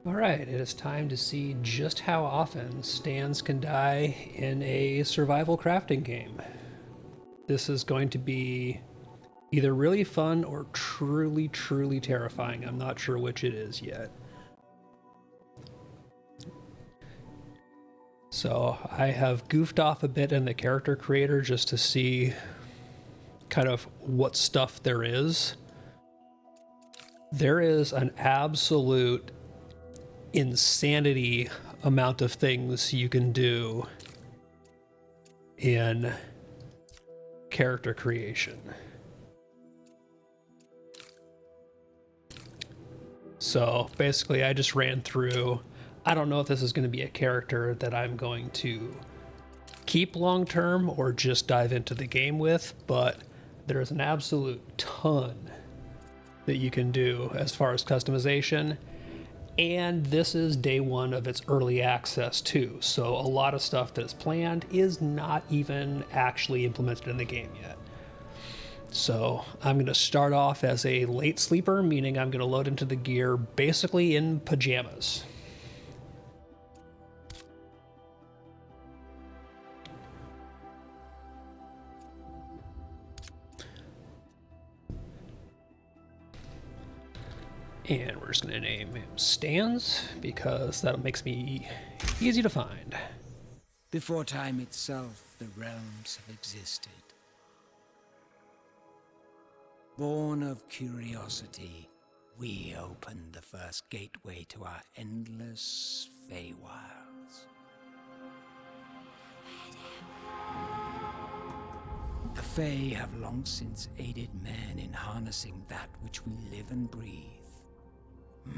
Alright, it is time to see just how often stands can die in a survival crafting game. This is going to be either really fun or truly, truly terrifying. I'm not sure which it is yet. So I have goofed off a bit in the character creator just to see kind of what stuff there is. There is an absolute insanity amount of things you can do in character creation. So basically I just ran through, I don't know if this is going to be a character that I'm going to keep long term or just dive into the game with, but there's an absolute ton that you can do as far as customization. And this is day one of its early access too, so a lot of stuff that is planned is not even actually implemented in the game yet. So I'm going to start off as a late sleeper, meaning I'm going to load into the gear basically in pajamas. And we're just going to name him Stans, because that makes me easy to find. Before time itself, the realms have existed. Born of curiosity, we opened the first gateway to our endless Feywilds. The Fey have long since aided men in harnessing that which we live and breathe.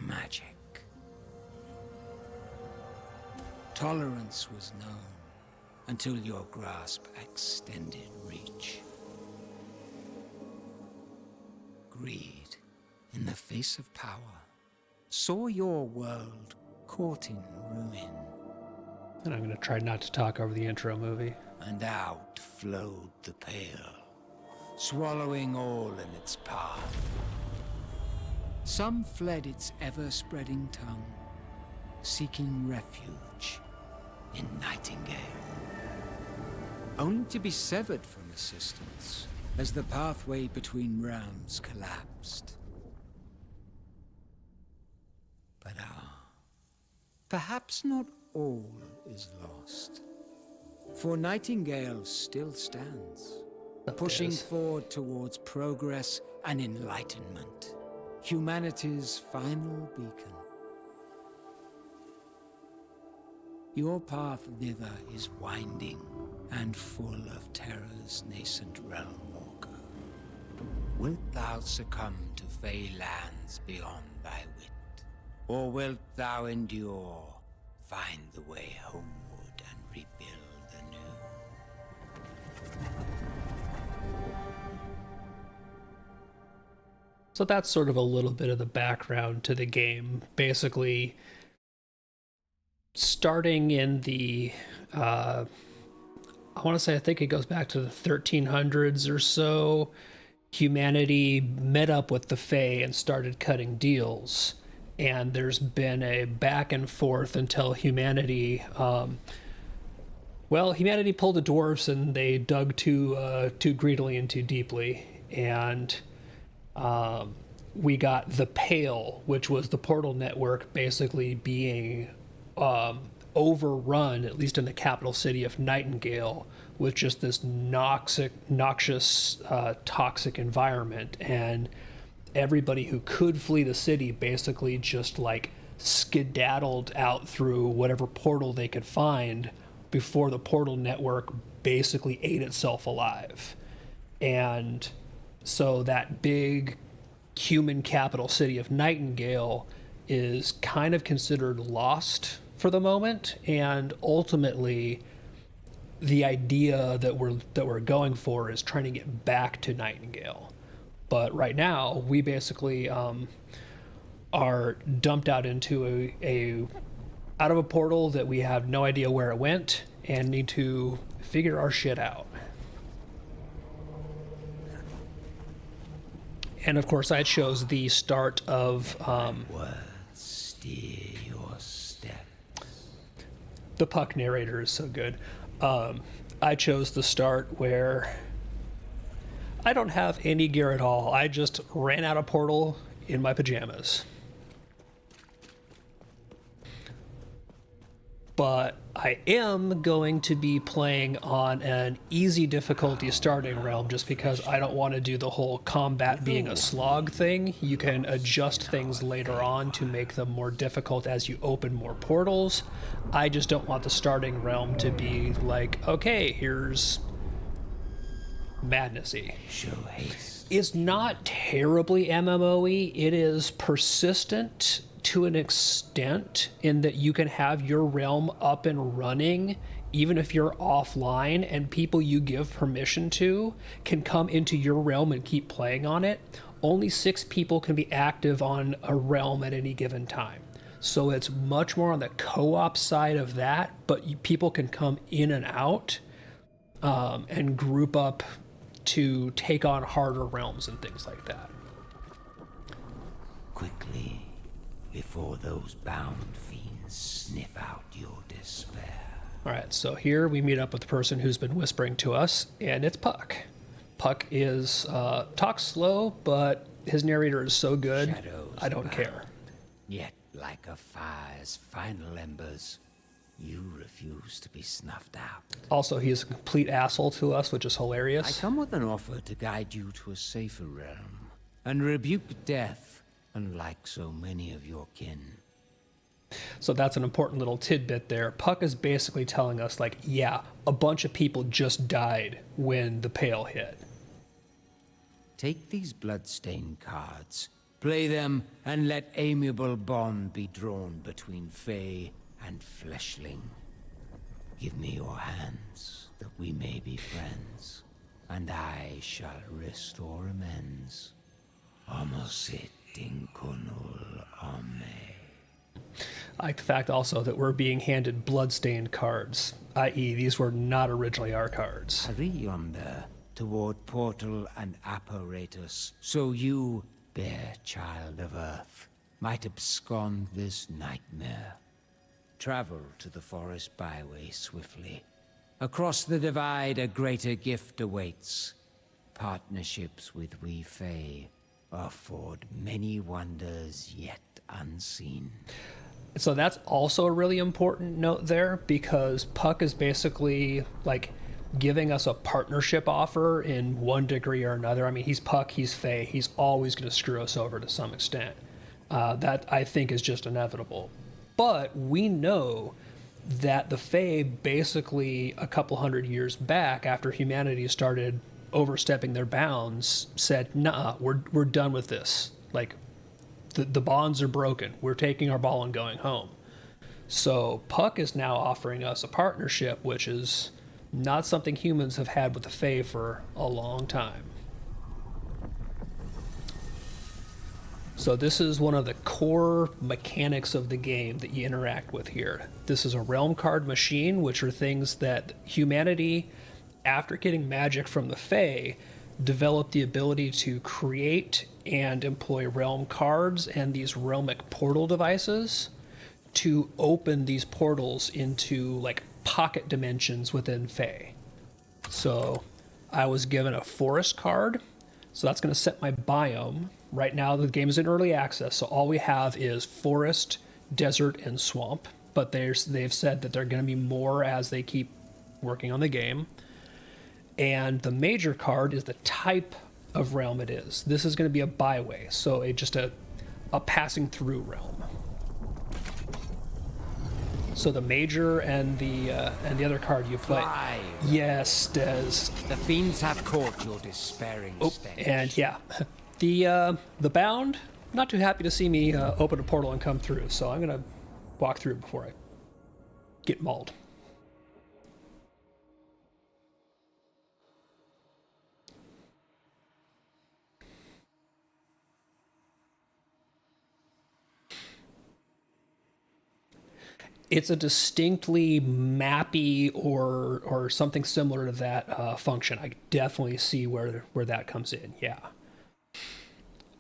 Magic. Tolerance was known until your grasp extended reach. Greed, in the face of power, saw your world caught in ruin. And I'm going to try not to talk over the intro movie. And out flowed the Pale, swallowing all in its path. Some fled its ever-spreading tongue, seeking refuge in Nightingale, only to be severed from assistance as the pathway between realms collapsed. But perhaps not all is lost, for Nightingale still stands, pushing forward towards progress and enlightenment. Humanity's final beacon. Your path thither is winding and full of terror's nascent realm walker. Wilt thou succumb to Fey lands beyond thy wit? Or wilt thou endure, find the way homeward and rebuild anew? So that's sort of a little bit of the background to the game. Basically, starting in the, I want to say, I think it goes back to the 1300s or so, humanity met up with the Fae and started cutting deals. And there's been a back and forth until humanity, humanity pulled the dwarves and they dug too greedily and too deeply. And we got the Pale, which was the portal network basically being overrun, at least in the capital city of Nightingale, with just this noxious, toxic environment. And everybody who could flee the city basically just like skedaddled out through whatever portal they could find before the portal network basically ate itself alive. And so that big human capital city of Nightingale is kind of considered lost for the moment, and ultimately the idea that we're going for is trying to get back to Nightingale. But right now we basically are dumped out into a out of a portal that we have no idea where it went and need to figure our shit out. And of course, I chose the start of Words steer your step. the Puck narrator is so good. I chose the start where I don't have any gear at all. I just ran out of portal in my pajamas. But I am going to be playing on an easy difficulty starting realm just because I don't want to do the whole combat being a slog thing. You can adjust things later on to make them more difficult as you open more portals. I just don't want the starting realm to be like, okay, here's madnessy. Show haste. It's not terribly MMO-y. It is persistent to an extent in that you can have your realm up and running even if you're offline, and people you give permission to can come into your realm and keep playing on it. Only 6 people can be active on a realm at any given time. So it's much more on the co-op side of that, but people can come in and out and group up to take on harder realms and things like that. Quickly, before those bound fiends sniff out your despair. All right, so here we meet up with the person who's been whispering to us, and it's Puck. Puck is talks slow, but his narrator is so good, Shadows I don't abound. care. Yet, like a fire's final embers, you refuse to be snuffed out. Also, he's a complete asshole to us, which is I hilarious. come with an offer to guide you to a safer realm, and rebuke death, unlike so many of your kin. So that's an important little tidbit there. Puck is basically telling us, like, yeah, a bunch of people just died when the Pale hit. Take these bloodstained cards, play them, and let amiable bond be drawn between Fae and Fleshling. Give me your hands, that we may be friends, and I shall restore amends. Amosit inconul ame. I like the fact also that we're being handed bloodstained cards, i.e. these were not originally our cards. Hurry yonder, toward portal and apparatus, so you, bare child of Earth, might abscond this nightmare. Travel to the forest byway swiftly. Across the divide a greater gift awaits. Partnerships with we Fae afford many wonders yet unseen. So that's also a really important note there, because Puck is basically like giving us a partnership offer in one degree or another. I mean, he's Puck, he's Fae, he's always going to screw us over to some extent. That I think is just inevitable. But we know that the Fae basically a couple hundred years back, after humanity started overstepping their bounds, said, nah, we're done with this. Like, the bonds are broken. We're taking our ball and going home. So Puck is now offering us a partnership, which is not something humans have had with the Fae for a long time. So this is one of the core mechanics of the game that you interact with here. This is a realm card machine, which are things that humanity, after getting magic from the Fae, developed the ability to create and employ realm cards and these realmic portal devices to open these portals into like pocket dimensions within Fae. So I was given a forest card, so that's going to set my biome. Right now the game is in early access, so all we have is forest, desert, and swamp, but they've said that there are going to be more as they keep working on the game. And the major card is the type of realm it is. This is going to be a byway, so just a passing through realm. So the major and the other card you fight. Fly. Yes, Des. The fiends have caught your despairing stench. And yeah, the bound. Not too happy to see me open a portal and come through. So I'm gonna walk through before I get mauled. It's a distinctly mappy or something similar to that function. I definitely see where that comes in. Yeah.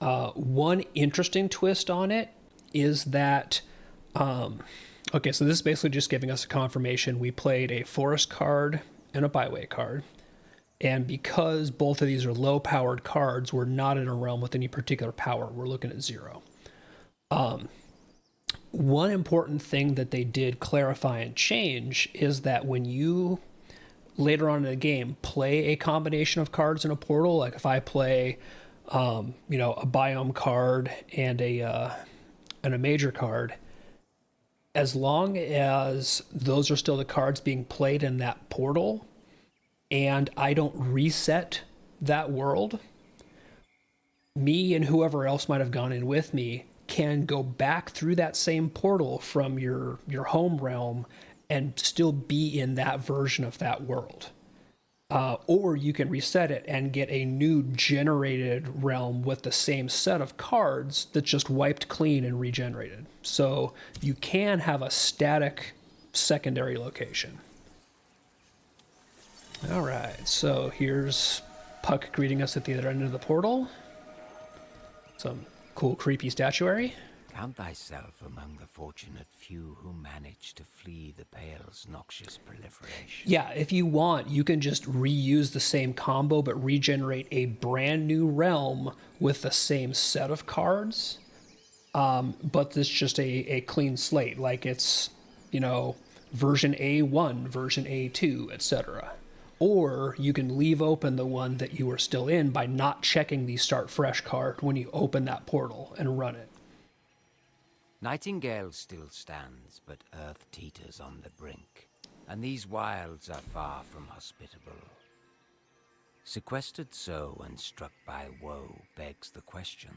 One interesting twist on it is that, okay, so this is basically just giving us a confirmation. We played a forest card and a byway card. And because both of these are low-powered cards, we're not in a realm with any particular power. We're looking at 0. One important thing that they did clarify and change is that when you, later on in the game, play a combination of cards in a portal, like if I play, a biome card and a major card, as long as those are still the cards being played in that portal, and I don't reset that world, me and whoever else might have gone in with me can go back through that same portal from your home realm and still be in that version of that world. Or you can reset it and get a new generated realm with the same set of cards that's just wiped clean and regenerated. So you can have a static secondary location. All right, so here's Puck greeting us at the other end of the portal. Some cool, creepy statuary. Count thyself among the fortunate few who manage to flee the Pale's noxious proliferation. Yeah, if you want, you can just reuse the same combo, but regenerate a brand new realm with the same set of cards. But it's just a clean slate, like it's, version A1, version A2, etc. Or you can leave open the one that you are still in by not checking the Start Fresh card when you open that portal and run it. Nightingale still stands, but Earth teeters on the brink, and these wilds are far from hospitable. Sequestered so and struck by woe begs the question,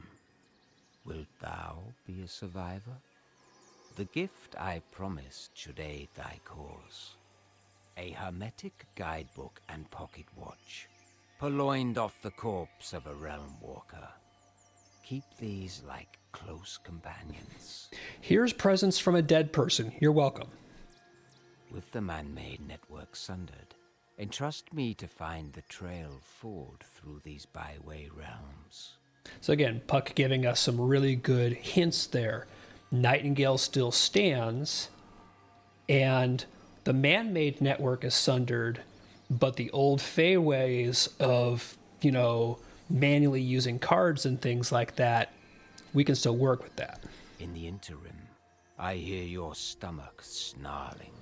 wilt thou be a survivor? The gift I promised should aid thy cause. A hermetic guidebook and pocket watch, purloined off the corpse of a realm walker. Keep these like close companions. Here's presents from a dead person. You're welcome. With the man-made network sundered, entrust me to find the trail forward through these byway realms. So again, Puck giving us some really good hints there. Nightingale still stands, and the man-made network is sundered, but the old Fey ways of, manually using cards and things like that, we can still work with that. In the interim, I hear your stomach snarling.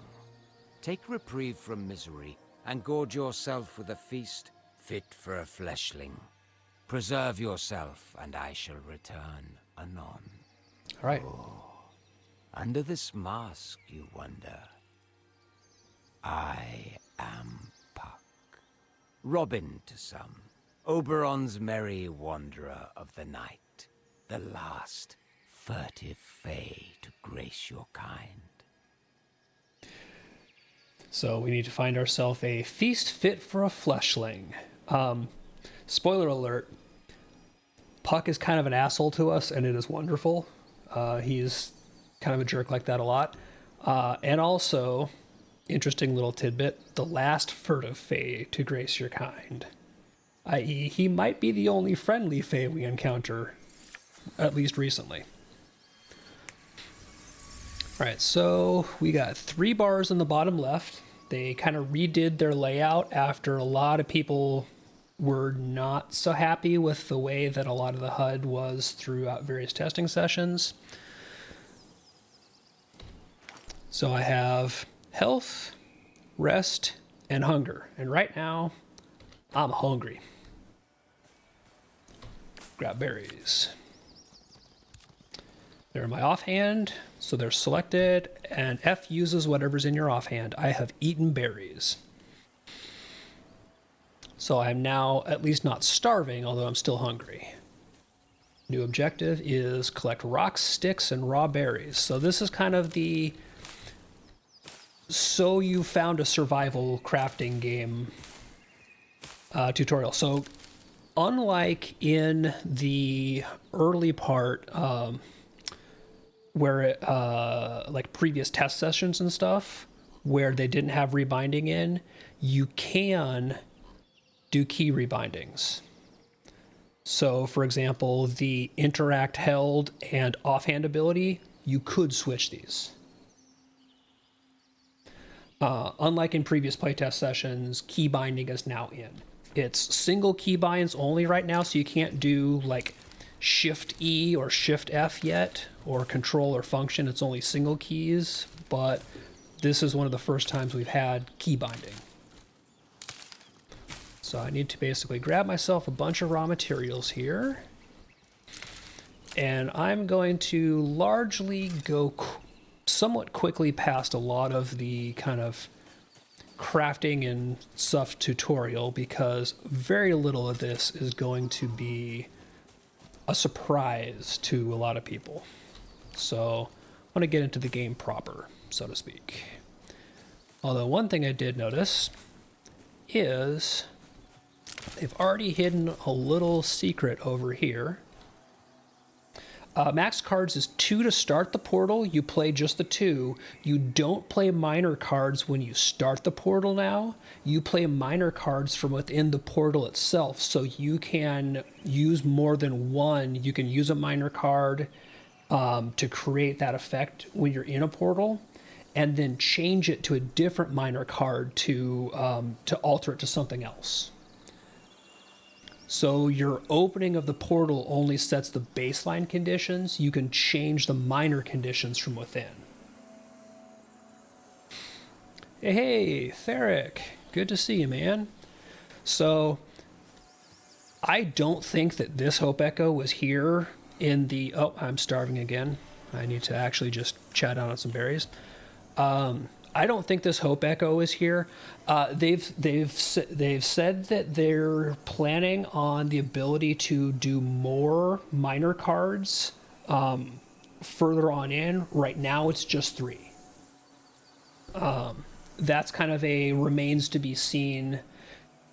Take reprieve from misery and gorge yourself with a feast fit for a fleshling. Preserve yourself, and I shall return anon. All right. Oh, under this mask, you wonder. I am Puck. Robin to some, Oberon's merry wanderer of the night, the last furtive fay to grace your kind. So we need to find ourselves a feast fit for a fleshling. Spoiler alert, Puck is kind of an asshole to us, and it is wonderful. He's kind of a jerk like that a lot. And also, interesting little tidbit, the last furtive fae to grace your kind. I.e., he might be the only friendly fae we encounter, at least recently. Alright, so we got 3 bars in the bottom left. They kind of redid their layout after a lot of people were not so happy with the way that a lot of the HUD was throughout various testing sessions. So I have health, rest, and hunger. And right now, I'm hungry. Grab berries. They're in my offhand, so they're selected, and F uses whatever's in your offhand. I have eaten berries. So I'm now at least not starving, although I'm still hungry. New objective is collect rocks, sticks, and raw berries. So this is kind of the so you found a survival crafting game tutorial. So unlike in the early part, where it, like previous test sessions and stuff, where they didn't have rebinding in, you can do key rebindings. So, for example, the interact held and offhand ability, you could switch these. Unlike in previous playtest sessions, key binding is now in. It's single key binds only right now, so you can't do like Shift E or Shift F yet, or control or function. It's only single keys, but this is one of the first times we've had key binding. So I need to basically grab myself a bunch of raw materials here. And I'm going to largely go somewhat quickly past a lot of the kind of crafting and stuff tutorial, because very little of this is going to be a surprise to a lot of people. So I want to get into the game proper, so to speak. Although one thing I did notice is they've already hidden a little secret over here. Max cards is 2 to start the portal. You play just the 2. You don't play minor cards when you start the portal now. You play minor cards from within the portal itself, so you can use more than one. You can use a minor card to create that effect when you're in a portal, and then change it to a different minor card to alter it to something else. So your opening of the portal only sets the baseline conditions. You can change the minor conditions from within. Hey, Theric. Good to see you, man. So I don't think that this Hope Echo was here in the... Oh, I'm starving again. I need to actually just chat down on some berries. I don't think this Hope Echo is here. They've said that they're planning on the ability to do more minor cards further on in. Right now, it's just 3. That's kind of a remains to be seen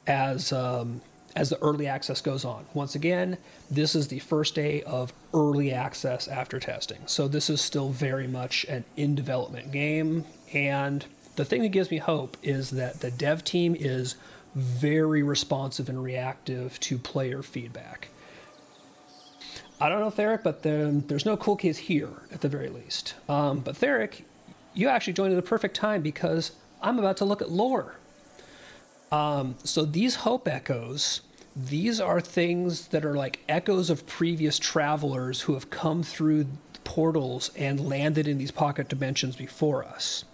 as the early access goes on. Once again, this is the first day of early access after testing, so this is still very much an in development game. And the thing that gives me hope is that the dev team is very responsive and reactive to player feedback. I don't know, Theric, but there's no cool kids here at the very least. But Theric, you actually joined at the perfect time, because I'm about to look at lore. So these Hope Echoes, these are things that are like echoes of previous travelers who have come through portals and landed in these pocket dimensions before us.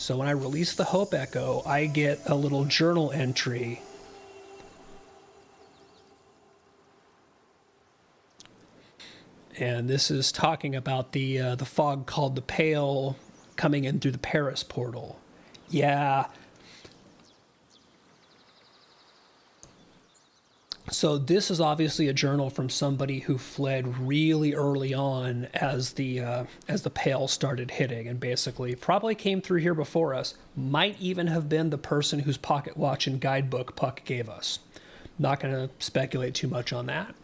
So when I release the Hope Echo, I get a little journal entry. And this is talking about the fog called the Pale coming in through the Paris portal. Yeah. So this is obviously a journal from somebody who fled really early on as the Pale started hitting, and basically probably came through here before us. Might even have been the person whose pocket watch and guidebook Puck gave us. Not going to speculate too much on that.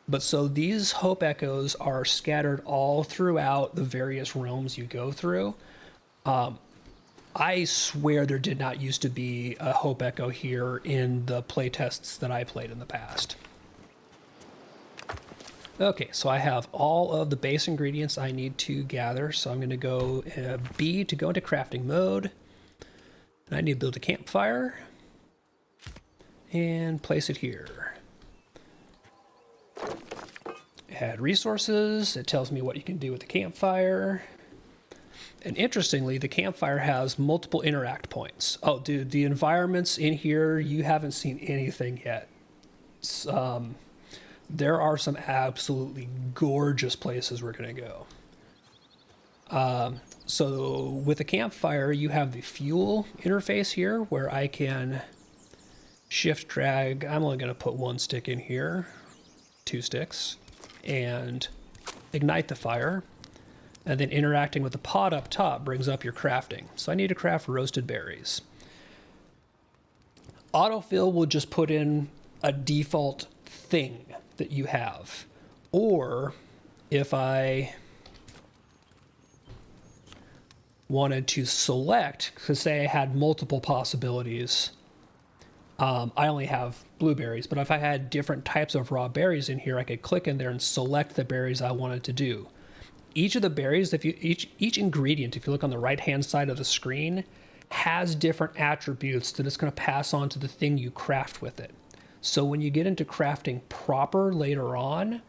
But so these Hope Echoes are scattered all throughout the various realms you go through. I swear there did not used to be a Hope Echo here in the playtests that I played in the past. Okay, so I have all of the base ingredients I need to gather, so I'm going to go B to go into crafting mode. And I need to build a campfire and place it here. Add resources. It tells me what you can do with the campfire. And interestingly, the campfire has multiple interact points. Oh, dude, the environments in here, you haven't seen anything yet. There are some absolutely gorgeous places we're going to go. So with the campfire, you have the fuel interface here where I can shift drag. I'm only going to put 1 stick in here, 2 sticks, and ignite the fire. And then interacting with the pot up top brings up your crafting. So I need to craft roasted berries. Autofill will just put in a default thing that you have. Or if I wanted to select, because say I had multiple possibilities, I only have blueberries, but if I had different types of raw berries in here, I could click in there and select the berries I wanted to do. Each of the berries, each ingredient, if you look on the right-hand side of the screen, has different attributes that it's going to pass on to the thing you craft with it. So when you get into crafting proper later on,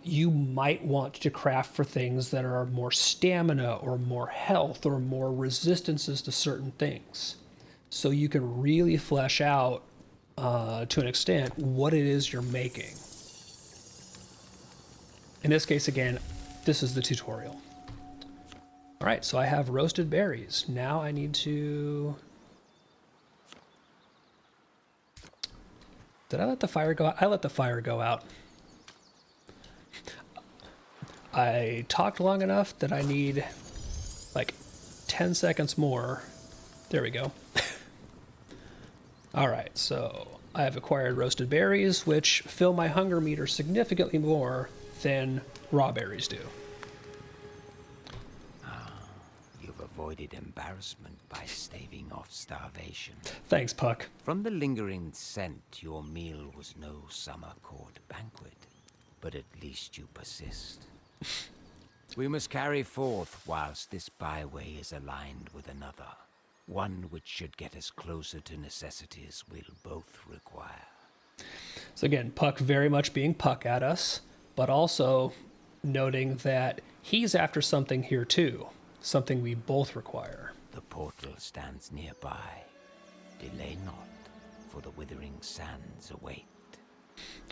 you might want to craft for things that are more stamina or more health or more resistances to certain things. So you can really flesh out, to an extent, what it is you're making. In this case, again, this is the tutorial. All right, so I have roasted berries. Now I need to... Did I let the fire go out? I let the fire go out. I talked long enough that I need like 10 seconds more. There we go. All right, so I have acquired roasted berries, which fill my hunger meter significantly more than raw berries do. You've avoided embarrassment by staving off starvation. Thanks, Puck. From the lingering scent, your meal was no summer court banquet, but at least you persist. We must carry forth whilst this byway is aligned with another, one which should get us closer to necessities we'll both require. So again, Puck very much being Puck at us, but also noting that he's after something here too, something we both require. The portal stands nearby. Delay not, for the withering sands await.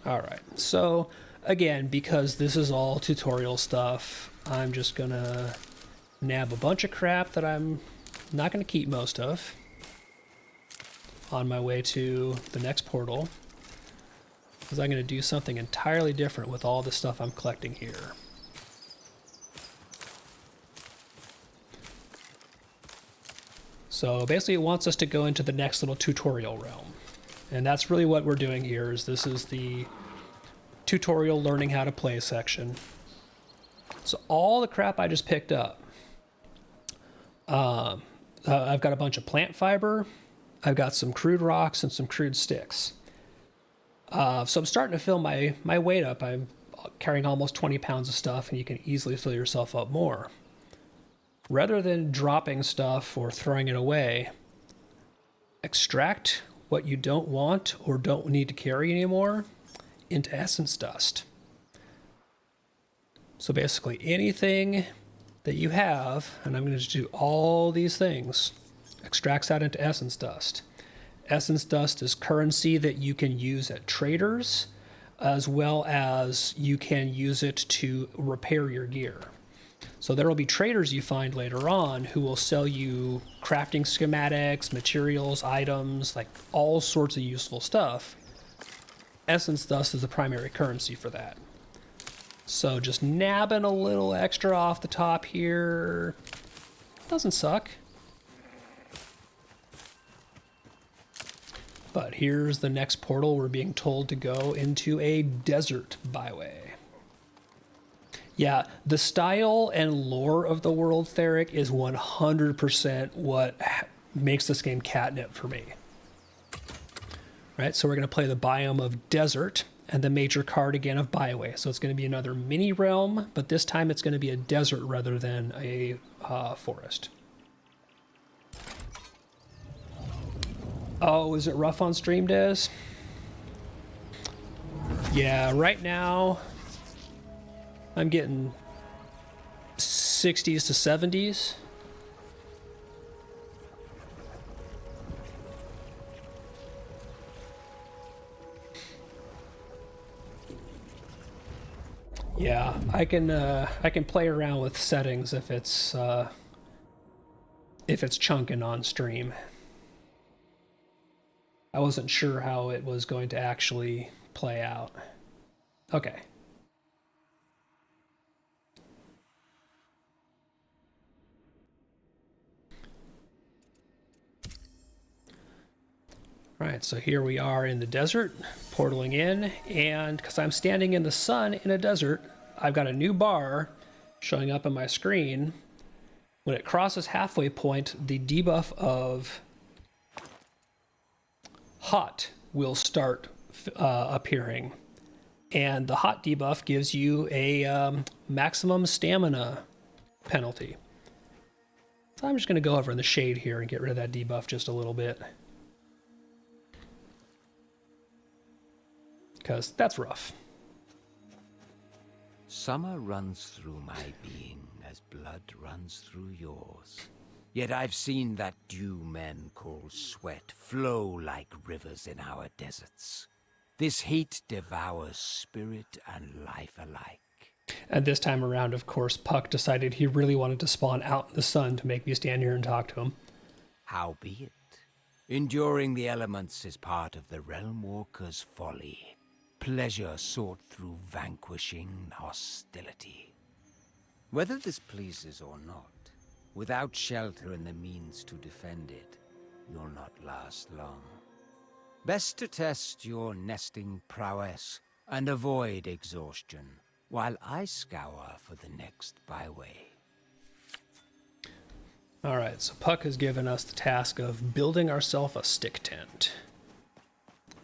All right, so again, because this is all tutorial stuff, I'm just gonna nab a bunch of crap that I'm not gonna keep most of on my way to the next portal, because I'm gonna do something entirely different with all the stuff I'm collecting here. So basically it wants us to go into the next little tutorial realm. And that's really what we're doing here. Is this is the tutorial learning how to play section. So all the crap I just picked up, I've got a bunch of plant fiber, I've got some crude rocks and some crude sticks. So I'm starting to fill my weight up. I'm carrying almost 20 pounds of stuff, and you can easily fill yourself up more. Rather than dropping stuff or throwing it away, extract what you don't want or don't need to carry anymore into essence dust. So basically anything that you have, and I'm going to do all these things, extracts out into essence dust. Essence dust is currency that you can use at traders, as well as you can use it to repair your gear. So there will be traders you find later on who will sell you crafting schematics, materials, items, like all sorts of useful stuff. Essence dust is the primary currency for that. So just nabbing a little extra off the top here doesn't suck. But here's the next portal. We're being told to go into a desert byway. Yeah, the style and lore of the world, Theric, is 100% what makes this game catnip for me. Right, so we're going to play the biome of desert and the major card again of byway. So it's going to be another mini realm, but this time it's going to be a desert rather than a forest. Oh, is it rough on stream, Des? Yeah, right now I'm getting 60s to 70s. Yeah, I can play around with settings if it's chunking on stream. I wasn't sure how it was going to actually play out. Okay. All right, so here we are in the desert, portaling in, and because I'm standing in the sun in a desert, I've got a new bar showing up on my screen. When it crosses halfway point, the debuff of hot will start appearing. And the hot debuff gives you a maximum stamina penalty. So I'm just going to go over in the shade here and get rid of that debuff just a little bit. Because that's rough. Summer runs through my being as blood runs through yours. Yet I've seen that dew men call sweat flow like rivers in our deserts. This heat devours spirit and life alike. And this time around, of course, Puck decided he really wanted to spawn out in the sun to make me stand here and talk to him. Howbeit, enduring the elements is part of the Realm Walker's folly. Pleasure sought through vanquishing hostility. Whether this pleases or not, without shelter and the means to defend it, you'll not last long. Best to test your nesting prowess and avoid exhaustion, while I scour for the next byway. Alright, so Puck has given us the task of building ourselves a stick tent.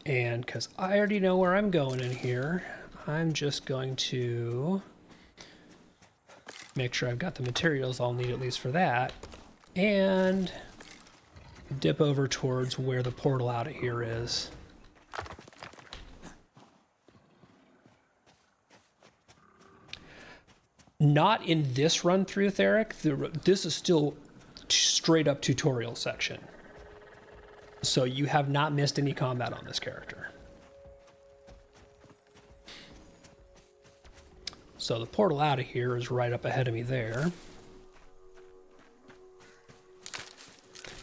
And because I already know where I'm going in here, I'm just going to make sure I've got the materials I'll need at least for that, and dip over towards where the portal out of here is. Not in this run through, Theric. This is still straight up tutorial section. So you have not missed any combat on this character. So the portal out of here is right up ahead of me there.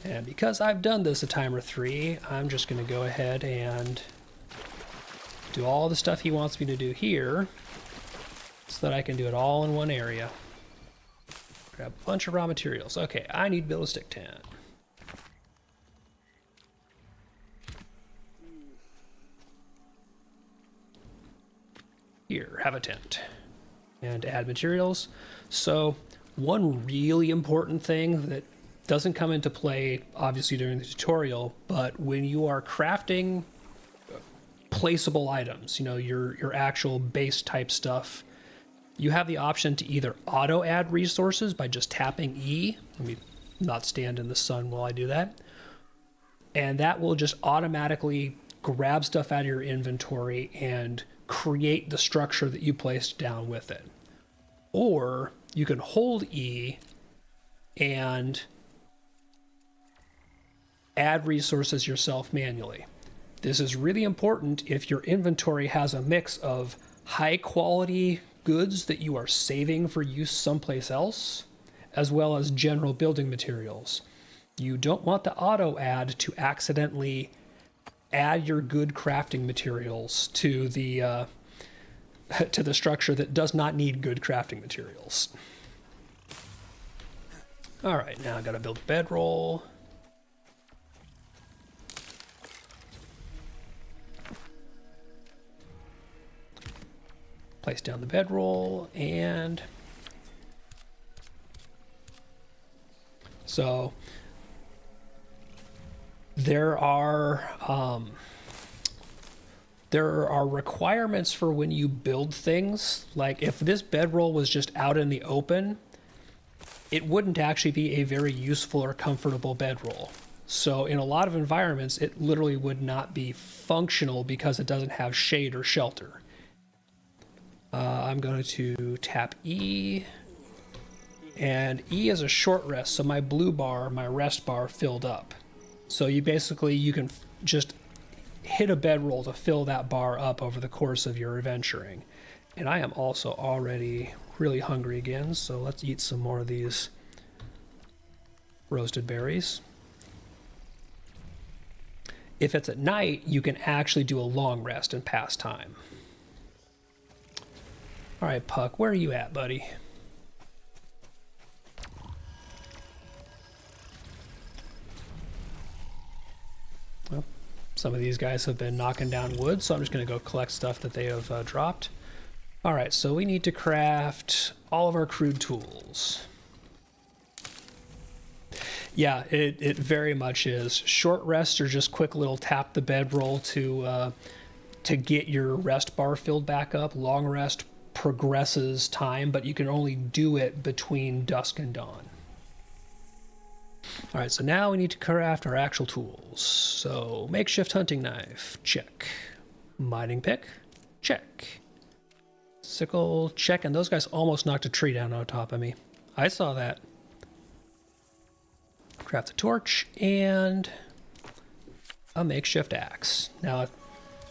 And because I've done this a time or 3, I'm just going to go ahead and do all the stuff he wants me to do here so that I can do it all in one area. Grab a bunch of raw materials. Okay, I need to build a stick tent. Here, have a tent. And add materials. So one really important thing that doesn't come into play obviously during the tutorial, but when you are crafting placeable items, you know, your actual base type stuff, you have the option to either auto add resources by just tapping E. Let me not stand in the sun while I do that. And that will just automatically grab stuff out of your inventory and create the structure that you placed down with it. Or you can hold E and add resources yourself manually. This is really important if your inventory has a mix of high quality goods that you are saving for use someplace else, as well as general building materials. You don't want the auto add to accidentally add your good crafting materials to the structure that does not need good crafting materials. All right, now I gotta build a bedroll. Place down the bedroll, and so there are requirements for when you build things. Like if this bedroll was just out in the open, it wouldn't actually be a very useful or comfortable bedroll. So in a lot of environments, it literally would not be functional because it doesn't have shade or shelter. I'm going to tap E, and E is a short rest, so my blue bar, my rest bar, filled up. So you can just hit a bedroll to fill that bar up over the course of your adventuring. And I am also already really hungry again, so let's eat some more of these roasted berries. If it's at night, you can actually do a long rest and pass time. All right, Puck, where are you at, buddy? Well, some of these guys have been knocking down wood, so I'm just going to go collect stuff that they have dropped. All right, so we need to craft all of our crude tools. Yeah, it very much is. Short rests are just quick little tap the bedroll to get your rest bar filled back up. Long rest progresses time, but you can only do it between dusk and dawn. All right, so now we need to craft our actual tools. So makeshift hunting knife, check. Mining pick, check. Sickle, check. And those guys almost knocked a tree down on top of me. I saw that. Craft a torch and a makeshift axe. Now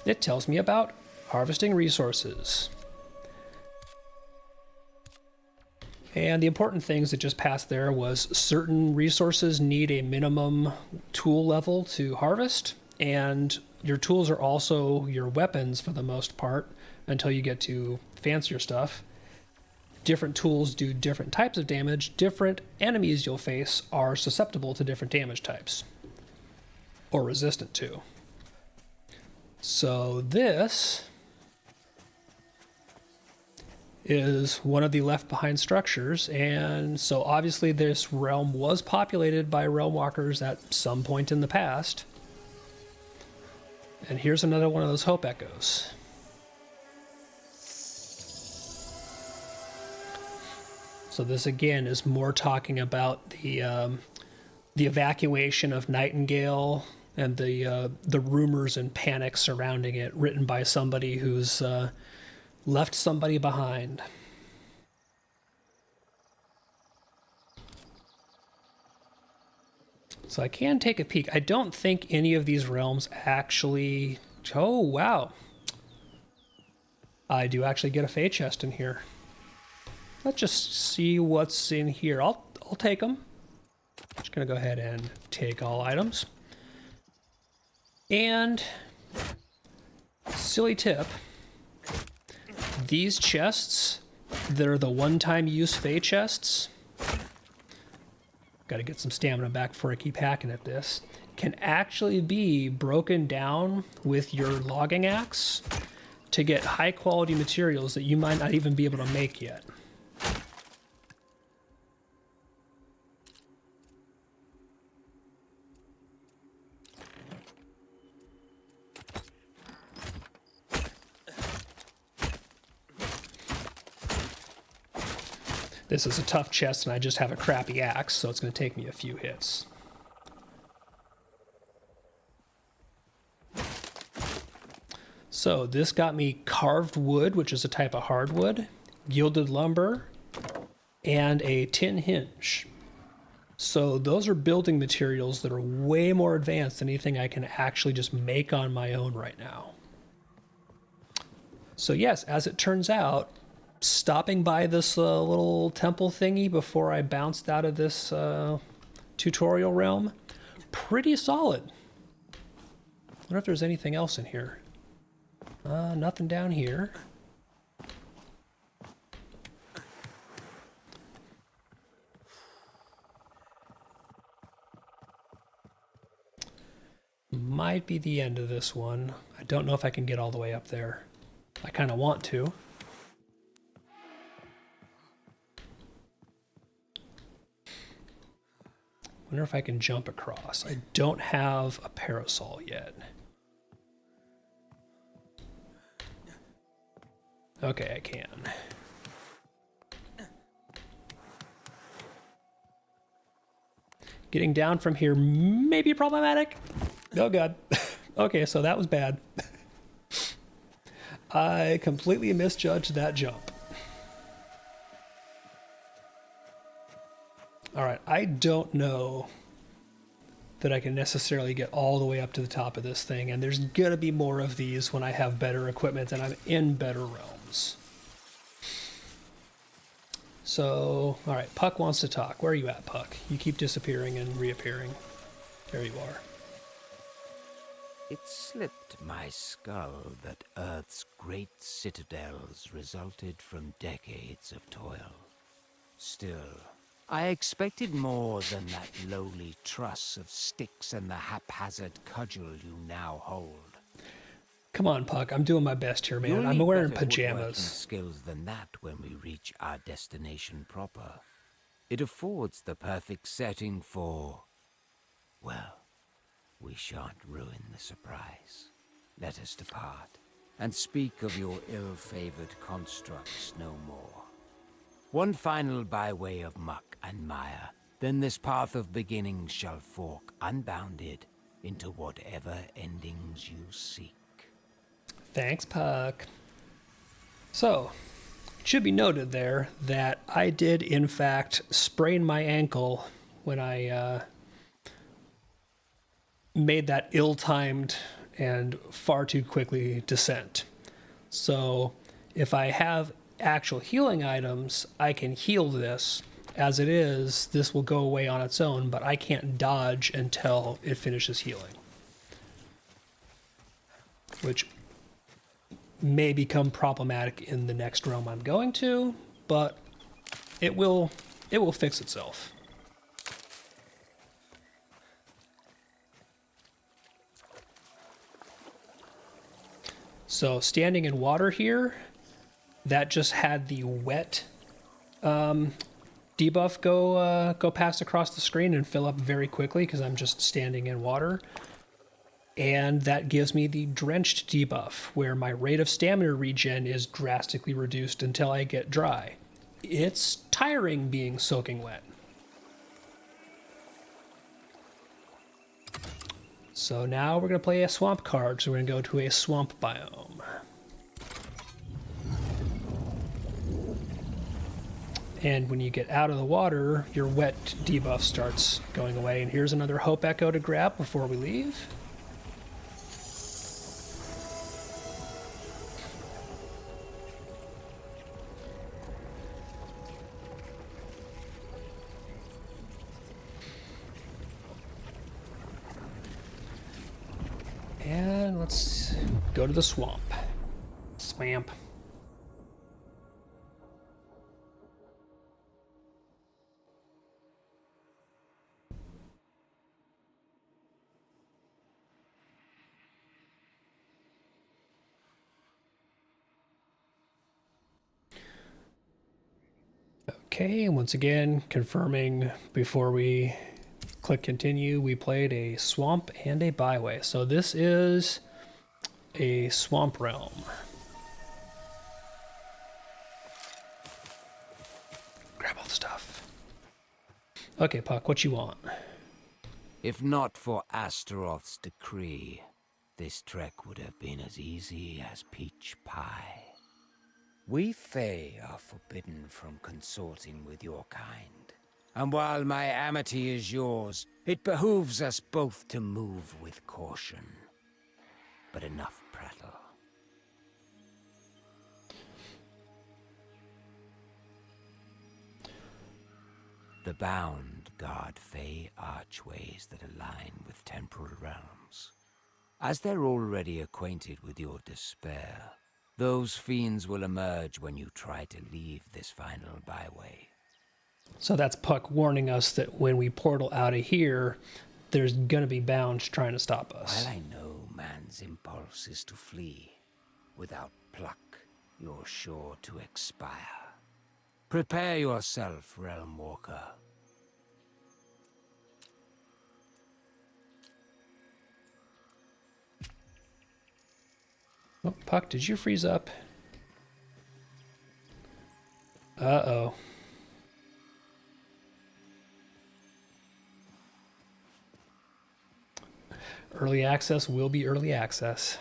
it tells me about harvesting resources. And the important things that just passed there was certain resources need a minimum tool level to harvest, and your tools are also your weapons for the most part until you get to fancier stuff. Different tools do different types of damage. Different enemies you'll face are susceptible to different damage types, or resistant to. So this is one of the left behind structures, and so obviously this realm was populated by realm walkers at some point in the past. And here's another one of those hope echoes. So this again is more talking about the evacuation of Nightingale and the rumors and panic surrounding it, written by somebody who's left somebody behind. So I can take a peek. I don't think any of these realms actually... Oh, wow. I do actually get a Fey chest in here. Let's just see what's in here. I'll take them. Just gonna go ahead and take all items. And silly tip, these chests, they're the one-time use Fey chests. Got to get some stamina back before I keep hacking at this. Can actually be broken down with your logging axe to get high-quality materials that you might not even be able to make yet. This is a tough chest, and I just have a crappy axe, so it's going to take me a few hits. So this got me carved wood, which is a type of hardwood, gilded lumber, and a tin hinge. So those are building materials that are way more advanced than anything I can actually just make on my own right now. So yes, as it turns out, stopping by this little temple thingy before I bounced out of this tutorial realm, pretty solid. I wonder if there's anything else in here. Nothing down here. Might be the end of this one. I don't know if I can get all the way up there. I kind of want to. Wonder if I can jump across. I don't have a parasol yet. Okay, I can. Getting down from here may be problematic. Oh god. Okay, so that was bad. I completely misjudged that jump. Alright, I don't know that I can necessarily get all the way up to the top of this thing, and there's gonna be more of these when I have better equipment and I'm in better realms. So, alright, Puck wants to talk. Where are you at, Puck? You keep disappearing and reappearing. There you are. It slipped my skull that Earth's great citadels resulted from decades of toil. Still, I expected more than that lowly truss of sticks and the haphazard cudgel you now hold. Come on, Puck. I'm doing my best here, man. I'm wearing pajamas. Skills than that when we reach our destination proper. It affords the perfect setting for Well, we shan't ruin the surprise. Let us depart, and speak of your ill-favored constructs no more. One final byway of muck and mire, then this path of beginnings shall fork unbounded into whatever endings you seek. Thanks, Puck. So, it should be noted there that I did, in fact, sprain my ankle when I made that ill-timed and far too quickly descent. So, if I have actual healing items, I can heal this. As it is, this will go away on its own, but I can't dodge until it finishes healing. Which may become problematic in the next realm I'm going to, but it will fix itself. So standing in water here, that just had the wet debuff go past across the screen and fill up very quickly because I'm just standing in water. And that gives me the drenched debuff, where my rate of stamina regen is drastically reduced until I get dry. It's tiring being soaking wet. So now we're going to play a swamp card, so we're going to go to a swamp biome. And when you get out of the water, your wet debuff starts going away. And here's another Hope Echo to grab before we leave. And let's go to the swamp. Swamp. Okay, and once again, confirming before we click continue, we played a swamp and a byway. So this is a swamp realm. Grab all the stuff. Okay, Puck, what you want? If not for Astaroth's decree, this trek would have been as easy as peach pie. We Fae are forbidden from consorting with your kind. And while my amity is yours, it behooves us both to move with caution. But enough prattle. The bound guard Fae archways that align with temporal realms. As they're already acquainted with your despair, those fiends will emerge when you try to leave this final byway. So that's Puck warning us that when we portal out of here, there's gonna be bounds trying to stop us. While I know man's impulse is to flee, without pluck, you're sure to expire. Prepare yourself, Realm Walker. Oh, Puck, did you freeze up? Uh-oh. Early access will be early access.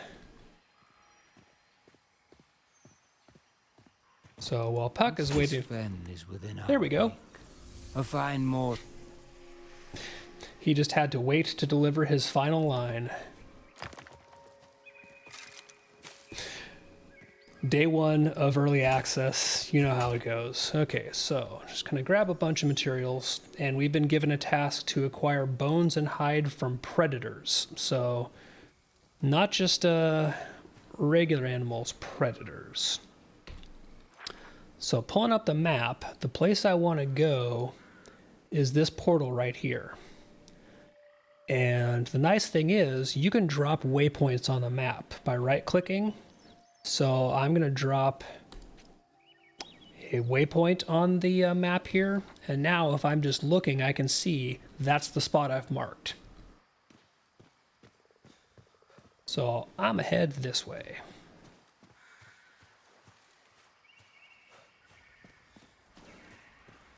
So while Puck is waiting... There we go. A fine more. He just had to wait to deliver his final line. Day one of early access, you know how it goes. Okay, so just gonna grab a bunch of materials, and we've been given a task to acquire bones and hide from predators. So not just regular animals, predators. So pulling up the map, the place I want to go is this portal right here. And the nice thing is you can drop waypoints on the map by right-clicking. So I'm going to drop a waypoint on the map here. And now if I'm just looking, I can see that's the spot I've marked. So I'm ahead this way.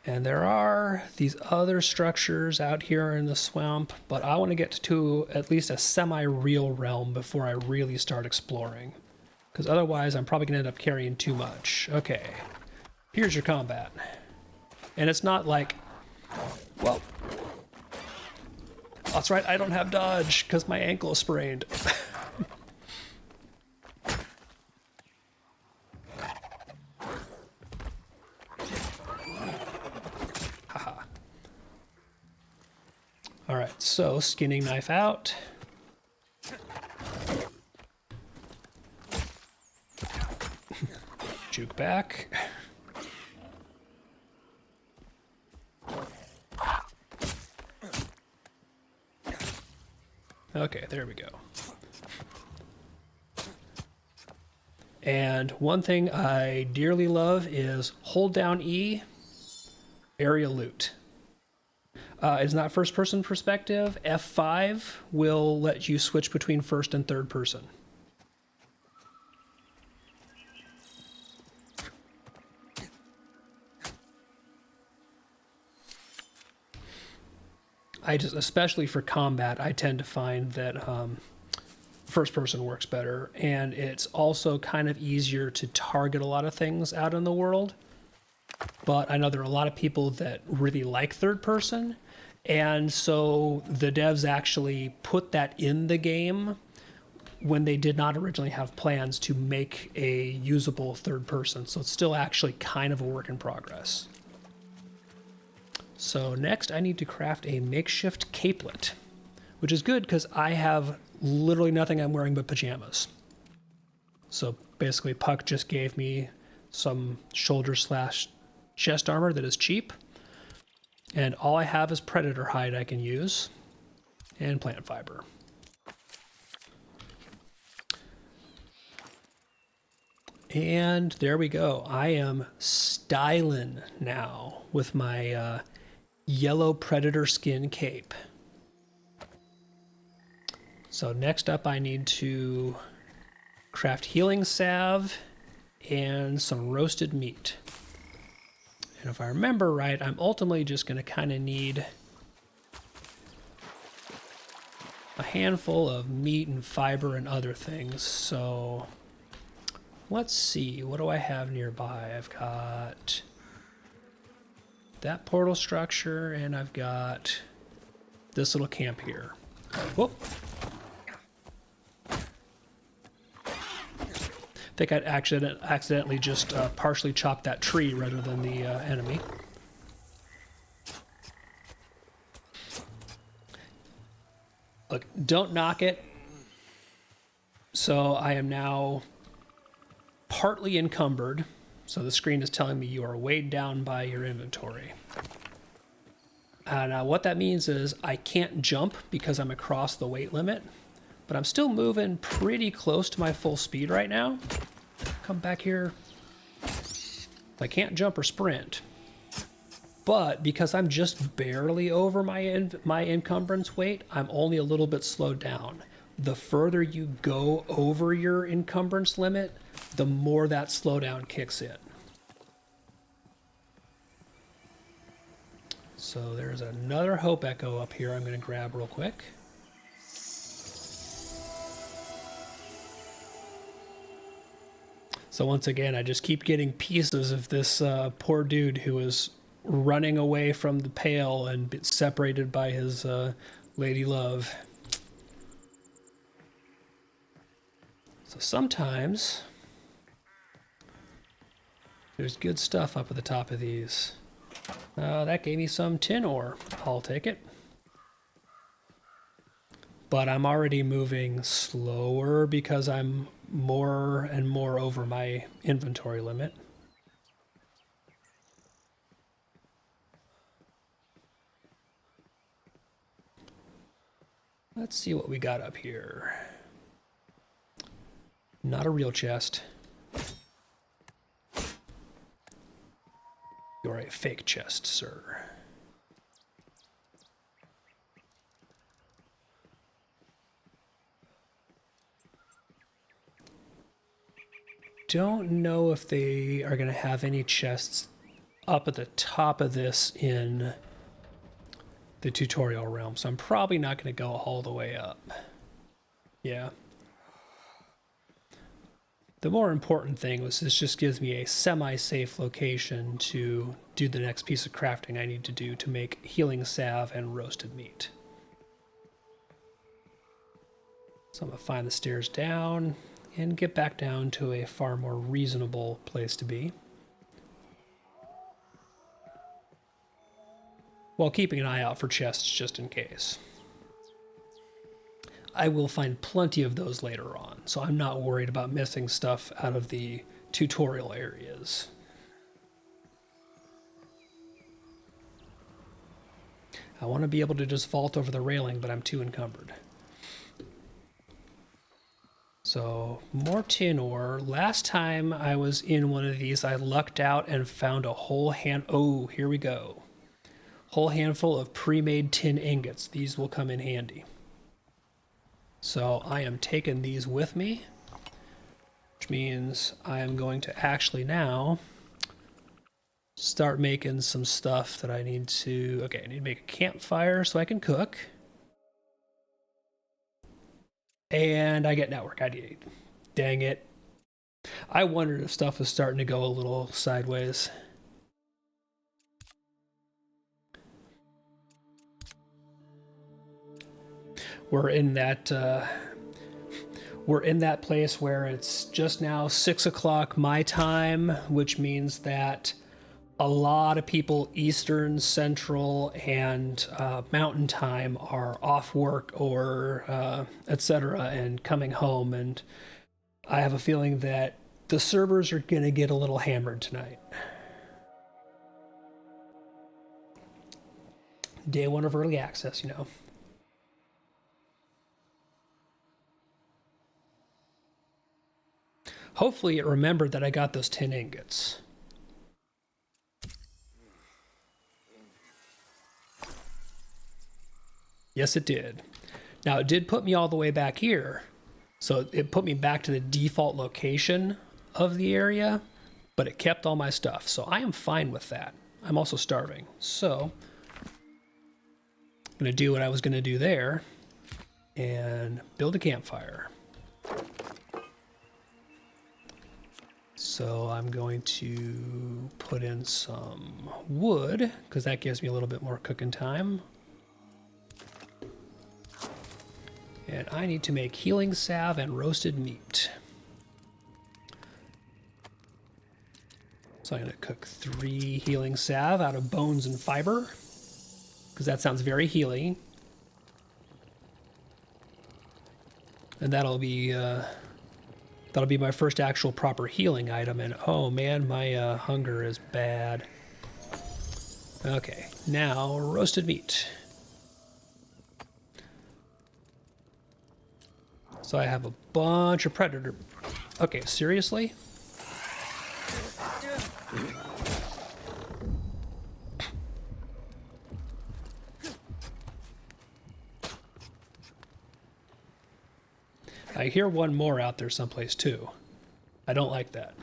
And there are these other structures out here in the swamp, but I want to get to at least a semi-real realm before I really start exploring. Because otherwise I'm probably going to end up carrying too much. Okay, here's your combat. And it's not like, well, that's right, I don't have dodge because my ankle is sprained. Haha. Alright, so skinning knife out. Juke back. Okay, there we go. And one thing I dearly love is hold down E, area loot. It's not first person perspective. F5 will let you switch between first and third person. Especially for combat, I tend to find that first person works better, and it's also kind of easier to target a lot of things out in the world. But I know there are a lot of people that really like third person, and so the devs actually put that in the game when they did not originally have plans to make a usable third person. So it's still actually kind of a work in progress. So next I need to craft a makeshift capelet, which is good because I have literally nothing I'm wearing but pajamas. So basically Puck just gave me some shoulder/chest armor that is cheap, and all I have is predator hide I can use, and plant fiber. And there we go. I am styling now with my yellow predator skin cape. So next up I need to craft healing salve and some roasted meat. And if I remember right, I'm ultimately just going to kind of need a handful of meat and fiber and other things. So let's see, what do I have nearby? I've got that portal structure, and I've got this little camp here. Whoop. I think I'd accidentally just partially chopped that tree rather than the enemy. Look, don't knock it. So I am now partly encumbered. So the screen is telling me you are weighed down by your inventory. And what that means is I can't jump because I'm across the weight limit, but I'm still moving pretty close to my full speed right now. Come back here. I can't jump or sprint. But because I'm just barely over my encumbrance weight, I'm only a little bit slowed down. The further you go over your encumbrance limit, the more that slowdown kicks in. So there's another Hope Echo up here I'm going to grab real quick. So once again, I just keep getting pieces of this poor dude who is running away from the pail and separated by his lady love. So sometimes there's good stuff up at the top of these. That gave me some tin ore. I'll take it. But I'm already moving slower because I'm more and more over my inventory limit. Let's see what we got up here. Not a real chest. You're a fake chest, sir. don't know if they are going to have any chests up at the top of this in the tutorial realm, so I'm probably not going to go all the way up. Yeah. The more important thing was this just gives me a semi-safe location to do the next piece of crafting I need to do to make healing salve and roasted meat. So I'm going to find the stairs down and get back down to a far more reasonable place to be, while keeping an eye out for chests just in case. I will find plenty of those later on, so I'm not worried about missing stuff out of the tutorial areas. I want to be able to just vault over the railing, but I'm too encumbered. So, more tin ore. Last time I was in one of these, I lucked out and found a whole oh, here we go. Whole handful of pre-made tin ingots. These will come in handy. So I am taking these with me, which means I am going to actually now start making some stuff that I need to... Okay, I need to make a campfire so I can cook. And I get network ID. Dang it. I wondered if stuff was starting to go a little sideways. We're in that place where it's just now 6 o'clock my time, which means that a lot of people Eastern, Central, and Mountain Time are off work or etc. and coming home, and I have a feeling that the servers are going to get a little hammered tonight. Day one of early access, you know. Hopefully it remembered that I got those tin ingots. Yes, it did. Now, it did put me all the way back here. So it put me back to the default location of the area, but it kept all my stuff. So I am fine with that. I'm also starving. So I'm going to do what I was going to do there and build a campfire. So I'm going to put in some wood, because that gives me a little bit more cooking time. And I need to make healing salve and roasted meat. So I'm going to cook 3 healing salve out of bones and fiber, because that sounds very healing. And that'll be my first actual proper healing item, and oh man, my hunger is bad. Okay, now roasted meat. So I have a bunch of predator... Okay, seriously? I hear one more out there someplace too. I don't like that.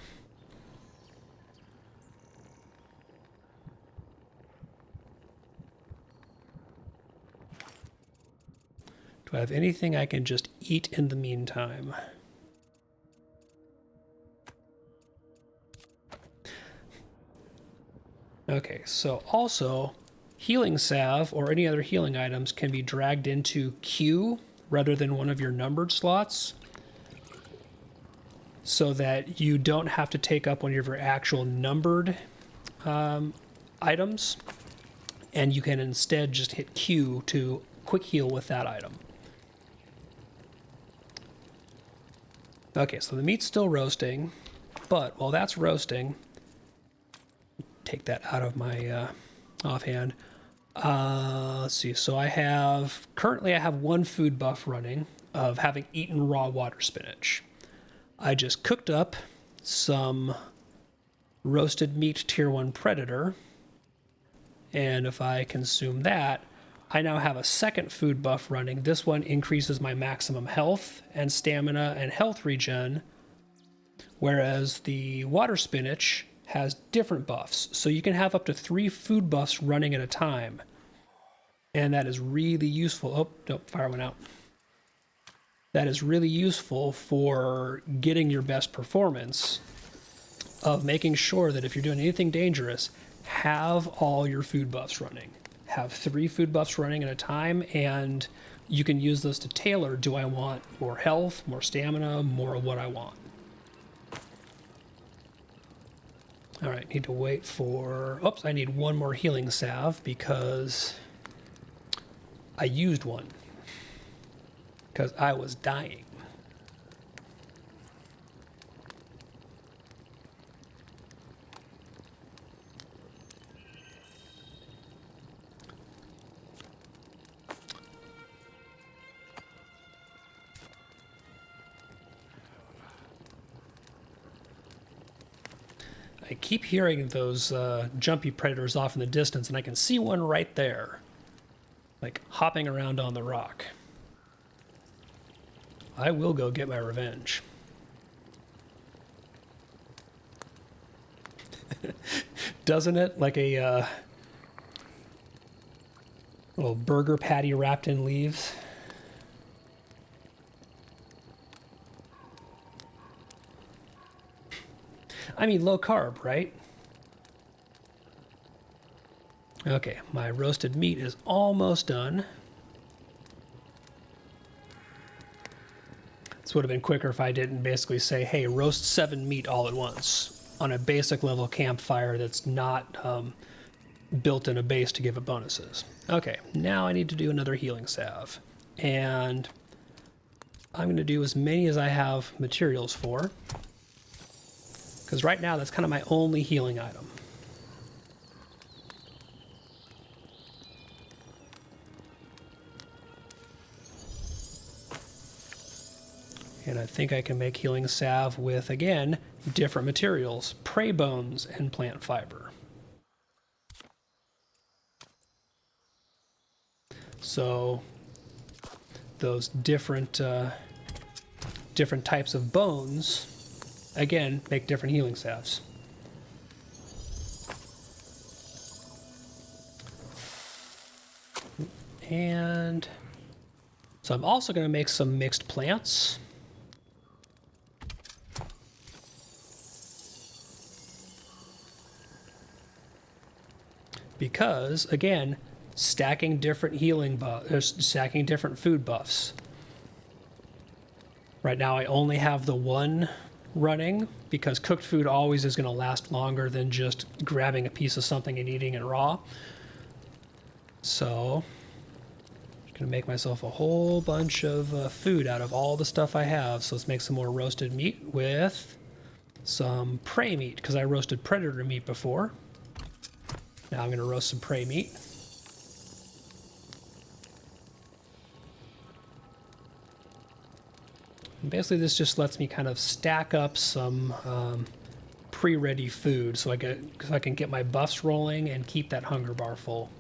Do I have anything I can just eat in the meantime? Okay, so also, healing salve or any other healing items can be dragged into queue rather than one of your numbered slots, so that you don't have to take up one of your actual numbered items, and you can instead just hit Q to quick heal with that item. Okay, so the meat's still roasting, but while that's roasting, take that out of my offhand. Let's see, so currently I have 1 food buff running of having eaten raw water spinach. I just cooked up some roasted meat tier 1 predator, and if I consume that, I now have a second food buff running. This one increases my maximum health and stamina and health regen whereas the water spinach has different buffs. So you can have up to 3 food buffs running at a time. And that is really useful. Oh, nope, fire went out. That is really useful for getting your best performance, of making sure that if you're doing anything dangerous, have all your food buffs running. Have 3 food buffs running at a time, and you can use those to tailor, do I want more health, more stamina, more of what I want. All right, need to wait for, oops, I need 1 more healing salve because I used one because I was dying. I keep hearing those jumpy predators off in the distance, and I can see one right there, like hopping around on the rock. I will go get my revenge. Doesn't it? Like a little burger patty wrapped in leaves. I mean, low carb, right? Okay, my roasted meat is almost done. This would have been quicker if I didn't basically say, hey, roast 7 meat all at once on a basic level campfire that's not built in a base to give it bonuses. Okay, now I need to do another healing salve. And I'm going to do as many as I have materials for, because right now that's kind of my only healing item. And I think I can make healing salve with, again, different materials, prey bones and plant fiber. So those different types of bones, again, make different healing salves. And so I'm also going to make some mixed plants. Because, again, stacking different stacking different food buffs. Right now I only have the 1 running because cooked food always is going to last longer than just grabbing a piece of something and eating it raw. So I'm going to make myself a whole bunch of food out of all the stuff I have. So let's make some more roasted meat with some prey meat, because I roasted predator meat before. Now I'm going to roast some prey meat. And basically this just lets me kind of stack up some pre-ready food so I can get my buffs rolling and keep that hunger bar full.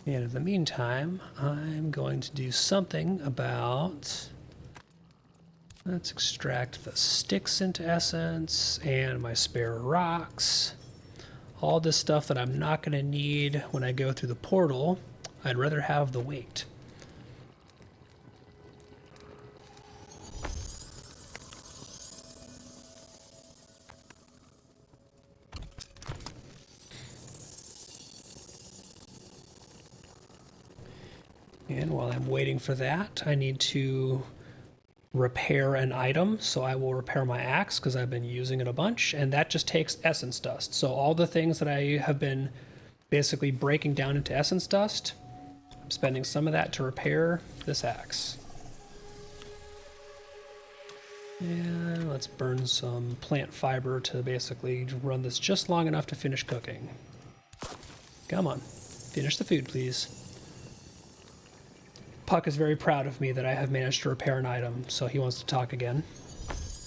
And in the meantime, I'm going to do something about, let's extract the sticks into essence and my spare rocks. All this stuff that I'm not going to need when I go through the portal. I'd rather have the weight. And while I'm waiting for that, I need to repair an item. So I will repair my axe because I've been using it a bunch, and that just takes essence dust. So all the things that I have been basically breaking down into essence dust, I'm spending some of that to repair this axe. And let's burn some plant fiber to basically run this just long enough to finish cooking. Come on, finish the food, please. Puck is very proud of me that I have managed to repair an item, so he wants to talk again.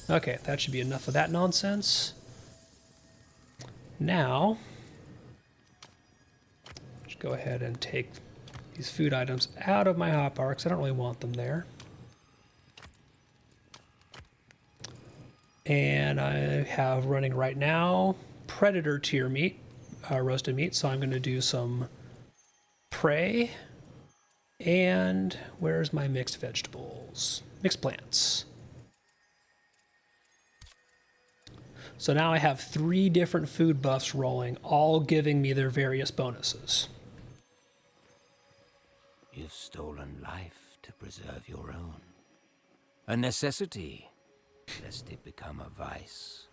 Okay, that should be enough of that nonsense. Now, just go ahead and take these food items out of my hotbar because I don't really want them there. And I have running right now predator tier meat, roasted meat, so I'm going to do some prey. And where's my mixed vegetables? Mixed plants. So now I have 3 different food buffs rolling, all giving me their various bonuses. You've stolen life to preserve your own. A necessity, lest it become a vice.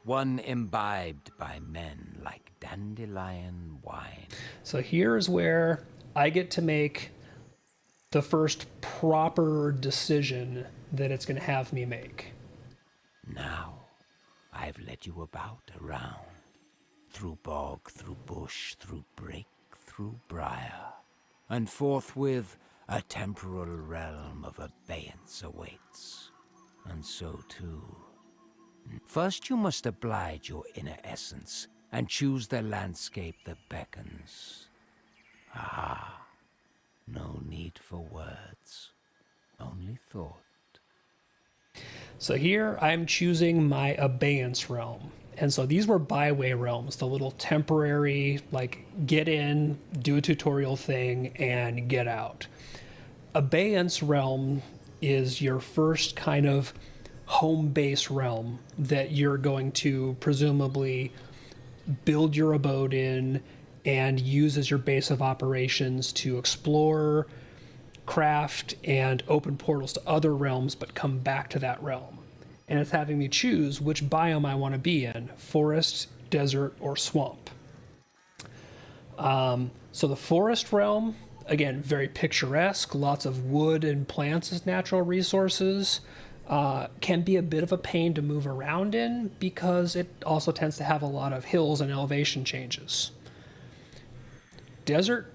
One imbibed by men like dandelion wine. So here's where I get to make the first proper decision that it's going to have me make. Now, I've led you about around, through bog, through bush, through brake, through briar, and forthwith a temporal realm of abeyance awaits. And so too. First you must oblige your inner essence, and choose the landscape that beckons. Ah, no need for words, only thought. So here I'm choosing my abeyance realm. And so these were byway realms, the little temporary, like, get in, do a tutorial thing, and get out. Abeyance realm is your first kind of home base realm that you're going to presumably build your abode in and use as your base of operations to explore, craft, and open portals to other realms, but come back to that realm. And it's having me choose which biome I want to be in, forest, desert, or swamp. So the forest realm, again, very picturesque, lots of wood and plants as natural resources, can be a bit of a pain to move around in because it also tends to have a lot of hills and elevation changes. Desert,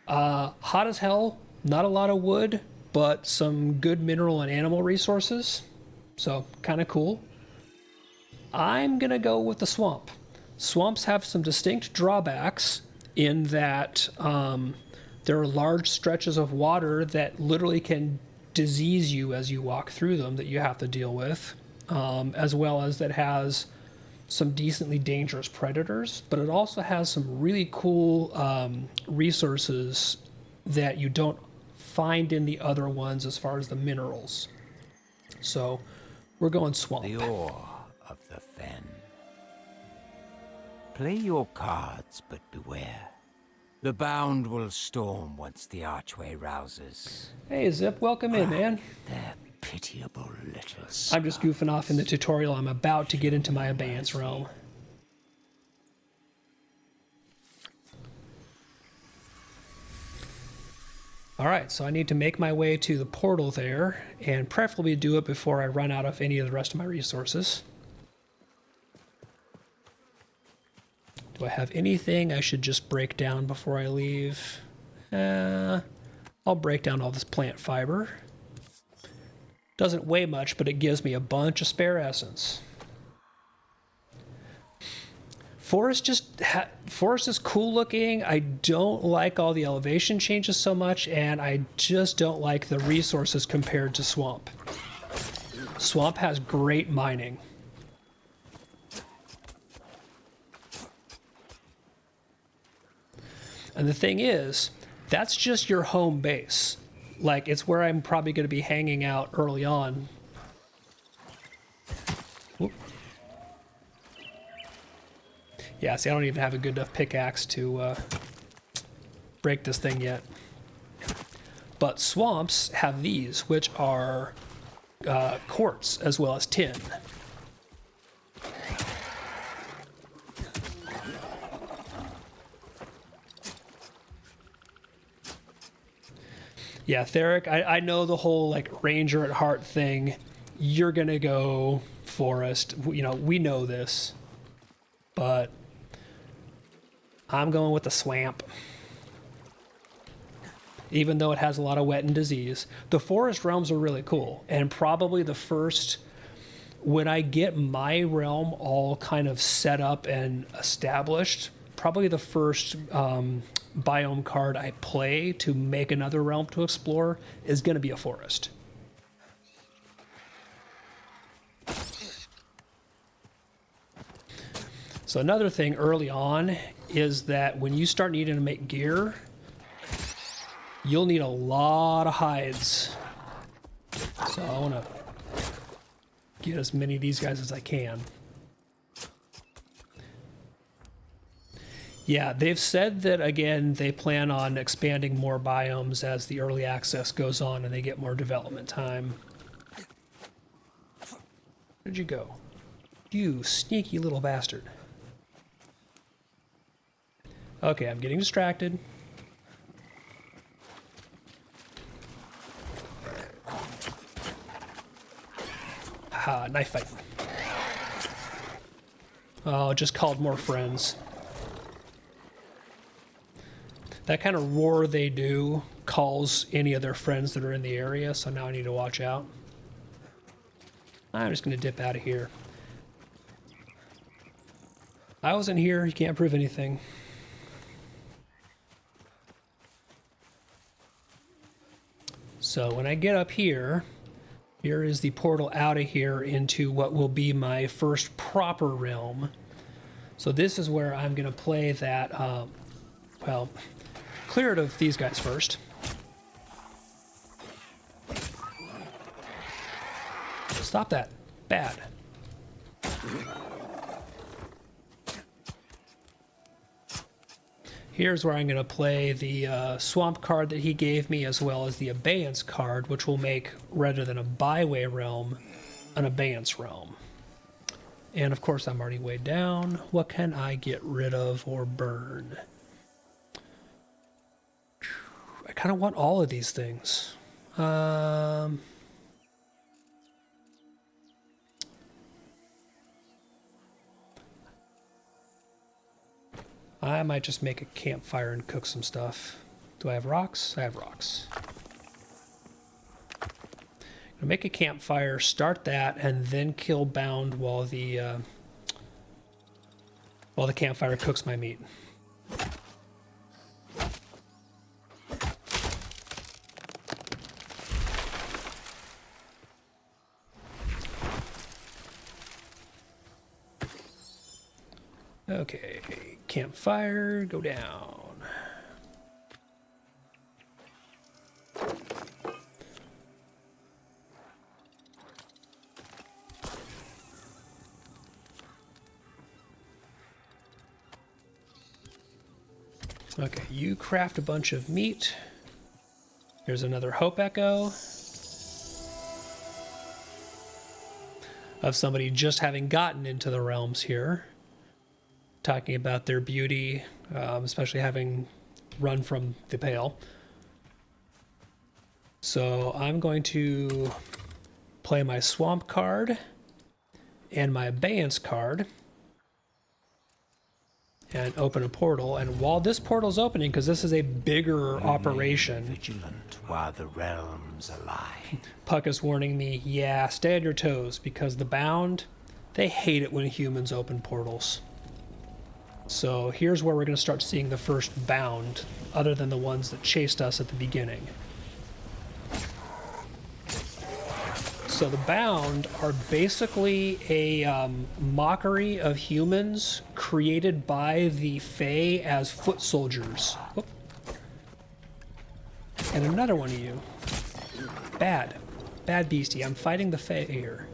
hot as hell, not a lot of wood, but some good mineral and animal resources. So, kind of cool. I'm going to go with the swamp. Swamps have some distinct drawbacks in that there are large stretches of water that literally can disease you as you walk through them that you have to deal with, as well as that has some decently dangerous predators, but it also has some really cool resources that you don't find in the other ones as far as the minerals. So we're going swamp. The ore of the fen. Play your cards, but beware. The bound will storm once the archway rouses. Hey, Zip, welcome in, man. They're pitiable little I'm just goofing off in the tutorial. I'm about to get into my abeyance realm. Alright, so I need to make my way to the portal there, and preferably do it before I run out of any of the rest of my resources. Do I have anything I should just break down before I leave? I'll break down all this plant fiber. Doesn't weigh much, but it gives me a bunch of spare essence. Forest is cool looking. I don't like all the elevation changes so much, and I just don't like the resources compared to swamp. Swamp has great mining. And the thing is, that's just your home base. Like, it's where I'm probably going to be hanging out early on. Whoop. Yeah, see, I don't even have a good enough pickaxe to break this thing yet. But swamps have these, which are quartz as well as tin. Yeah, Theric, I know the whole, like, ranger at heart thing. You're gonna go forest. You know, we know this. But I'm going with the swamp. even though it has a lot of wet and disease. The forest realms are really cool, and probably the first, when I get my realm all kind of set up and established, probably the first biome card I play to make another realm to explore is going to be a forest. So another thing early on is that when you start needing to make gear, you'll need a lot of hides. So I want to get as many of these guys as I can. Yeah, they've said that, again, they plan on expanding more biomes as the early access goes on and they get more development time. Where'd you go? You sneaky little bastard. Okay, I'm getting distracted. Ha, knife fight. Oh, just called more friends. That kind of roar they do calls any of their friends that are in the area, so now I need to watch out. I'm just going to dip out of here. I wasn't here, you can't prove anything. So when I get up here, here is the portal out of here into what will be my first proper realm. So this is where I'm going to play that, well, clear it of these guys first. Stop that. Bad. Here's where I'm going to play the swamp card that he gave me, as well as the abeyance card, which will make, rather than a byway realm, an abeyance realm. And of course I'm already way down. What can I get rid of or burn? I kind of want all of these things. I might just make a campfire and cook some stuff. Do I have rocks? I have rocks. Gonna make a campfire, start that, and then kill Bound while the campfire cooks my meat. Okay, campfire, go down. Okay, you craft a bunch of meat. Here's another Hope Echo of somebody just having gotten into the realms here, talking about their beauty, especially having run from the Pale. So I'm going to play my Swamp card and my Abeyance card and open a portal. And while this portal's opening, because this is a bigger operation, Vigilant while the realms lie. Puck is warning me, yeah, stay on your toes, because the Bound, they hate it when humans open portals. So here's where we're going to start seeing the first Bound, other than the ones that chased us at the beginning. So the Bound are basically a mockery of humans created by the Fae as foot soldiers. Whoop. And another one of you. Bad. Bad beastie. I'm fighting the Fae here.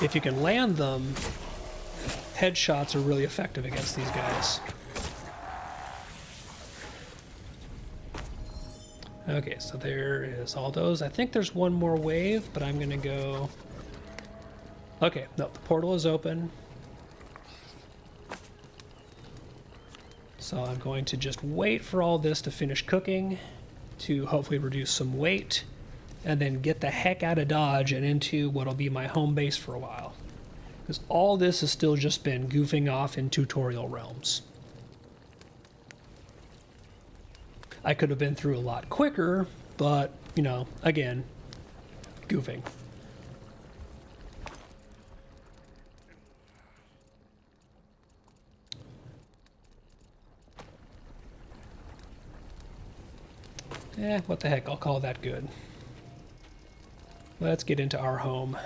If you can land them, headshots are really effective against these guys. Okay, so there is all those. I think there's one more wave, but I'm gonna go... Okay, no, the portal is open. So I'm going to just wait for all this to finish cooking, to hopefully reduce some weight, and then get the heck out of Dodge and into what'll be my home base for a while. Because all this has still just been goofing off in tutorial realms. I could have been through a lot quicker, but, you know, again, goofing. What the heck, I'll call that good. Let's get into our home.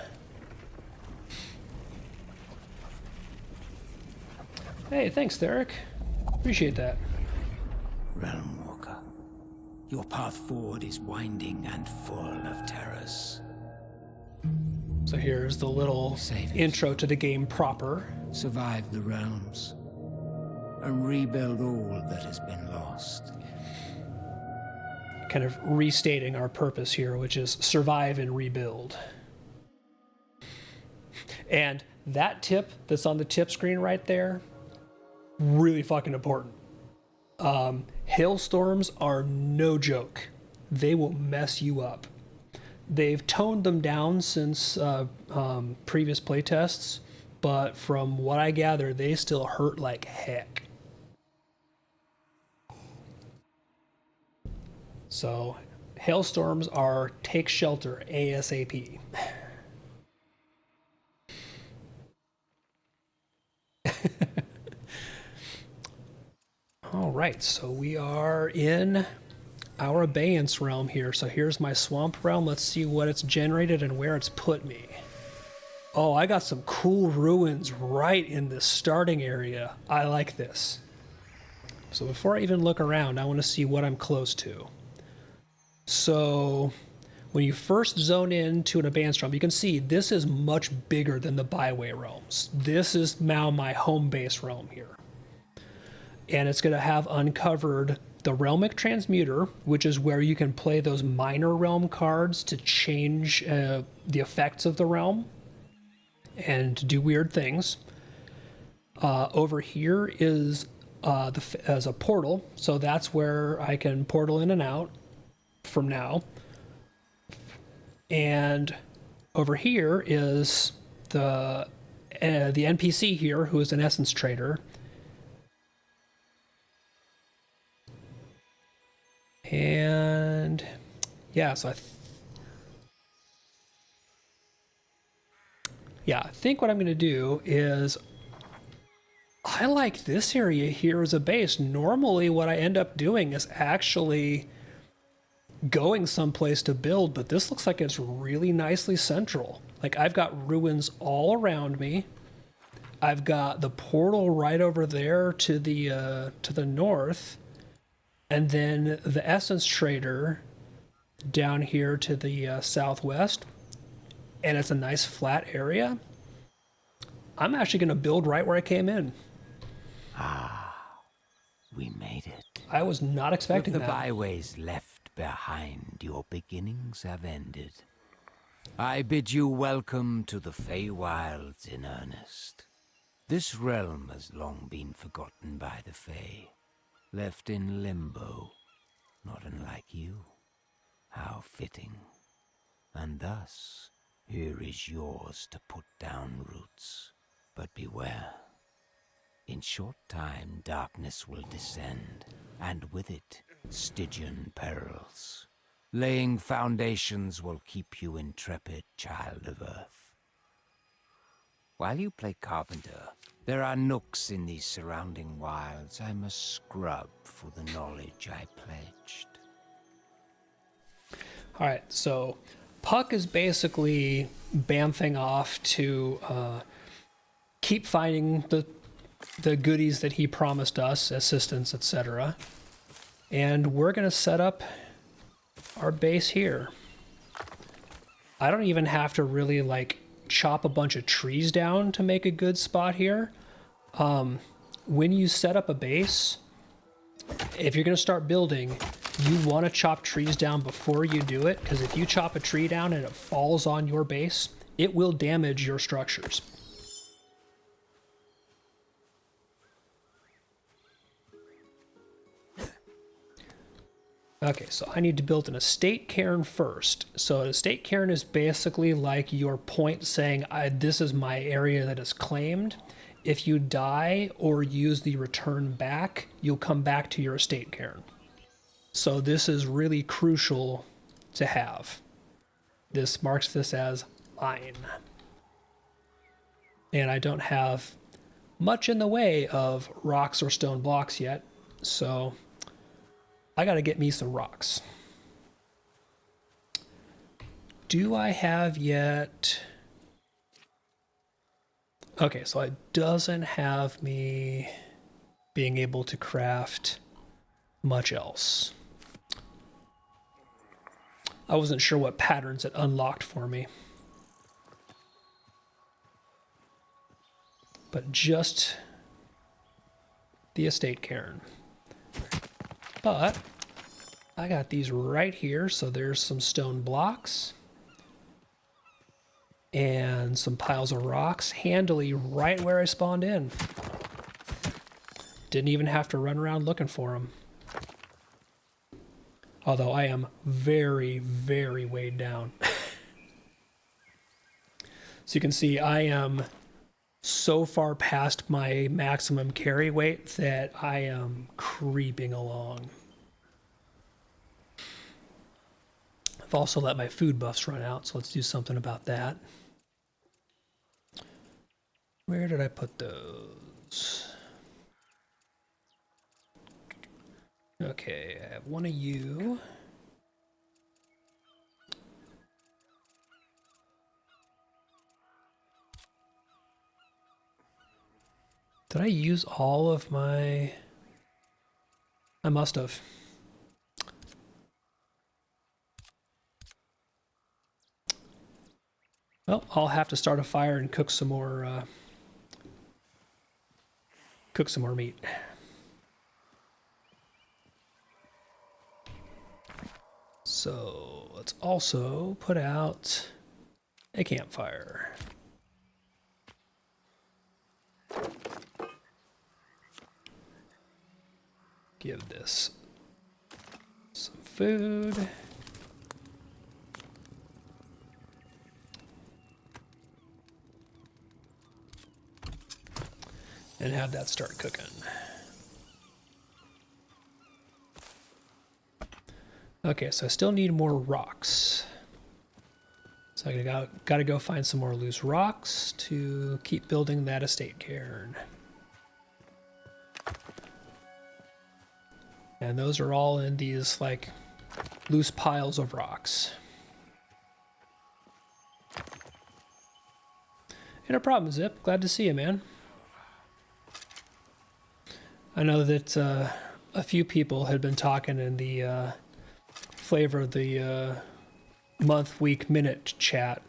Hey, thanks, Theric. Appreciate that. Realm Walker, your path forward is winding and full of terrors. So here's the little intro to the game proper. Survive the realms and rebuild all that has been lost. Kind of restating our purpose here, which is survive and rebuild. And that tip that's on the tip screen right there, really fucking important. Hailstorms are no joke. They will mess you up. They've toned them down since previous playtests, but from what I gather, they still hurt like heck. So, hailstorms are take shelter ASAP. All right, so we are in our abeyance realm here. So here's my swamp realm. Let's see what it's generated and where it's put me. Oh, I got some cool ruins right in the starting area. I like this. So before I even look around, I want to see what I'm close to. So when you first zone into an abeyance realm, you can see this is much bigger than the byway realms. This is now my home base realm here. And it's going to have uncovered the Realmic Transmuter, which is where you can play those minor realm cards to change the effects of the realm and do weird things. Over here is as a portal, so that's where I can portal in and out from now. And over here is the NPC here, who is an essence trader. And yeah, so I think what I'm going to do is, I like this area here as a base. Normally what I end up doing is actually going someplace to build, but this looks like it's really nicely central. Like, I've got ruins all around me. I've got the portal right over there to the north, and then the essence trader down here to the southwest, and it's a nice flat area. I'm actually going to build right where I came in. We made it. I was not expecting With the that. byways left behind, your beginnings have ended. I bid you welcome to the Feywilds in earnest. This realm has long been forgotten by the Fey, left in limbo, not unlike you. How fitting. And thus, here is yours to put down roots. But beware. In short time, darkness will descend, and with it, Stygian perils. Laying foundations will keep you intrepid, child of Earth. While you play carpenter, there are nooks in these surrounding wilds I must scrub for the knowledge I pledged. All right, so Puck is basically bamfing off to keep finding the goodies that he promised us, assistance, etc. And we're going to set up our base here. I don't even have to really like chop a bunch of trees down to make a good spot here. When you set up a base, if you're going to start building, you want to chop trees down before you do it, because if you chop a tree down and it falls on your base, it will damage your structures. Okay, so I need to build an estate cairn first. So an estate cairn is basically like your point saying, this is my area that is claimed. If you die or use the return back, you'll come back to your estate cairn. So this is really crucial to have. This marks this as mine. And I don't have much in the way of rocks or stone blocks yet, so I gotta get me some rocks. Do I have yet... Okay, so it doesn't have me being able to craft much else. I wasn't sure what patterns it unlocked for me. But just the estate cairn. But I got these right here, so there's some stone blocks and some piles of rocks handily right where I spawned in. Didn't even have to run around looking for them. Although I am very, very weighed down. So you can see I am so far past my maximum carry weight that I am creeping along. I've also let my food buffs run out, so let's do something about that. Where did I put those? Okay, I have one of you. Did I use all of my... I must have. Well, I'll have to start a fire and cook some more meat. So let's also put out a campfire. Give this some food. And have that start cooking. Okay, so I still need more rocks. So I gotta go find some more loose rocks to keep building that estate cairn. And those are all in these, like, loose piles of rocks. No problem, Zip. Glad to see you, man. I know that a few people had been talking in the flavor of the month, week, minute chat.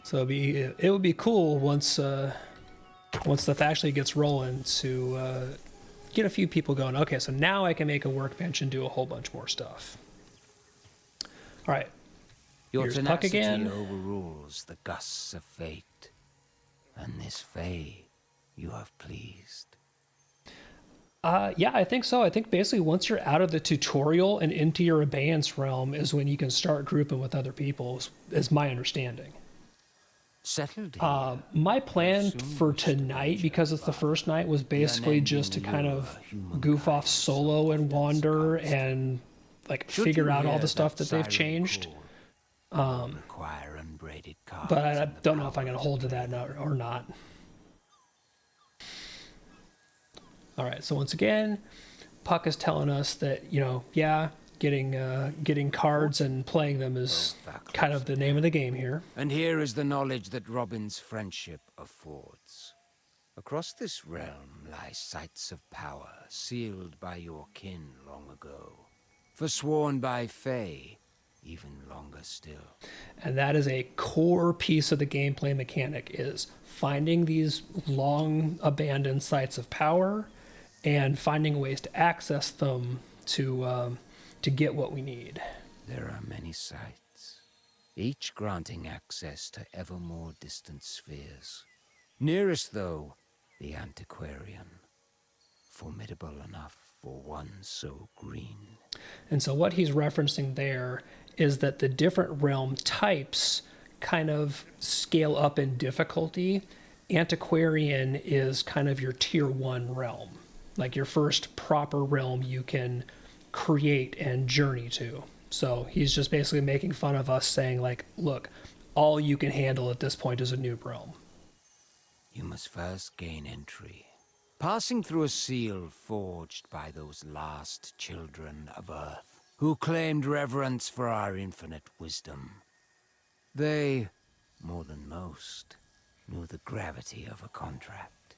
So it would be cool once stuff actually gets rolling to get a few people going. Okay, so now I can make a workbench and do a whole bunch more stuff. All right. Your Here's Puck tenacity again. overrules the gusts of fate, and this Fae you have pleased. Yeah, I think so. I think basically once you're out of the tutorial and into your abeyance realm is when you can start grouping with other people, is my understanding. Settled here. My plan for tonight, because it's the first night, was basically just to kind of goof off solo and wander and like figure out all the stuff that they've changed. Require unbraided cards But I and the don't know if I'm power going to hold to that or not. All right, so once again, Puck is telling us that, yeah, getting cards and playing them is kind of the name of the game here. And here is the knowledge that Robin's friendship affords. Across this realm lie sites of power sealed by your kin long ago, forsworn by Fae even longer still. And that is a core piece of the gameplay mechanic, is finding these long abandoned sites of power and finding ways to access them to get what we need. There are many sites, each granting access to ever more distant spheres. Nearest, though, the Antiquarian. Formidable enough, for one so green. And so what he's referencing there is that the different realm types kind of scale up in difficulty. Antiquarian is kind of your tier 1 realm, like your first proper realm you can create and journey to. So he's just basically making fun of us, saying like, look, all you can handle at this point is a noob realm. You must first gain entry, passing through a seal forged by those last children of Earth, who claimed reverence for our infinite wisdom. They, more than most, knew the gravity of a contract.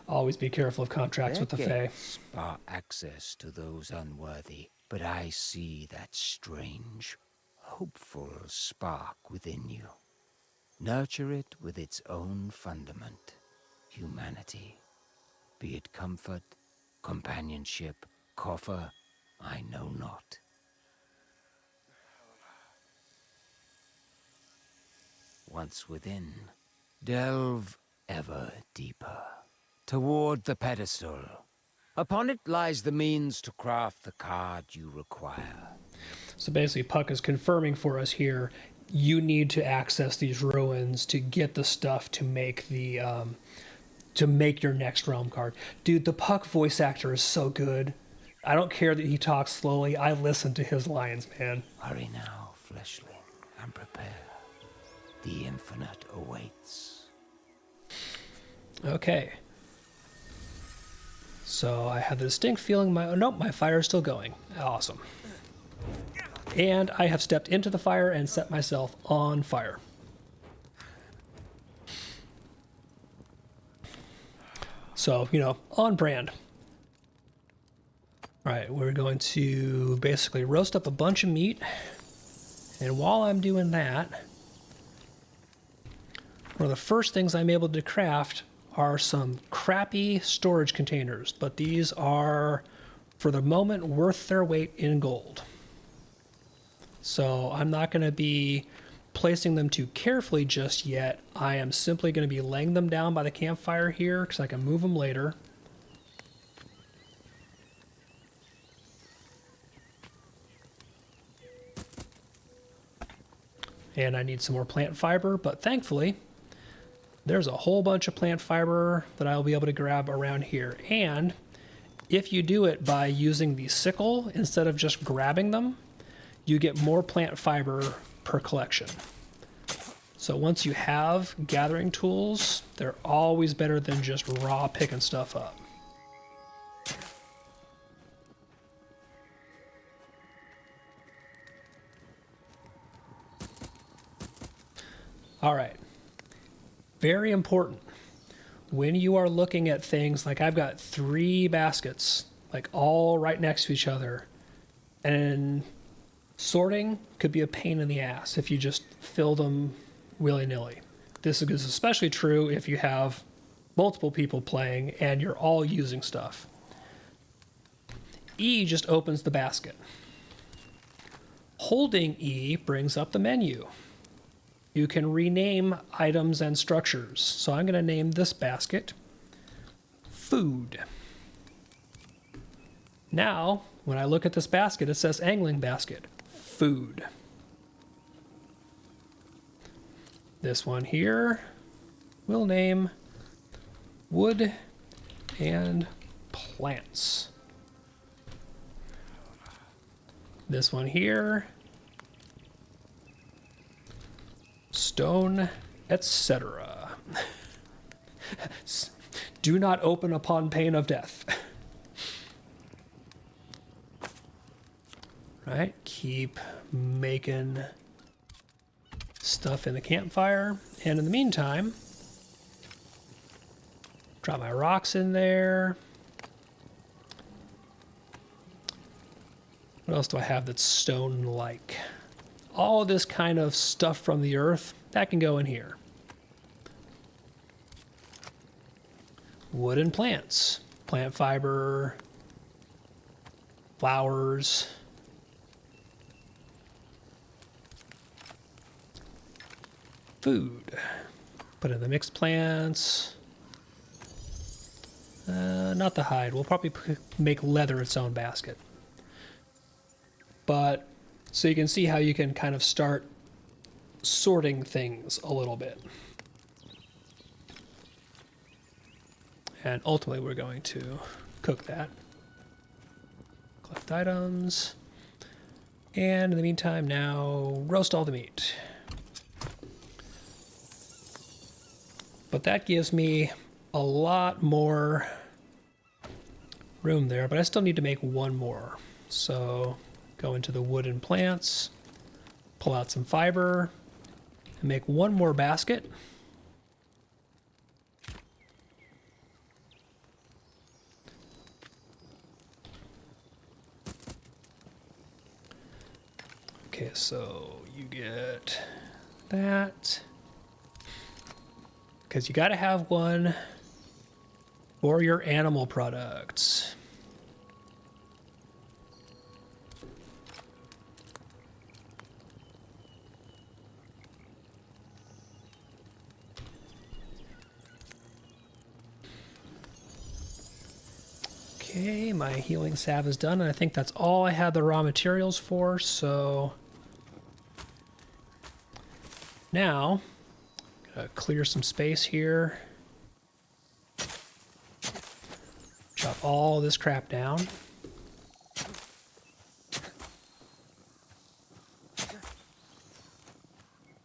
Always be careful of contracts with the Fae. Gates bar access to those unworthy, but I see that strange, hopeful spark within you. Nurture it with its own fundament, humanity. Be it comfort, companionship, coffer, I know not. Once within, delve ever deeper, toward the pedestal. Upon it lies the means to craft the card you require. So basically, Puck is confirming for us here, you need to access these ruins to get the stuff to make the to make your next realm card. Dude, the Puck voice actor is so good. I don't care that he talks slowly. I listen to his lines, man. Hurry now, fleshling, and prepare. The infinite awaits. Okay. So I have the distinct feeling my fire is still going. Awesome. And I have stepped into the fire and set myself on fire. So, on brand. All right, we're going to basically roast up a bunch of meat. And while I'm doing that, one of the first things I'm able to craft are some crappy storage containers, but these are, for the moment, worth their weight in gold. So I'm not going to be placing them too carefully just yet. I am simply going to be laying them down by the campfire here because I can move them later. And I need some more plant fiber, but thankfully there's a whole bunch of plant fiber that I'll be able to grab around here. And if you do it by using the sickle instead of just grabbing them, you get more plant fiber per collection. So once you have gathering tools, they're always better than just raw picking stuff up. All right. Very important. When you are looking at things, like I've got 3 baskets, like all right next to each other, and sorting could be a pain in the ass if you just fill them willy-nilly. This is especially true if you have multiple people playing and you're all using stuff. E just opens the basket. Holding E brings up the menu. You can rename items and structures. So I'm going to name this basket Food. Now, when I look at this basket, it says Angling Basket, Food. This one here we'll name Wood and Plants. This one here, Stone, etc. Do not open upon pain of death. Right, keep making stuff in the campfire. And in the meantime, drop my rocks in there. What else do I have that's stone-like? All of this kind of stuff from the earth, that can go in here. Wood and plants. Plant fiber, flowers. Food. Put in the mixed plants. Not the hide. We'll probably make leather its own basket. But, so you can see how you can kind of start sorting things a little bit. And ultimately we're going to cook that. Collect items. And in the meantime now, roast all the meat. But that gives me a lot more room there, but I still need to make one more. So go into the wooden plants, pull out some fiber, and make one more basket. Okay, so you get that. Because you got to have one for your animal products. Okay, my healing salve is done, and I think that's all I had the raw materials for, so now clear some space here. Chop all this crap down.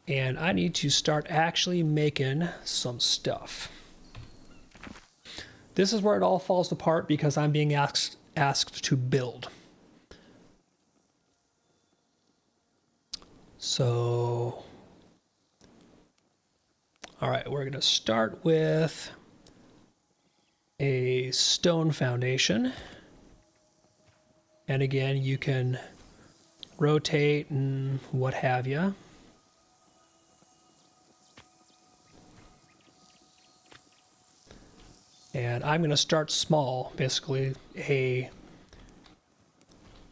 And I need to start actually making some stuff. This is where it all falls apart because I'm being asked to build. So, all right, we're going to start with a stone foundation. And again, you can rotate and what have you. And I'm going to start small, basically a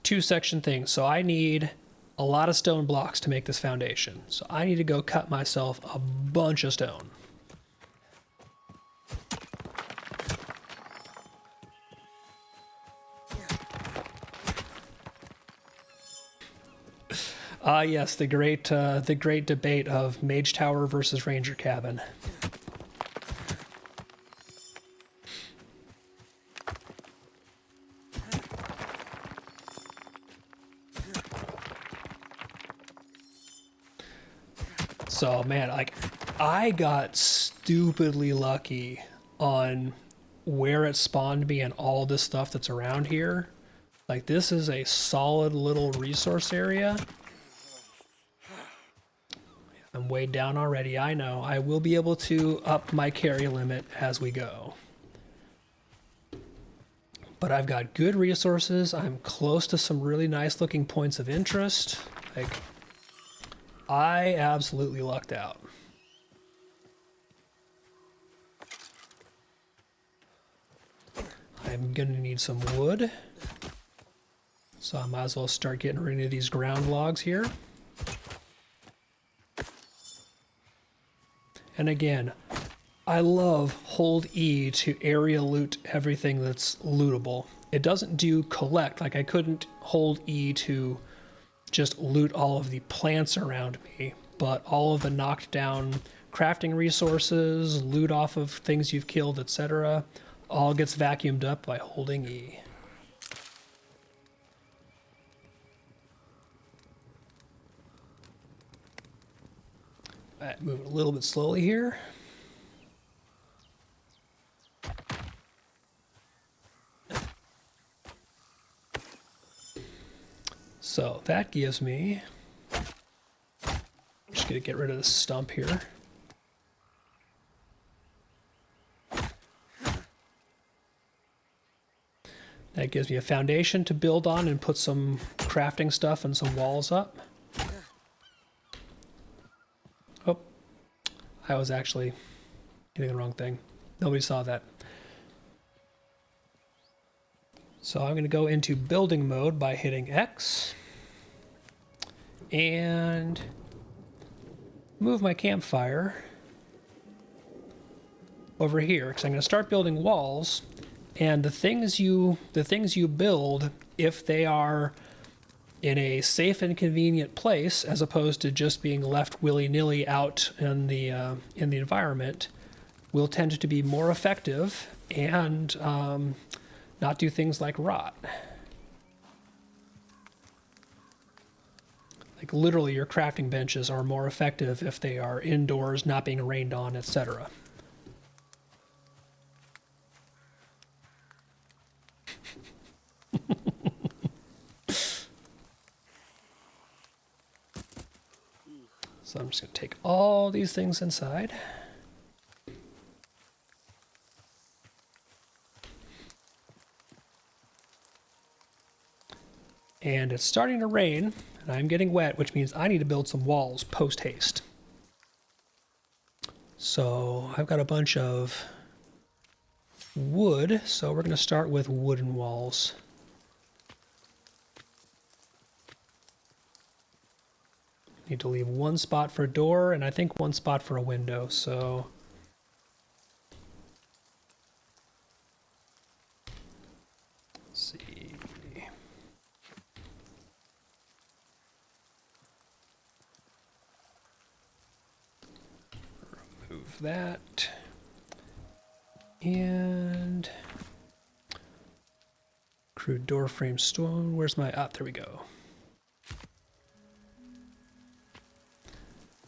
2-section thing. So I need a lot of stone blocks to make this foundation. So I need to go cut myself a bunch of stone. Yes, the great debate of Mage Tower versus Ranger Cabin. So man, like I got stupidly lucky on where it spawned me and all this stuff that's around here. Like this is a solid little resource area. I'm way down already, I know. I will be able to up my carry limit as we go. But I've got good resources. I'm close to some really nice looking points of interest. Like, I absolutely lucked out. I'm gonna need some wood. So I might as well start getting rid of these ground logs here. And again, I love hold E to area loot everything that's lootable. It doesn't do collect, like I couldn't hold E to just loot all of the plants around me, but all of the knocked down crafting resources, loot off of things you've killed, etc., all gets vacuumed up by holding E. All right, moving a little bit slowly here. So that gives me, I'm just gonna get rid of this stump here. That gives me a foundation to build on and put some crafting stuff and some walls up. Oh, I was actually hitting the wrong thing. Nobody saw that. So I'm going to go into building mode by hitting X and move my campfire over here because I'm going to start building walls And the things you build, if they are in a safe and convenient place, as opposed to just being left willy-nilly out in the environment, will tend to be more effective and not do things like rot. Like literally, your crafting benches are more effective if they are indoors, not being rained on, etc. So I'm just going to take all these things inside. And it's starting to rain, and I'm getting wet, which means I need to build some walls post-haste. So I've got a bunch of wood, so we're going to start with wooden walls. Need to leave one spot for a door, and I think one spot for a window, so... Let's see... Remove that. And... Crude door frame stone. Where's my... Ah, there we go.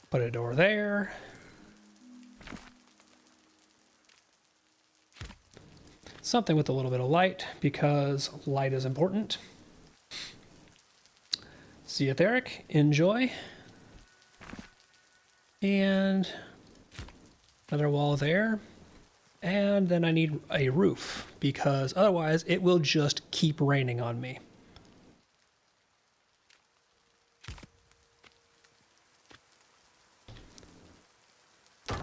Put a door there. Something with a little bit of light, because light is important. See you, Theric. Enjoy. And another wall there. And then I need a roof, because otherwise it will just keep raining on me.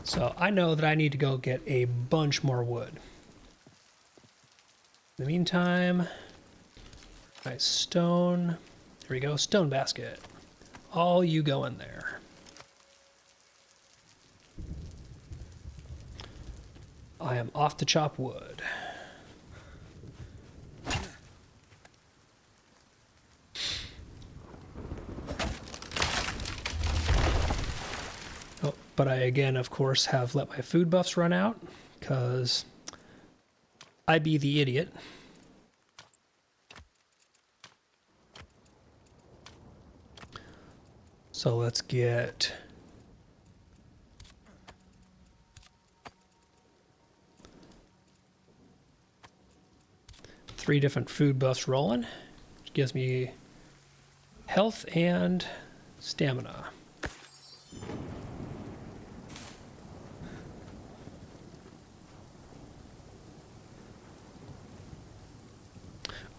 So I know that I need to go get a bunch more wood. In the meantime, nice stone. There we go, stone basket. All you go in there. I am off to chop wood. But I, again, of course, have let my food buffs run out, because I be the idiot. So let's get... three different food buffs rolling, which gives me health and stamina.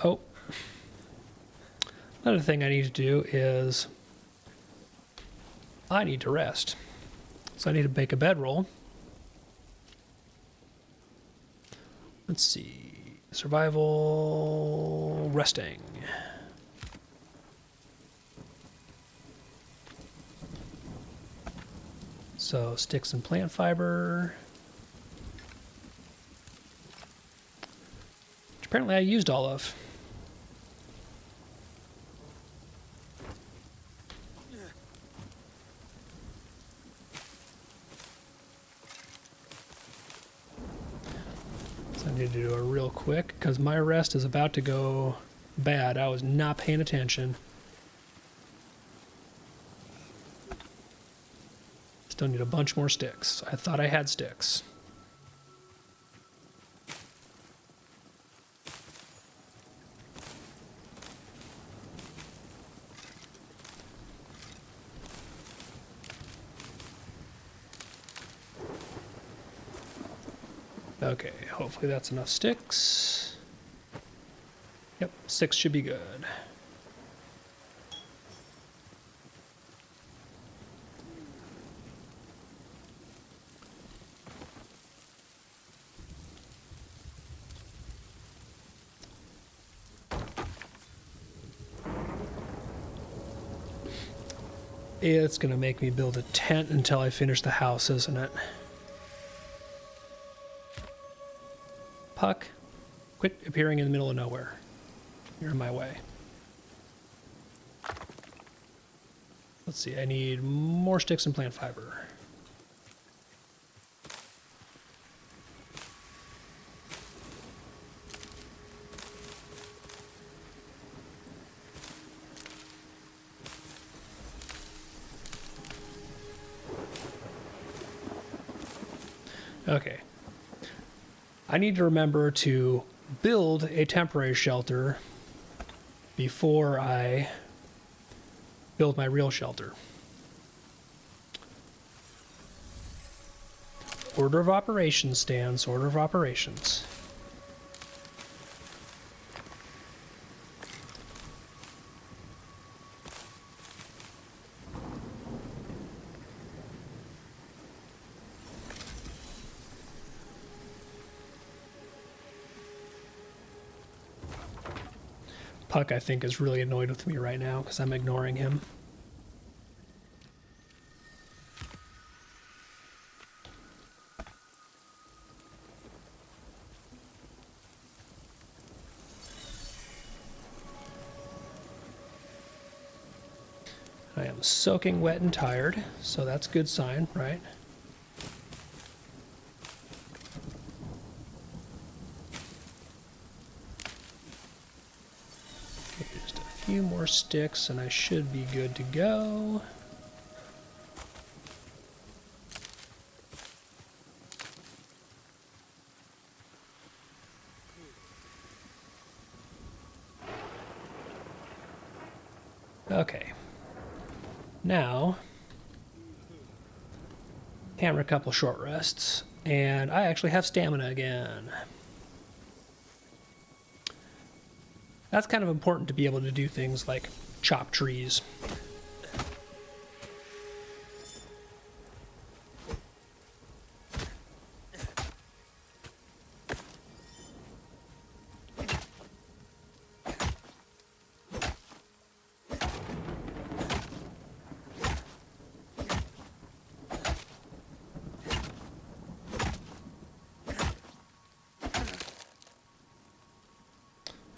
Oh, another thing I need to do is I need to rest. So I need to make a bedroll. Let's see, survival, resting. So sticks and plant fiber. Which apparently I used all of. I need to do it real quick because my rest is about to go bad. I was not paying attention. Still need a bunch more sticks. I thought I had sticks. Okay, hopefully that's enough sticks. Yep, 6 should be good. It's gonna make me build a tent until I finish the house, isn't it? Puck. Quit appearing in the middle of nowhere. You're in my way. Let's see, I need more sticks and plant fiber. Okay. I need to remember to build a temporary shelter before I build my real shelter. Order of operations, Stans. Order of operations. Puck, I think, is really annoyed with me right now because I'm ignoring him. I am soaking wet and tired, so that's a good sign, right? Just a few more sticks and I should be good to go. Okay. Now, hammer a couple short rests, and I actually have stamina again. That's kind of important to be able to do things like chop trees.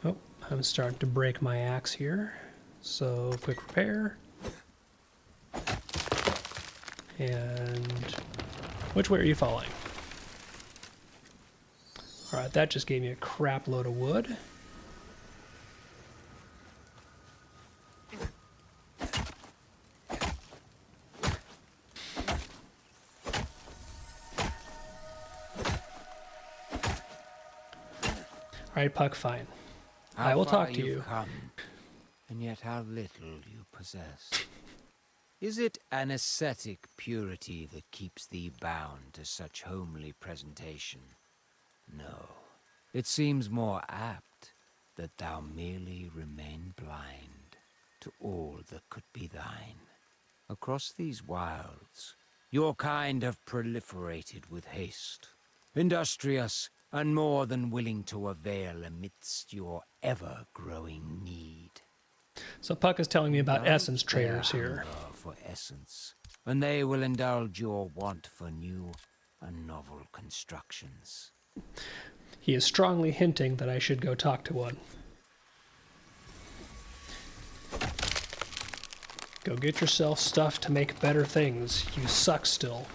Oh, I'm starting to break my axe here. So, quick repair. And which way are you falling? Alright, that just gave me a crap load of wood. Alright, Puck, fine. I will talk to you. Come, and yet how little you possess. Is it an ascetic purity that keeps thee bound to such homely presentation? No. It seems more apt that thou merely remain blind to all that could be thine. Across these wilds, your kind have proliferated with haste, industrious and more than willing to avail amidst your ever-growing need. So Puck is telling me about essence traders here. For essence, and they will indulge your want for new and novel constructions. He is strongly hinting that I should go talk to one. Go get yourself stuff to make better things. You suck still.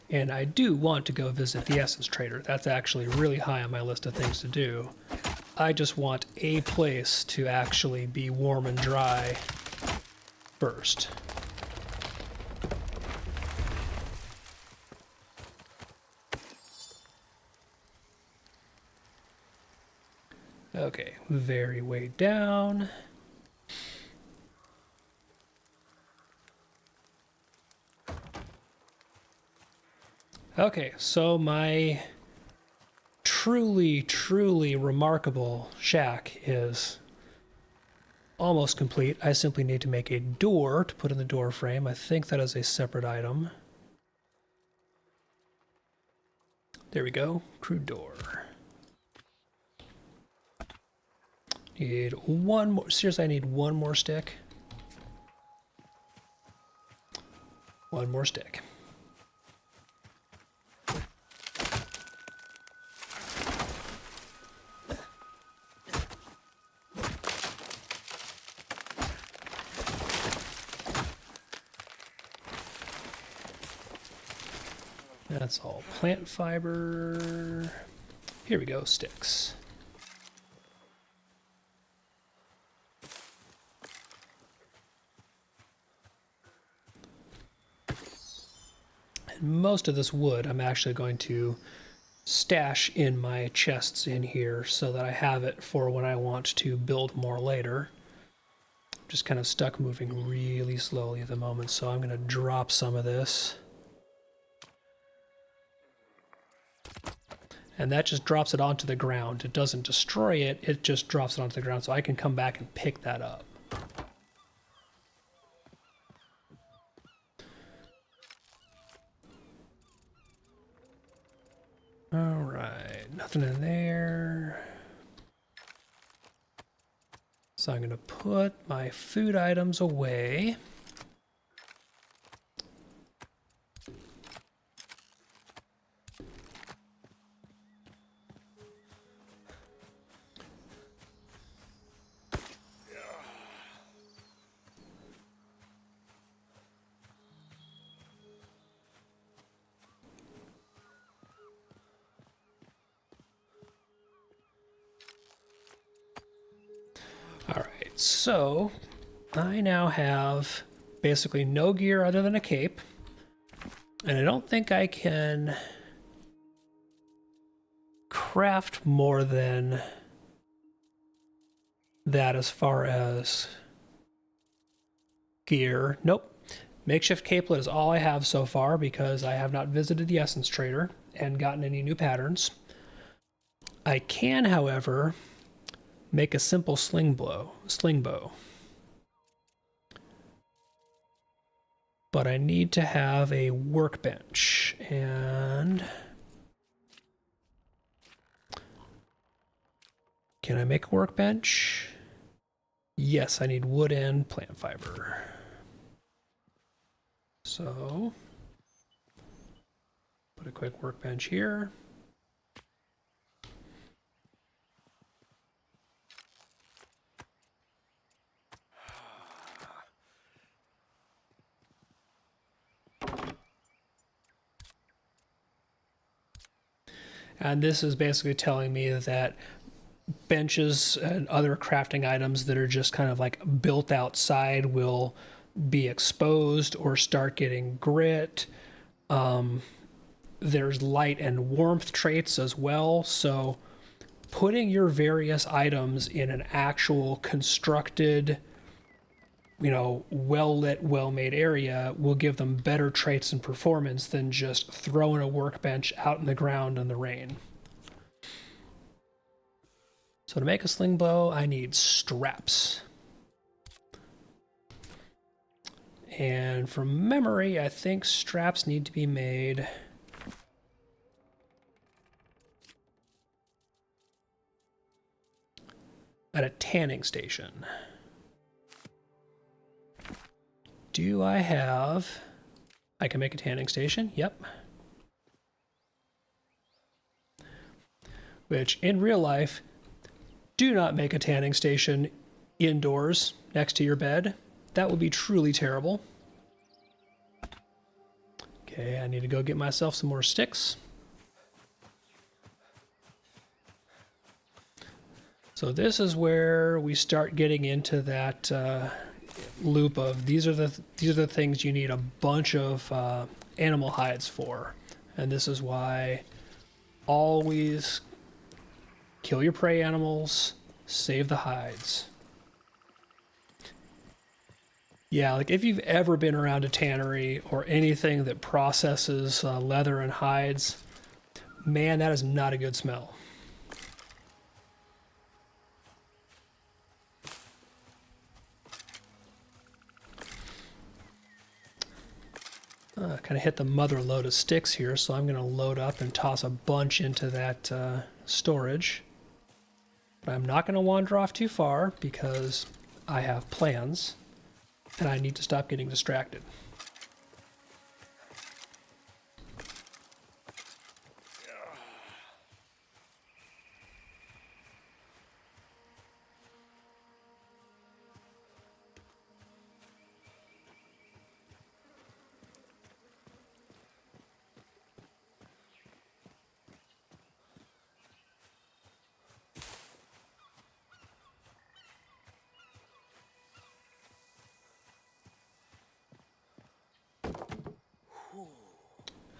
And I do want to go visit the essence trader. That's actually really high on my list of things to do. I just want a place to actually be warm and dry first. Okay, very way down. Okay, so my truly, truly remarkable shack is almost complete. I simply need to make a door to put in the door frame. I think that is a separate item. There we go, crude door. Need one more, seriously, I need one more stick. One more stick. That's all plant fiber. Here we go, sticks. And most of this wood I'm actually going to stash in my chests in here so that I have it for when I want to build more later. I'm just kind of stuck moving really slowly at the moment, so I'm going to drop some of this. And that just drops it onto the ground. It doesn't destroy it, it just drops it onto the ground, so I can come back and pick that up. Alright, nothing in there. So I'm going to put my food items away. Alright, so I now have basically no gear other than a cape. And I don't think I can craft more than that as far as gear. Nope. Makeshift capelet is all I have so far because I have not visited the Essence Trader and gotten any new patterns. I can, however, make a simple sling bow. But I need to have a workbench, and can I make a workbench? Yes, I need wood and plant fiber. So, put a quick workbench here. And this is basically telling me that benches and other crafting items that are just kind of like built outside will be exposed or start getting grit. There's light and warmth traits as well. So putting your various items in an actual constructed, well-lit, well-made area will give them better traits and performance than just throwing a workbench out in the ground in the rain. So to make a sling bow, I need straps. And from memory, I think straps need to be made at a tanning station. Do I have... I can make a tanning station, yep. Which, in real life, do not make a tanning station indoors next to your bed. That would be truly terrible. Okay, I need to go get myself some more sticks. So this is where we start getting into that loop of these are the things you need a bunch of animal hides for, and this is why always kill your prey animals, save the hides. Yeah, like if you've ever been around a tannery or anything that processes leather and hides, man, that is not a good smell. Kind of hit the mother load of sticks here, so I'm going to load up and toss a bunch into that storage. But I'm not going to wander off too far because I have plans and I need to stop getting distracted.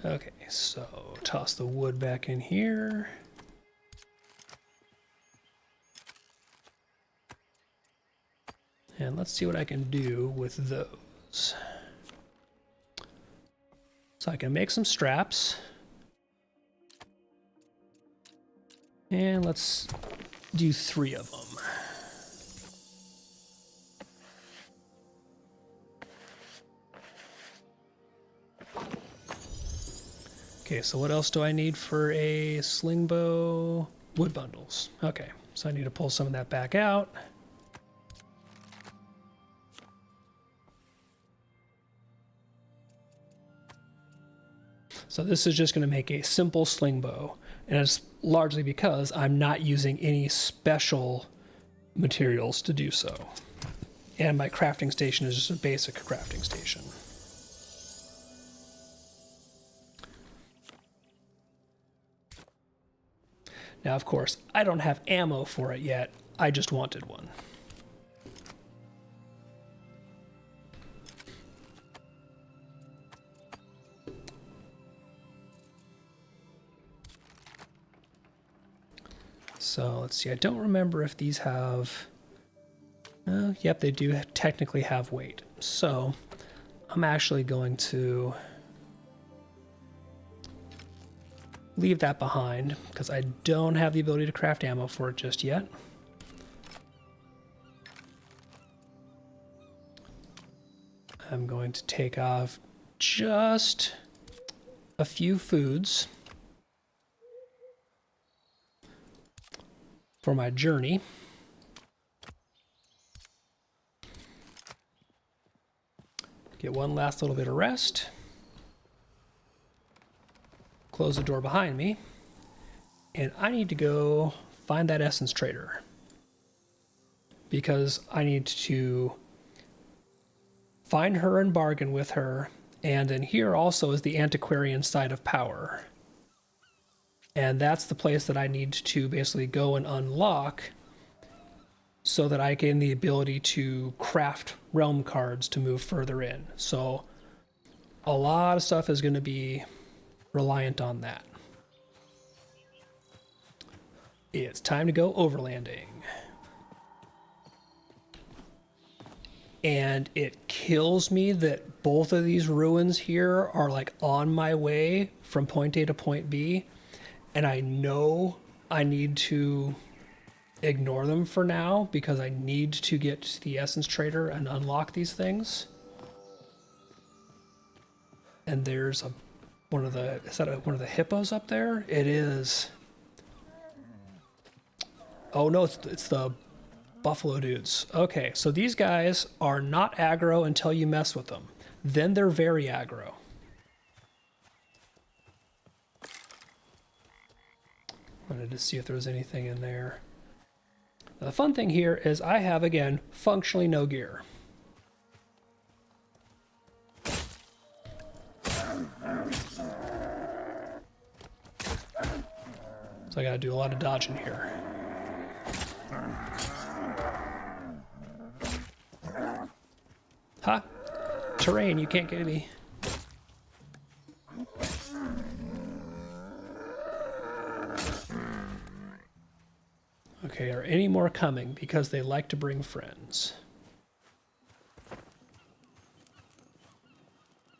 Okay, so toss the wood back in here. And let's see what I can do with those. So I can make some straps. And let's do 3 of them. Okay, so what else do I need for a sling bow? Wood bundles. Okay, so I need to pull some of that back out. So this is just going to make a simple sling bow, and it's largely because I'm not using any special materials to do so. And my crafting station is just a basic crafting station. Now, of course, I don't have ammo for it yet. I just wanted one. So let's see. I don't remember if these have... yep, they do technically have weight. So I'm actually going to leave that behind because I don't have the ability to craft ammo for it just yet. I'm going to take off just a few foods for my journey. Get one last little bit of rest. Close the door behind me. And I need to go find that essence trader, because I need to find her and bargain with her. And then here also is the antiquarian side of power. And that's the place that I need to basically go and unlock so that I gain the ability to craft realm cards to move further in. So a lot of stuff is going to be reliant on that. It's time to go overlanding. And it kills me that both of these ruins here are like on my way from point A to point B. And I know I need to ignore them for now because I need to get to the essence trader and unlock these things. And there's one of the hippos up there? It is. Oh no, it's the buffalo dudes. Okay, so these guys are not aggro until you mess with them. Then they're very aggro. Wanted to see if there was anything in there. Now, the fun thing here is I have, again, functionally no gear. So I gotta do a lot of dodging here. Ha! Terrain, you can't get me. Okay, are any more coming? Because they like to bring friends.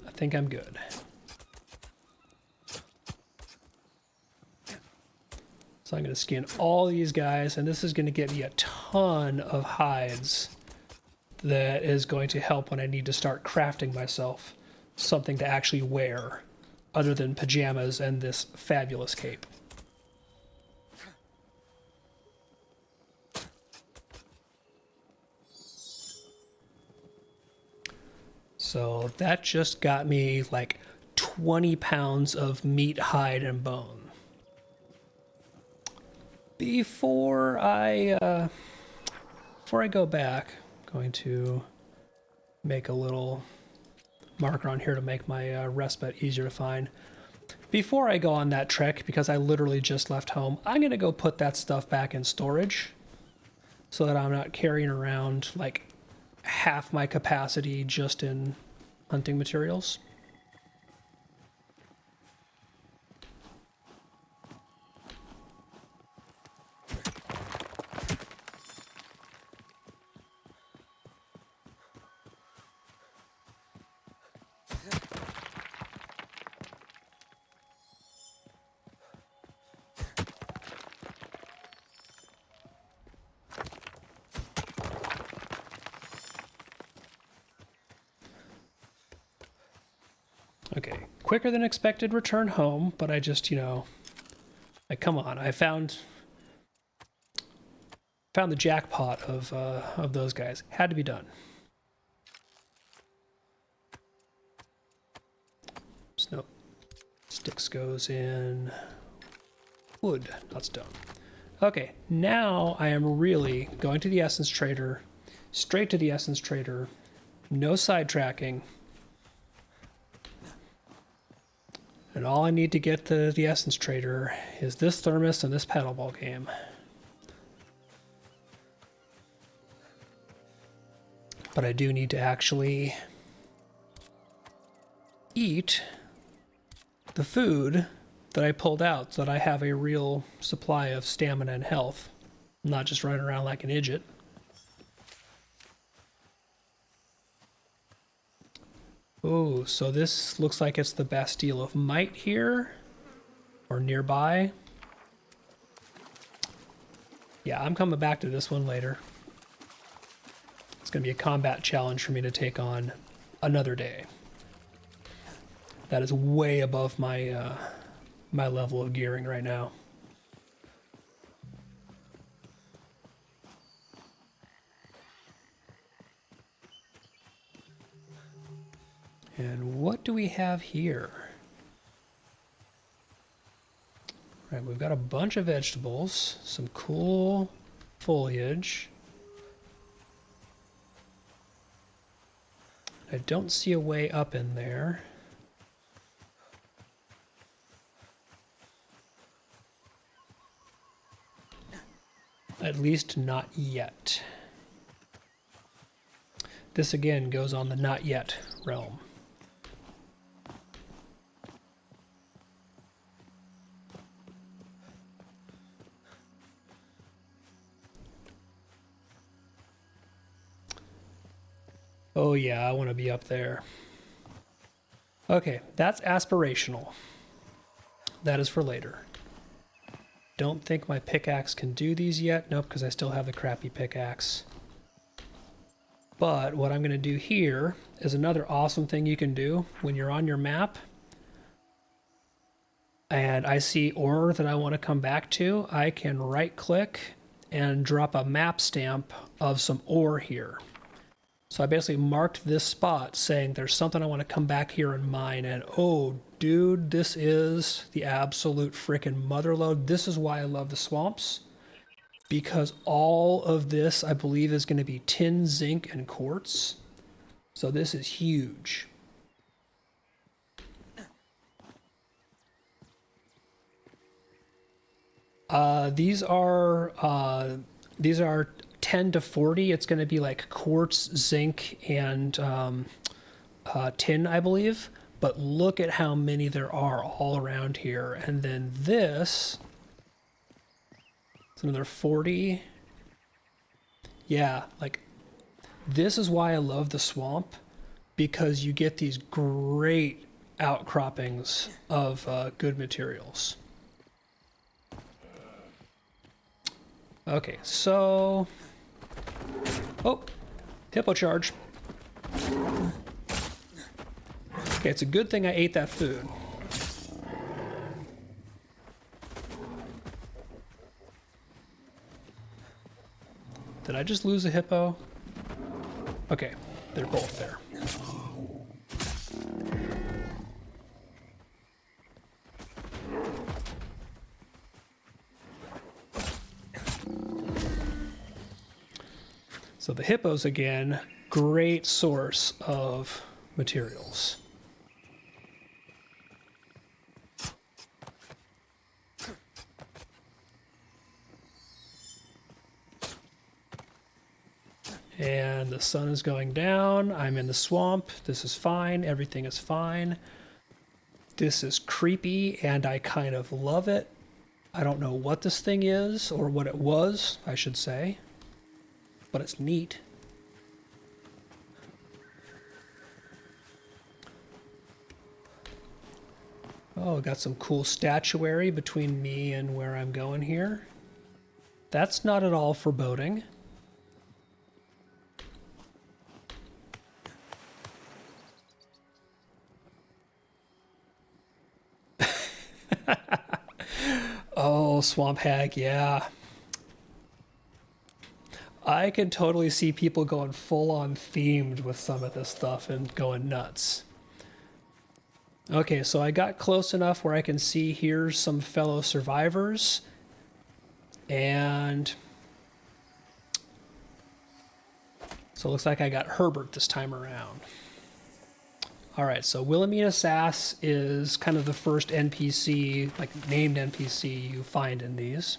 I think I'm good. So I'm going to skin all these guys, and this is going to get me a ton of hides that is going to help when I need to start crafting myself something to actually wear other than pajamas and this fabulous cape. So that just got me like 20 pounds of meat, hide, and bone. Before I go back, I'm going to make a little marker on here to make my respite easier to find. Before I go on that trek, because I literally just left home, I'm going to go put that stuff back in storage so that I'm not carrying around like half my capacity just in hunting materials. Okay, quicker than expected return home, but I just, you know, like, come on, I found the jackpot of those guys. Had to be done. Snow sticks goes in wood, not stone. Okay, now I am really going to the essence trader, straight to the essence trader, no sidetracking. And all I need to get to the essence trader is this thermos and this paddleball game. But I do need to actually eat the food that I pulled out so that I have a real supply of stamina and health. I'm not just running around like an idiot. Oh, so this looks like it's the Bastille of Might here, or nearby. Yeah, I'm coming back to this one later. It's going to be a combat challenge for me to take on another day. That is way above my my level of gearing right now. And what do we have here? Right, we've got a bunch of vegetables, some cool foliage. I don't see a way up in there. At least not yet. This again goes on the not yet realm. Oh yeah, I want to be up there. Okay, that's aspirational. That is for later. Don't think my pickaxe can do these yet. Nope, because I still have the crappy pickaxe. But what I'm going to do here is another awesome thing you can do when you're on your map and I see ore that I want to come back to. I can right click and drop a map stamp of some ore here. So I basically marked this spot saying there's something I want to come back here and mine, and oh dude, this is the absolute frickin' motherlode. This is why I love the swamps, because all of this I believe is going to be tin, zinc, and quartz. So this is huge. These are 10 to 40. It's going to be like quartz, zinc, and tin, I believe. But look at how many there are all around here. And then this, it's another 40. Yeah, like this is why I love the swamp, because you get these great outcroppings of good materials. Okay, so... Oh, hippo charge. Okay, it's a good thing I ate that food. Did I just lose a hippo? Okay, they're both there. So the hippos, again, great source of materials. And the sun is going down. I'm in the swamp. This is fine. Everything is fine. This is creepy, and I kind of love it. I don't know what this thing is, or what it was, I should say. But it's neat. Oh, got some cool statuary between me and where I'm going here. That's not at all foreboding. Oh, Swamp Hag, yeah. I can totally see people going full on themed with some of this stuff and going nuts. Okay, so I got close enough where I can see here's some fellow survivors. And so it looks like I got Herbert this time around. All right, so Wilhelmina Sass is kind of the first NPC, like named NPC you find in these.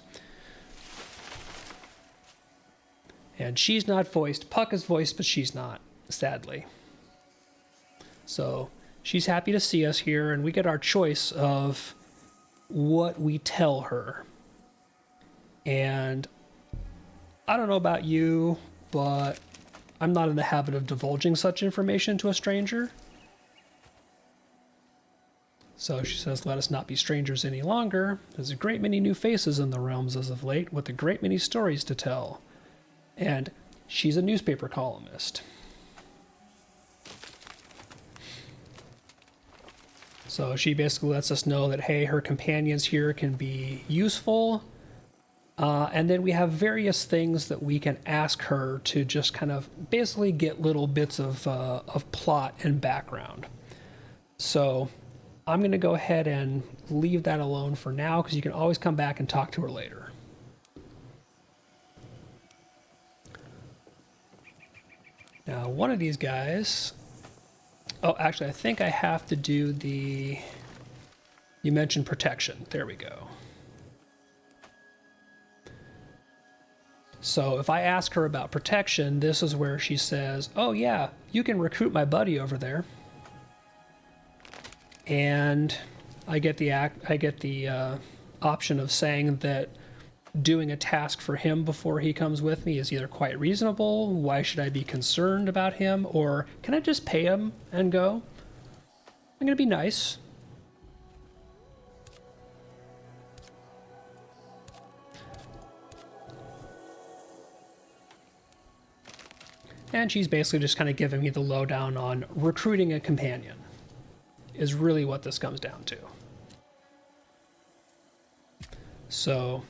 And she's not voiced. Puck is voiced, but she's not, sadly. So she's happy to see us here, and we get our choice of what we tell her. And I don't know about you, but I'm not in the habit of divulging such information to a stranger. So she says, let us not be strangers any longer. There's a great many new faces in the realms as of late, with a great many stories to tell. And she's a newspaper columnist. So she basically lets us know that, hey, her companions here can be useful. And then we have various things that we can ask her to just kind of basically get little bits of plot and background. So I'm going to go ahead and leave that alone for now, because you can always come back and talk to her later. Now, one of these guys... Oh, actually, I think I have to do the... You mentioned protection. There we go. So if I ask her about protection, this is where she says, oh yeah, you can recruit my buddy over there. And I get the option of saying that doing a task for him before he comes with me is either quite reasonable, why should I be concerned about him, or can I just pay him and go? I'm going to be nice. And she's basically just kind of giving me the lowdown on recruiting a companion, is really what this comes down to. So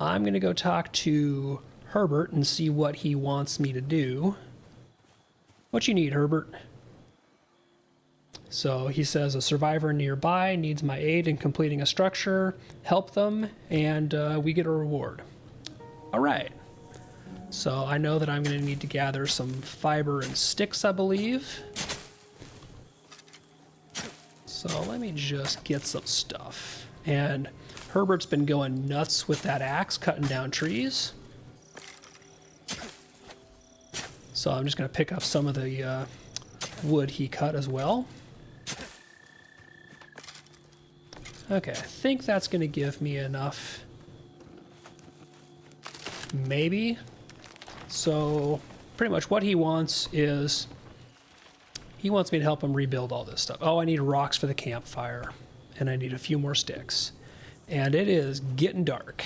I'm going to go talk to Herbert and see what he wants me to do. What you need, Herbert? So he says a survivor nearby needs my aid in completing a structure. Help them, and we get a reward. All right. So I know that I'm going to need to gather some fiber and sticks, I believe. So let me just get some stuff. And Herbert's been going nuts with that axe, cutting down trees. So I'm just going to pick up some of the wood he cut as well. Okay, I think that's going to give me enough. Maybe. So pretty much what he wants is, he wants me to help him rebuild all this stuff. Oh, I need rocks for the campfire, and I need a few more sticks. And it is getting dark.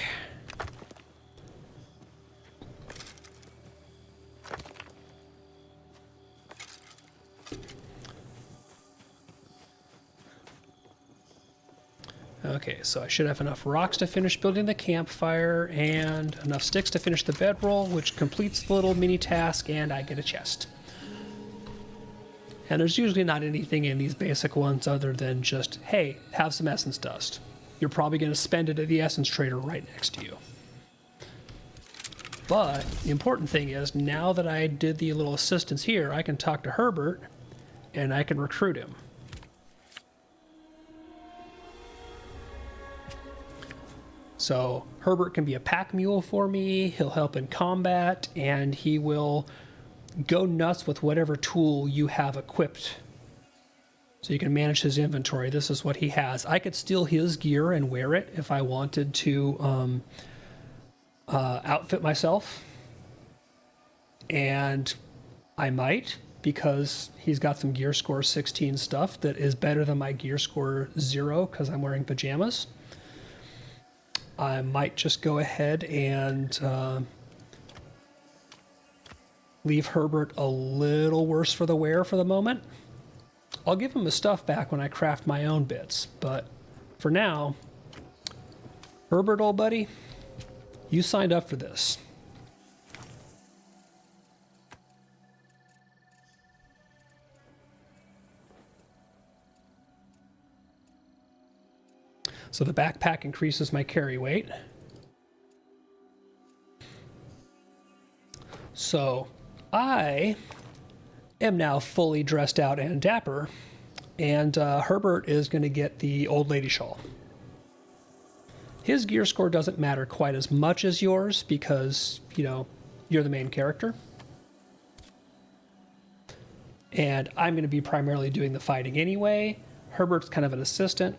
Okay, so I should have enough rocks to finish building the campfire and enough sticks to finish the bedroll, which completes the little mini task, and I get a chest. And there's usually not anything in these basic ones other than just, hey, have some essence dust. You're probably going to spend it at the essence trader right next to you. But the important thing is, now that I did the little assistance here, I can talk to Herbert and I can recruit him. So Herbert can be a pack mule for me, he'll help in combat, and he will go nuts with whatever tool you have equipped. So you can manage his inventory. This is what he has. I could steal his gear and wear it if I wanted to outfit myself. And I might, because he's got some gear score 16 stuff that is better than my gear score 0 because I'm wearing pajamas. I might just go ahead and leave Herbert a little worse for the wear for the moment. I'll give him his stuff back when I craft my own bits, but for now, Herbert, old buddy, you signed up for this. So the backpack increases my carry weight. So I am now fully dressed out and dapper, and Herbert is going to get the old lady shawl. His gear score doesn't matter quite as much as yours because, you know, you're the main character. And I'm going to be primarily doing the fighting anyway. Herbert's kind of an assistant.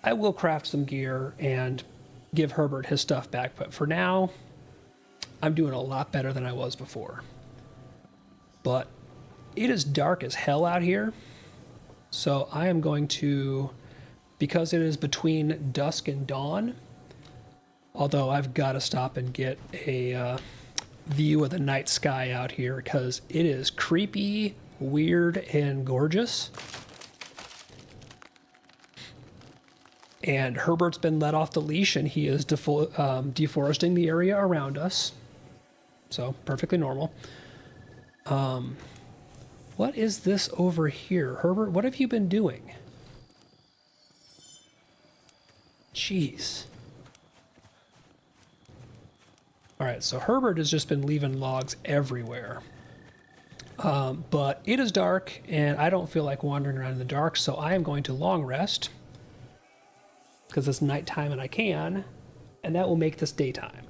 I will craft some gear and give Herbert his stuff back, but for now, I'm doing a lot better than I was before. But it is dark as hell out here, so I am going to, because it is between dusk and dawn, although I've got to stop and get a view of the night sky out here because it is creepy, weird, and gorgeous. And Herbert's been let off the leash, and he is deforesting the area around us. So, perfectly normal. What is this over here? Herbert, what have you been doing? Jeez. Alright, so Herbert has just been leaving logs everywhere. But it is dark, and I don't feel like wandering around in the dark, so I am going to long rest. Because it's nighttime and I can, and that will make this daytime.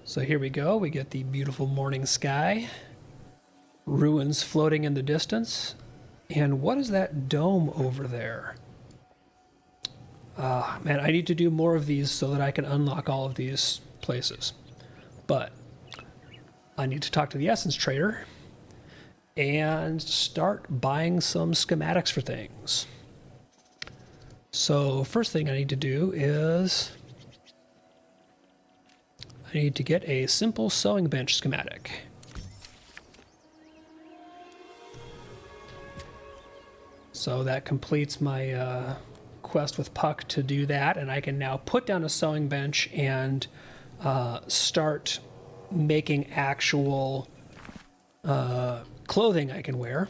So here we go. We get the beautiful morning sky, ruins floating in the distance, and what is that dome over there? Man, I need to do more of these so that I can unlock all of these places. But I need to talk to the essence trader and start buying some schematics for things. So first thing I need to do is I need to get a simple sewing bench schematic. So that completes my quest with Puck to do that, and I can now put down a sewing bench and start making actual clothing I can wear.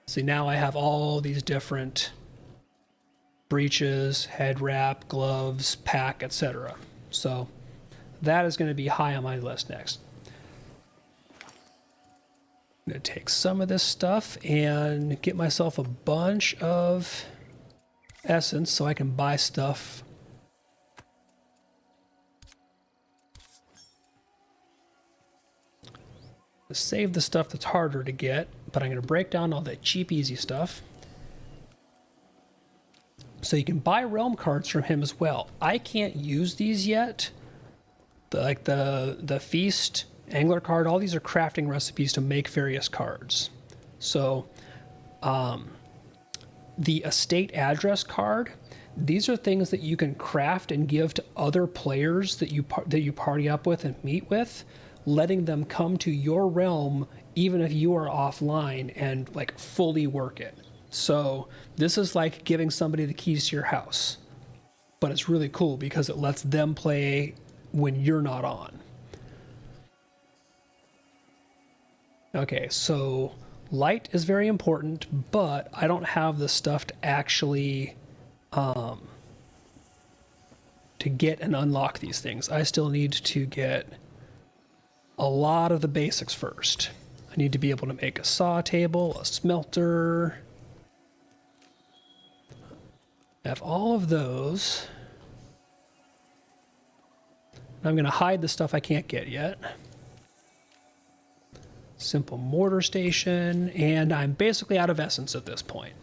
See, now I have all these different breeches, head wrap, gloves, pack, etc. So that is going to be high on my list next. I'm going to take some of this stuff and get myself a bunch of essence so I can buy stuff. Save the stuff that's harder to get, but I'm going to break down all the cheap, easy stuff. So you can buy realm cards from him as well. I can't use these yet. Like the Feast, Angler card, all these are crafting recipes to make various cards. So the estate address card, these are things that you can craft and give to other players that you party up with and meet with, letting them come to your realm even if you are offline and like fully work it. So this is like giving somebody the keys to your house, but it's really cool because it lets them play when you're not on. Okay, so light is very important, but I don't have the stuff to actually to get and unlock these things. I still need to get a lot of the basics first. I need to be able to make a saw table, a smelter. I have all of those. I'm going to hide the stuff I can't get yet. Simple mortar station, and I'm basically out of essence at this point.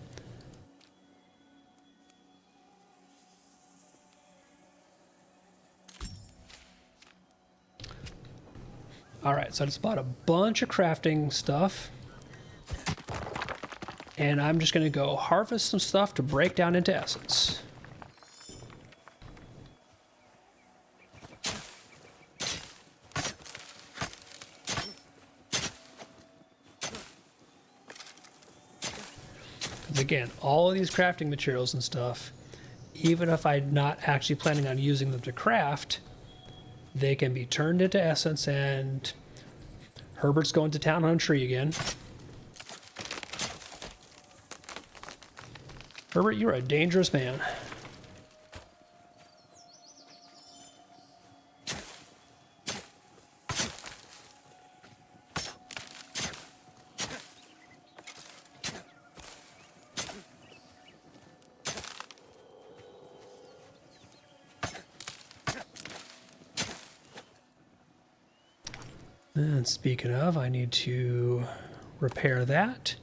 Alright, so I just bought a bunch of crafting stuff. And I'm just going to go harvest some stuff to break down into essence. again, all of these crafting materials and stuff, even if I'm not actually planning on using them to craft, they can be turned into essence. And Herbert's going to town on a tree again. Herbert, you're a dangerous man. And speaking of, I need to repair that.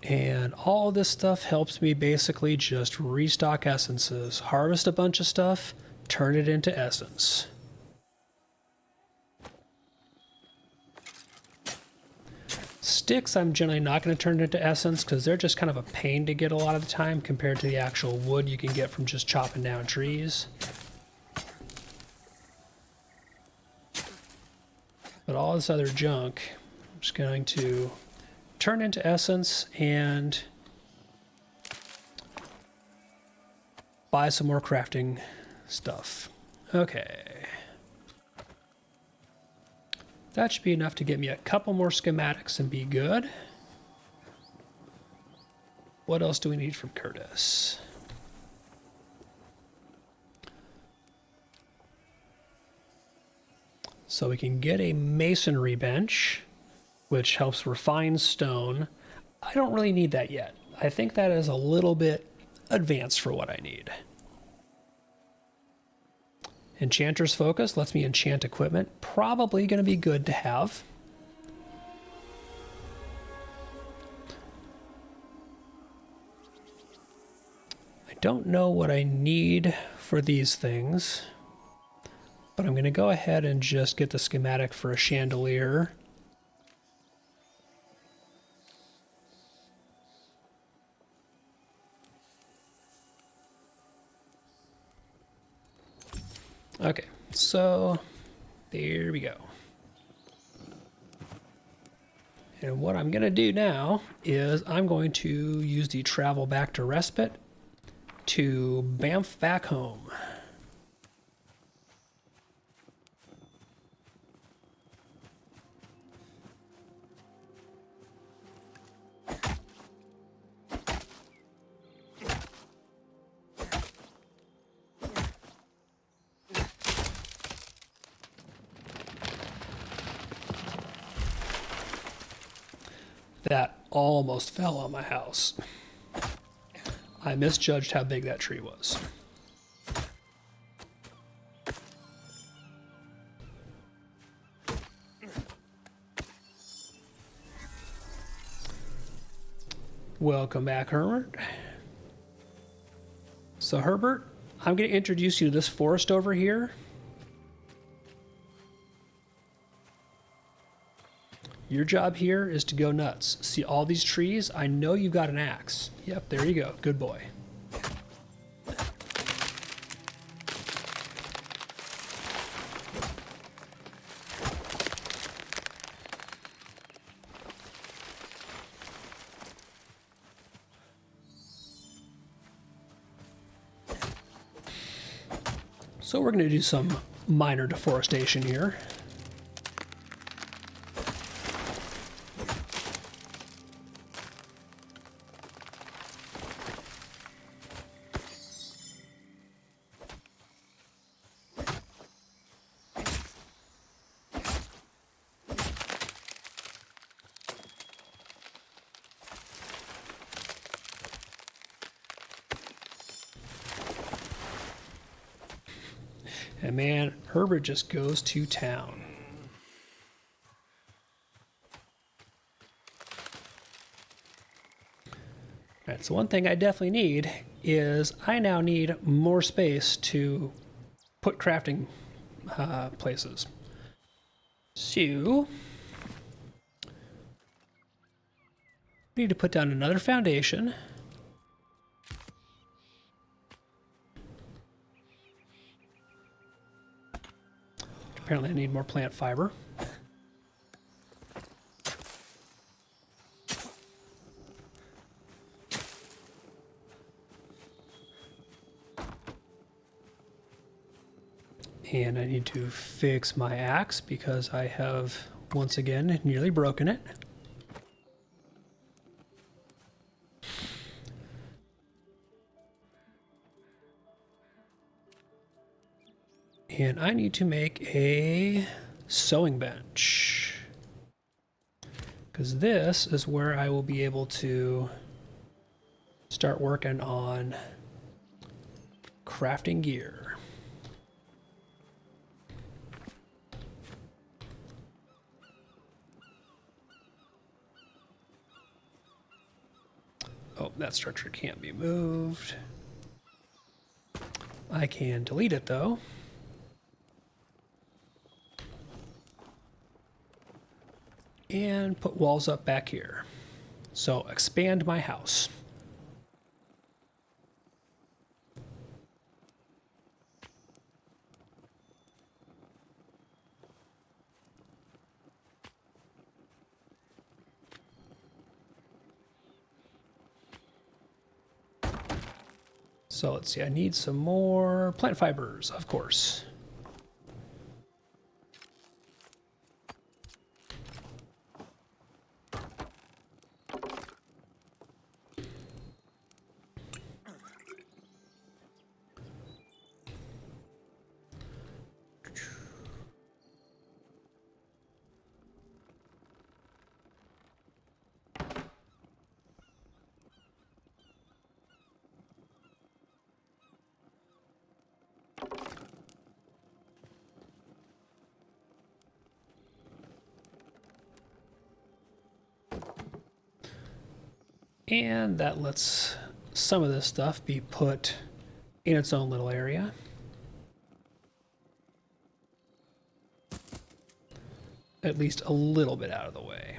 And all this stuff helps me basically just restock essences, harvest a bunch of stuff, turn it into essence. Sticks I'm generally not going to turn into essence because they're just kind of a pain to get a lot of the time compared to the actual wood you can get from just chopping down trees. But all this other junk, I'm just going to turn into essence and buy some more crafting stuff. Okay. That should be enough to get me a couple more schematics and be good. What else do we need from Curtis? So we can get a masonry bench, which helps refine stone. I don't really need that yet. I think that is a little bit advanced for what I need. Enchanter's Focus lets me enchant equipment. Probably going to be good to have. I don't know what I need for these things, but I'm going to go ahead and just get the schematic for a chandelier. Okay, so there we go. And what I'm going to do now is I'm going to use the travel back to respite to bamf back home. That almost fell on my house. I misjudged how big that tree was. Welcome back, Herbert. So Herbert, I'm going to introduce you to this forest over here. Your job here is to go nuts. See all these trees? I know you've got an axe. Yep, there you go. Good boy. So we're going to do some minor deforestation here. And man, Herbert just goes to town. All right, so one thing I definitely need is I now need more space to put crafting places. So, we need to put down another foundation. Apparently I need more plant fiber. And I need to fix my axe because I have, once again, nearly broken it. And I need to make a sewing bench, because this is where I will be able to start working on crafting gear. Oh, that structure can't be moved. I can delete it though. And put walls up back here. So expand my house. So let's see, I need some more plant fibers, of course. And that lets some of this stuff be put in its own little area. At least a little bit out of the way.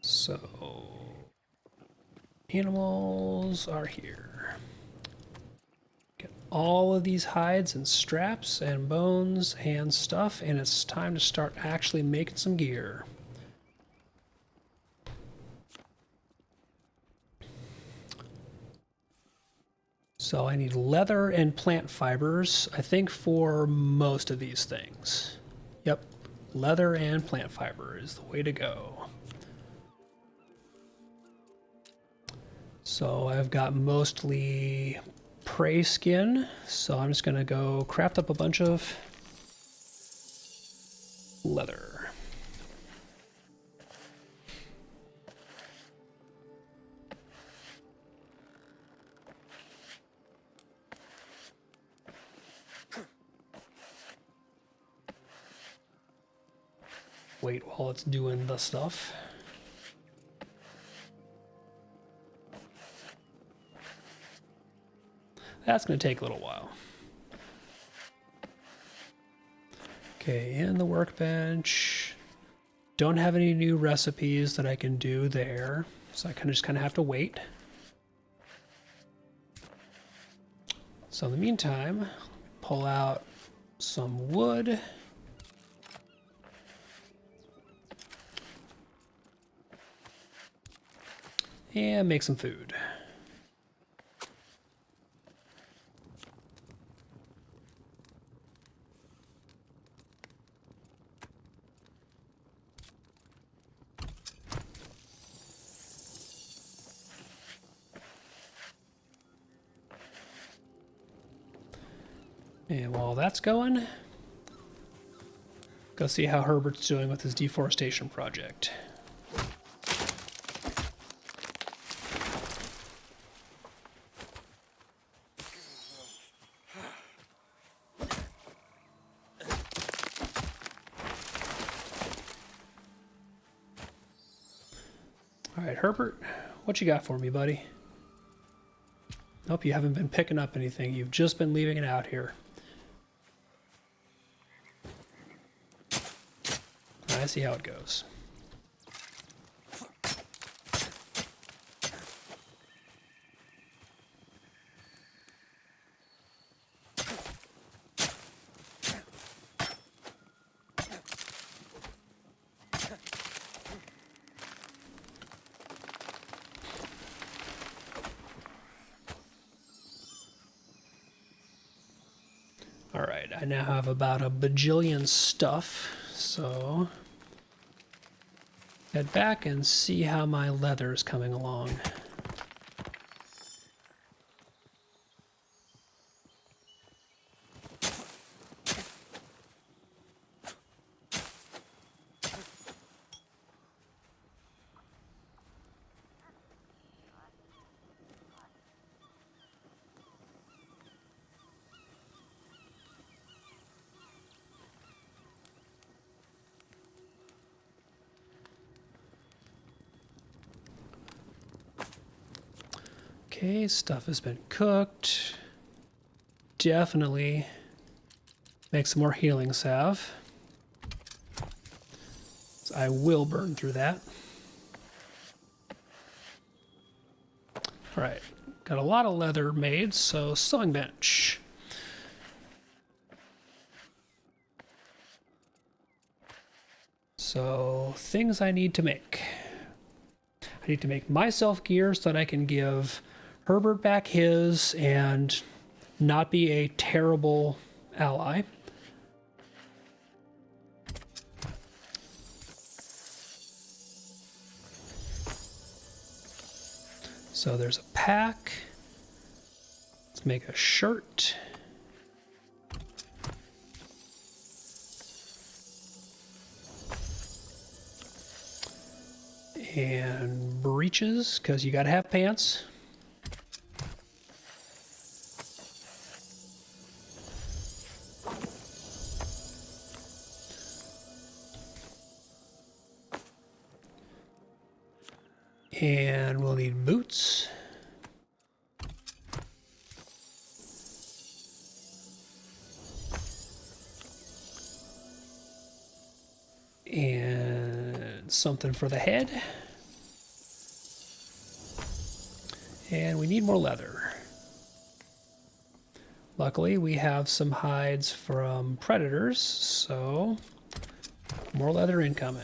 So, animals are here. Get all of these hides and straps and bones and stuff, and it's time to start actually making some gear. So I need leather and plant fibers, I think, for most of these things. Yep, leather and plant fiber is the way to go. So I've got mostly prey skin, so I'm just gonna go craft up a bunch of leather. Wait while it's doing the stuff. That's going to take a little while. Okay, in the workbench. Don't have any new recipes that I can do there, so I just kind of have to wait. So in the meantime, pull out some wood. And make some food. And while that's going, go see how Herbert's doing with his deforestation project. All right, Herbert, what you got for me, buddy? Nope, you haven't been picking up anything. You've just been leaving it out here. I see how it goes. All right, I now have about a bajillion stuff, so head back and see how my leather is coming along. Okay, stuff has been cooked. Definitely make some more healing salve. So I will burn through that. All right, got a lot of leather made, so sewing bench. So things I need to make. I need to make myself gear so that I can give Herbert back his and not be a terrible ally. So there's a pack. Let's make a shirt. And breeches, because you gotta have pants. And we'll need boots. And something for the head. And we need more leather. Luckily, we have some hides from predators, so more leather incoming.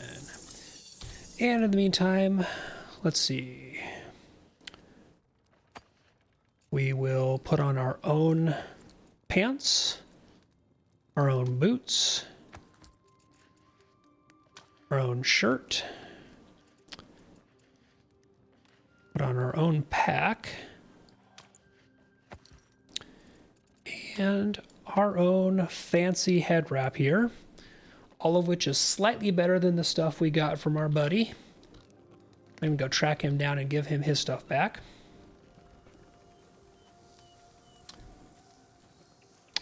And in the meantime, let's see. We will put on our own pants, our own boots, our own shirt, put on our own pack, and our own fancy head wrap here, all of which is slightly better than the stuff we got from our buddy. I'm gonna go track him down and give him his stuff back.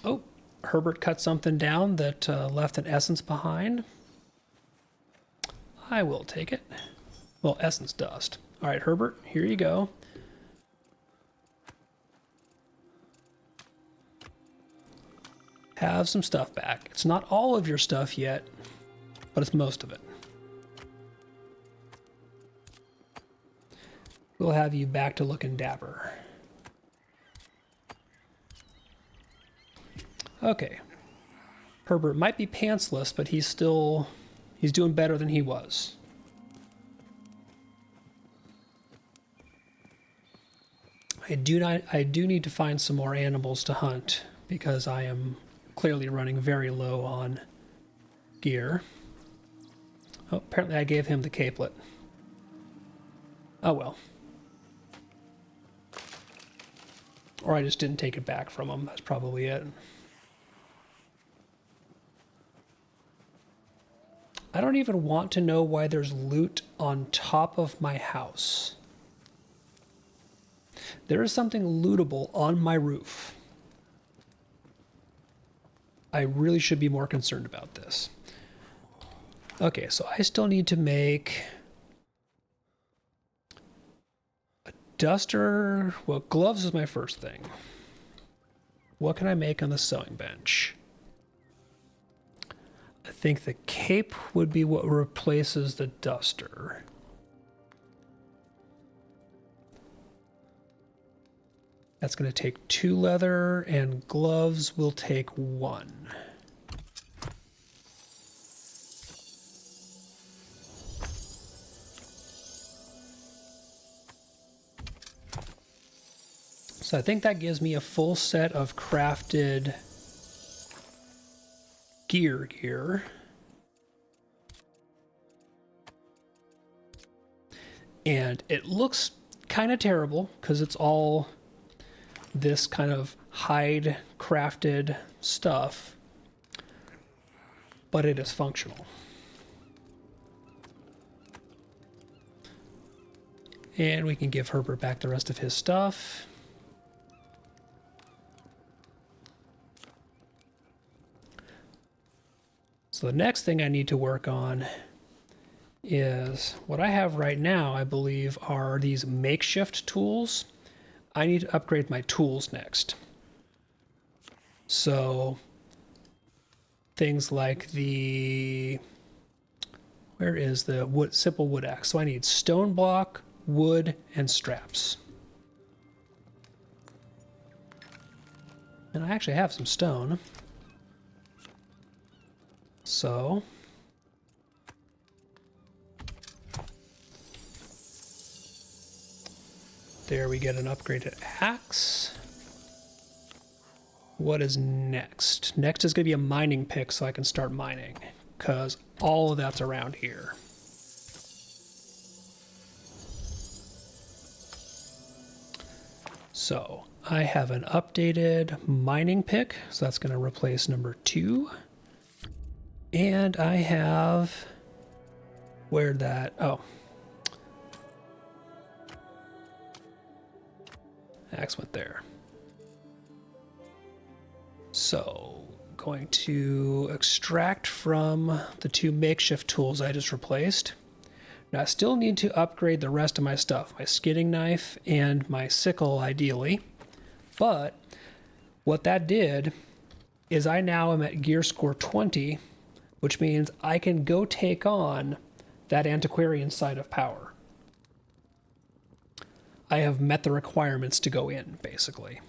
Oh, Herbert cut something down that left an essence behind. I will take it. Well, essence dust. All right, Herbert, here you go. Have some stuff back. It's not all of your stuff yet, but it's most of it. We'll have you back to looking dapper. Okay. Herbert might be pantsless, but he's doing better than he was. I do need to find some more animals to hunt because I am clearly running very low on gear. Oh, apparently I gave him the capelet. Oh well. Or I just didn't take it back from him. That's probably it. I don't even want to know why there's loot on top of my house. There is something lootable on my roof. I really should be more concerned about this. Okay, so I still need to make a duster. Well, gloves is my first thing. What can I make on the sewing bench? I think the cape would be what replaces the duster. That's going to take 2 leather, and gloves will take 1. So I think that gives me a full set of crafted gear. And it looks kind of terrible because it's all this kind of hide crafted stuff, but it is functional. And we can give Herbert back the rest of his stuff. So the next thing I need to work on is what I have right now, I believe, are these makeshift tools. I need to upgrade my tools next. So things like the, where is the wood, simple wood axe? So I need stone block, wood, and straps. And I actually have some stone. So there we get an upgraded axe. What is next? Next is going to be a mining pick so I can start mining, because all of that's around here. So I have an updated mining pick, so that's going to replace number 2. And I have, where'd that, oh. Axe went there. So, going to extract from the 2 makeshift tools I just replaced. Now I still need to upgrade the rest of my stuff, my skinning knife and my sickle ideally. But what that did is I now am at gear score 20, which means I can go take on that antiquarian side of power. I have met the requirements to go in, basically.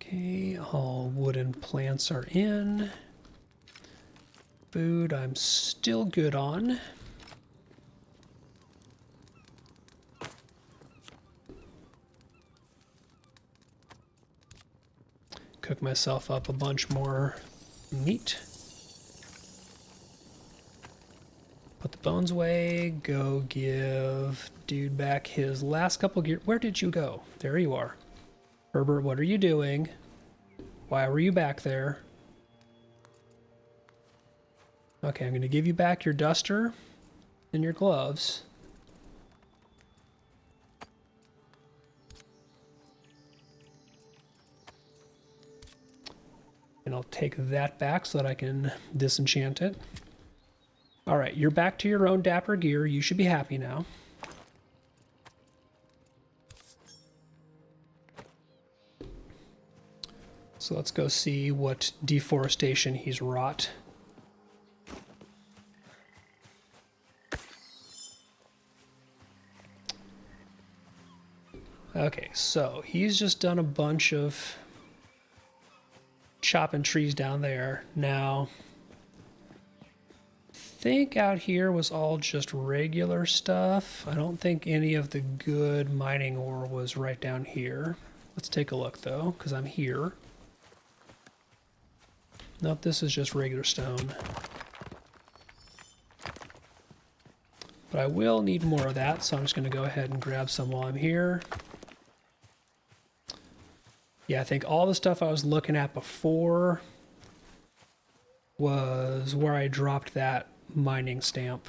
Okay, all wooden plants are in. Food I'm still good on. Cook myself up a bunch more meat. Put the bones away. Go give dude back his last couple gear. Where did you go? There you are. Herbert, what are you doing? Why were you back there? Okay, I'm going to give you back your duster and your gloves. And I'll take that back so that I can disenchant it. All right, you're back to your own dapper gear. You should be happy now. So let's go see what deforestation he's wrought. Okay, so he's just done a bunch of chopping trees down there. Now, I think out here was all just regular stuff. I don't think any of the good mining ore was right down here. Let's take a look though, because I'm here. Nope, this is just regular stone. But I will need more of that, so I'm just going to go ahead and grab some while I'm here. Yeah, I think all the stuff I was looking at before was where I dropped that mining stamp.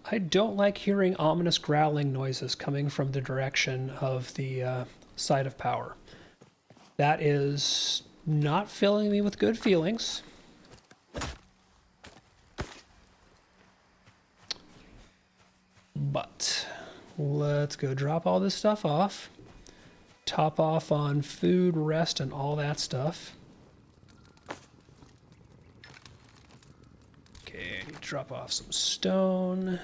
I don't like hearing ominous growling noises coming from the direction of the side of power. That is not filling me with good feelings. But let's go drop all this stuff off. top off on food, rest, and all that stuff. Okay, drop off some stone.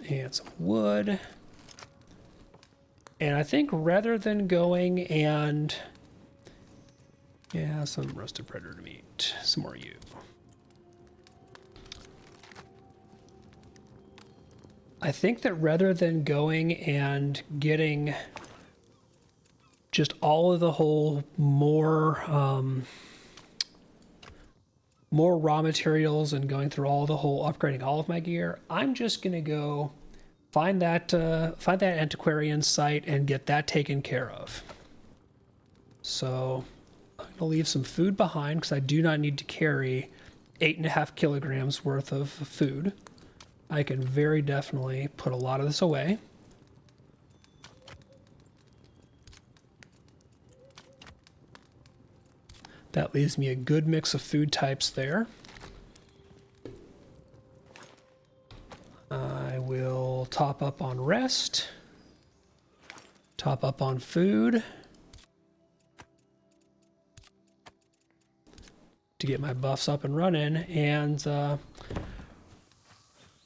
And some wood. And I think rather than going and... yeah, some roasted predator meat. Some more you. I think that rather than going and getting just all of the whole more raw materials and going through all the whole upgrading all of my gear, I'm just gonna go find that antiquarian site and get that taken care of. So I'm gonna leave some food behind because I do not need to carry 8.5 kilograms worth of food. I can very definitely put a lot of this away. That leaves me a good mix of food types there. I will top up on rest, top up on food to get my buffs up and running. And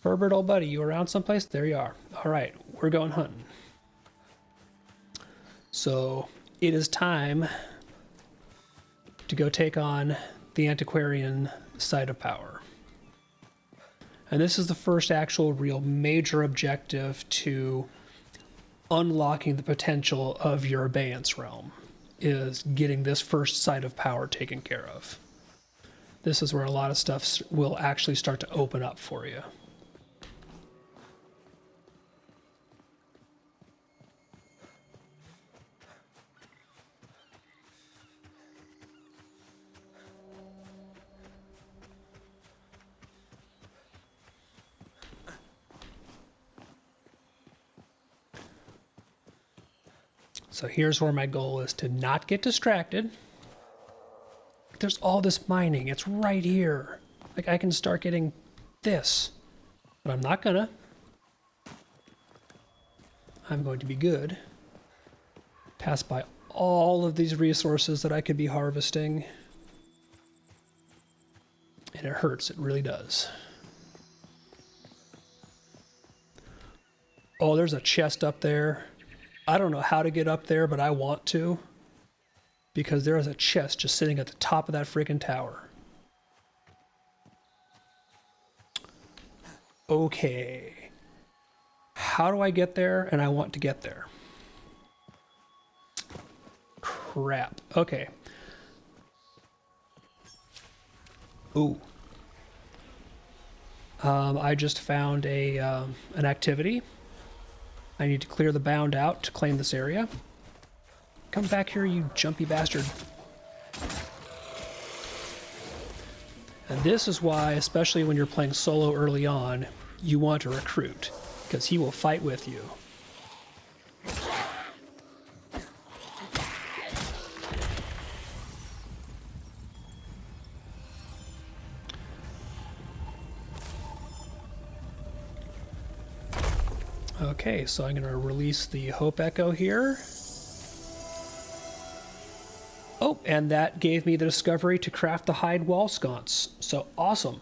Herbert, old buddy, you around someplace? There you are. All right, we're going hunting. So it is time to go take on the antiquarian site of power. And this is the first actual real major objective to unlocking the potential of your abeyance realm, is getting this first site of power taken care of. This is where a lot of stuff will actually start to open up for you. So here's where my goal is to not get distracted. There's all this mining. It's right here. Like, I can start getting this, but I'm not gonna. I'm going to be good. Pass by all of these resources that I could be harvesting. And it hurts. It really does. Oh, there's a chest up there. I don't know how to get up there, but I want to. Because there is a chest just sitting at the top of that freaking tower. Okay. How do I get there? And I want to get there. Crap. Okay. Ooh. I just found an activity. I need to clear the bound out to claim this area. Come back here, you jumpy bastard. And this is why, especially when you're playing solo early on, you want to recruit, because he will fight with you. Okay, so I'm going to release the Hope Echo here. Oh, and that gave me the discovery to craft the hide wall sconce. So awesome.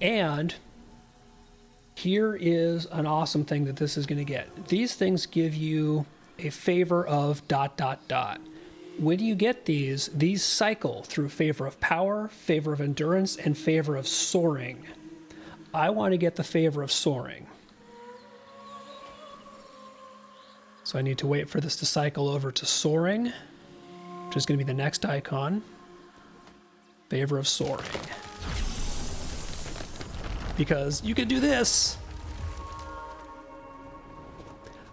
And here is an awesome thing that this is going to get. These things give you a favor of ... When you get these cycle through favor of power, favor of endurance, and favor of soaring. I want to get the favor of soaring. So I need to wait for this to cycle over to soaring, which is going to be the next icon. Favor of soaring. Because you can do this.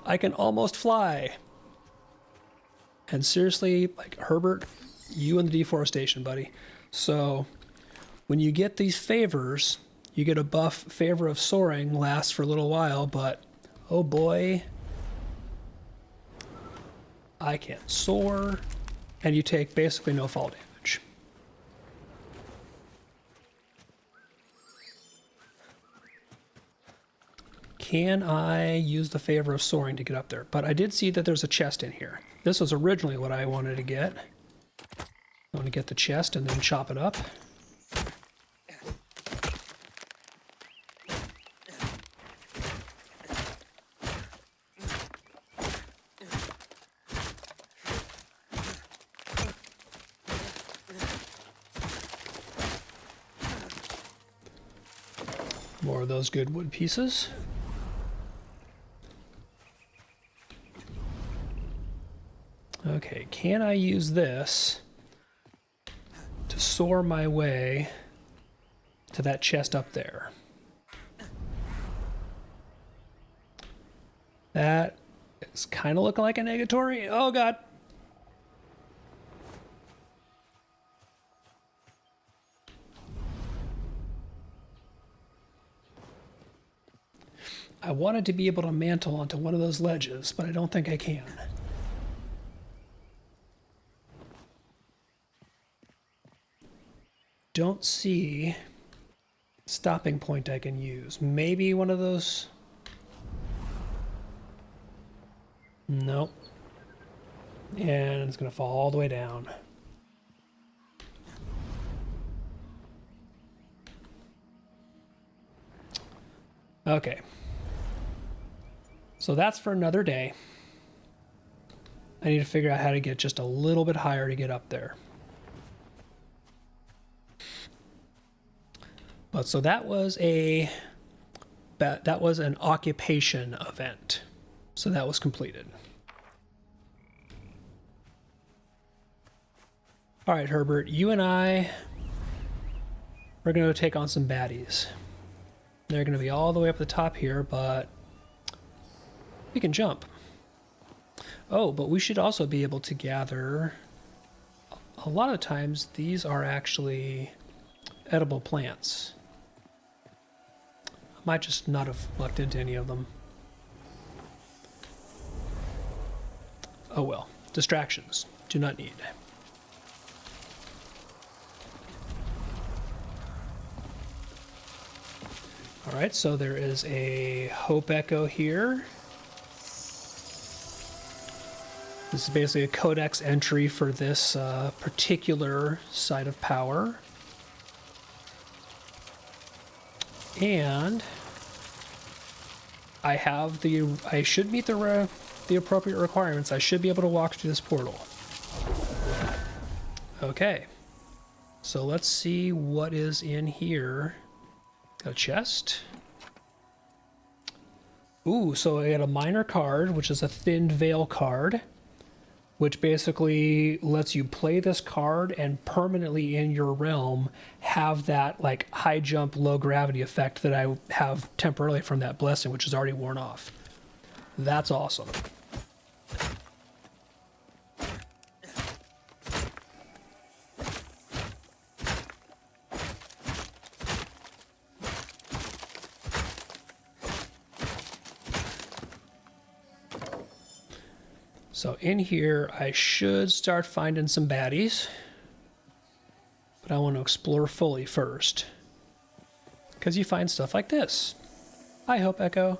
I can almost fly. And seriously, like, Herbert, you and the deforestation, buddy. So when you get these favors, you get a buff. Favor of soaring lasts for a little while, but oh boy, I can soar, and you take basically no fall damage. can I use the favor of soaring to get up there? But I did see that there's a chest in here. This was originally what I wanted to get. I want to get the chest and then chop it up. More of those good wood pieces. Okay, can I use this to soar my way to that chest up there? That is kind of looking like a negatory. Oh god. I wanted to be able to mantle onto one of those ledges, but I don't think I can. Don't see stopping point I can use. Maybe one of those. Nope. And it's going to fall all the way down. Okay. So that's for another day. I need to figure out how to get just a little bit higher to get up there. But so that was an occupation event. So that was completed. All right, Herbert, you and I, we're going to take on some baddies. They're going to be all the way up the top here, but we can jump. Oh, but we should also be able to gather. A lot of times these are actually edible plants. I might just not have lucked into any of them. Oh well, distractions. Do not need. All right, so there is a Hope Echo here. This is basically a codex entry for this particular site of power. And I should meet the appropriate requirements. I should be able to walk through this portal. Okay. So let's see what is in here. Got a chest. Ooh, so I got a minor card, which is a Thinned Veil card, which basically lets you play this card and permanently in your realm have that like high jump, low gravity effect that I have temporarily from that blessing, which is already worn off. That's awesome. So in here, I should start finding some baddies, but I want to explore fully first, because you find stuff like this. Hi, Hope Echo.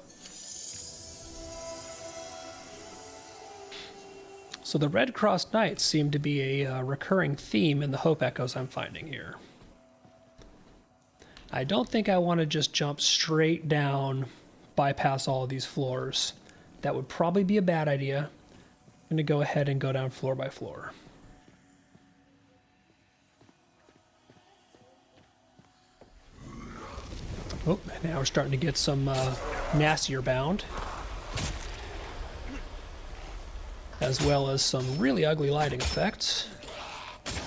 So the Red Cross Knights seem to be a recurring theme in the Hope Echoes I'm finding here. I don't think I want to just jump straight down, bypass all of these floors. That would probably be a bad idea. I'm going to go ahead and go down floor by floor. Oh, now we're starting to get some nastier bound, as well as some really ugly lighting effects.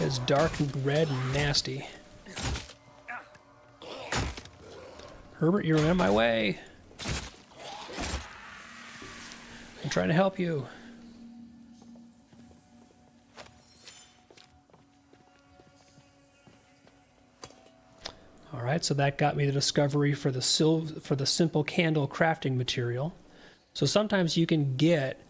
It's dark and red and nasty. Herbert, you're in my way. I'm trying to help you. All right, so that got me the discovery for the simple candle crafting material. So sometimes you can get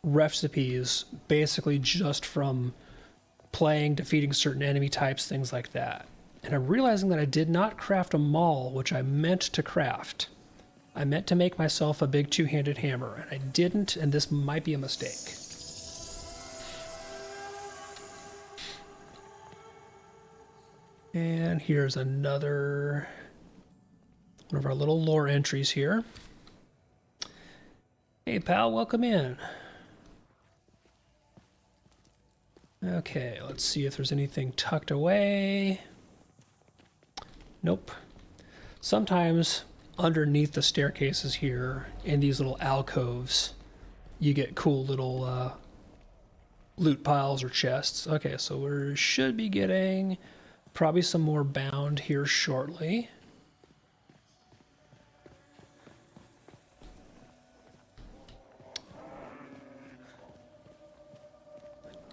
recipes basically just from playing, defeating certain enemy types, things like that. And I'm realizing that I did not craft a maul, which I meant to craft. I meant to make myself a big two-handed hammer, and I didn't, and this might be a mistake. And here's another one of our little lore entries here. Hey pal, welcome in. Okay, let's see if there's anything tucked away. Nope. Sometimes underneath the staircases here, in these little alcoves, you get cool little loot piles or chests. Okay, so we should be getting probably some more bound here shortly.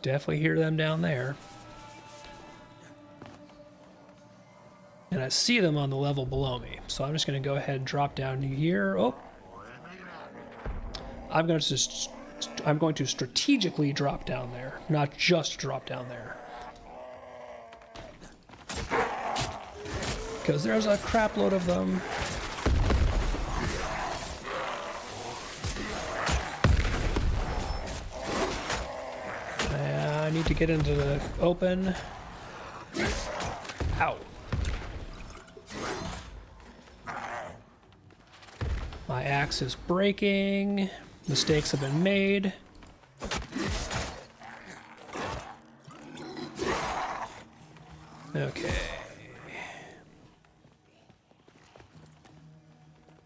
Definitely hear them down there. And I see them on the level below me. So I'm just going to go ahead and drop down here. Oh. I'm going to strategically drop down there, not just drop down there. Because there's a crap load of them. I need to get into the open. Ow. My axe is breaking. Mistakes have been made. Okay.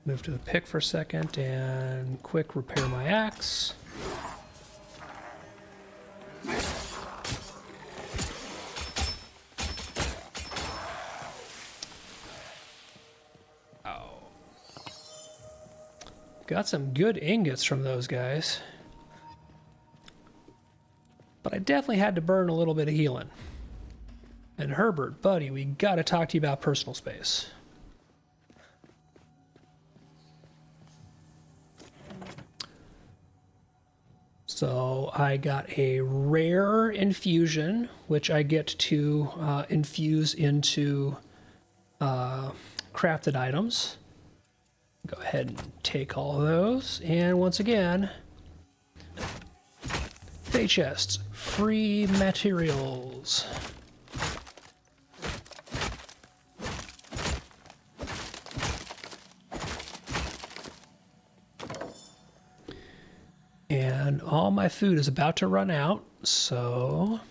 Move to the pick for a second and quick repair my axe. Got some good ingots from those guys. But I definitely had to burn a little bit of healing. And Herbert, buddy, we gotta talk to you about personal space. So I got a rare infusion, which I get to infuse into crafted items. Go ahead and take all of those. And once again, Fey chests, free materials. And all my food is about to run out, so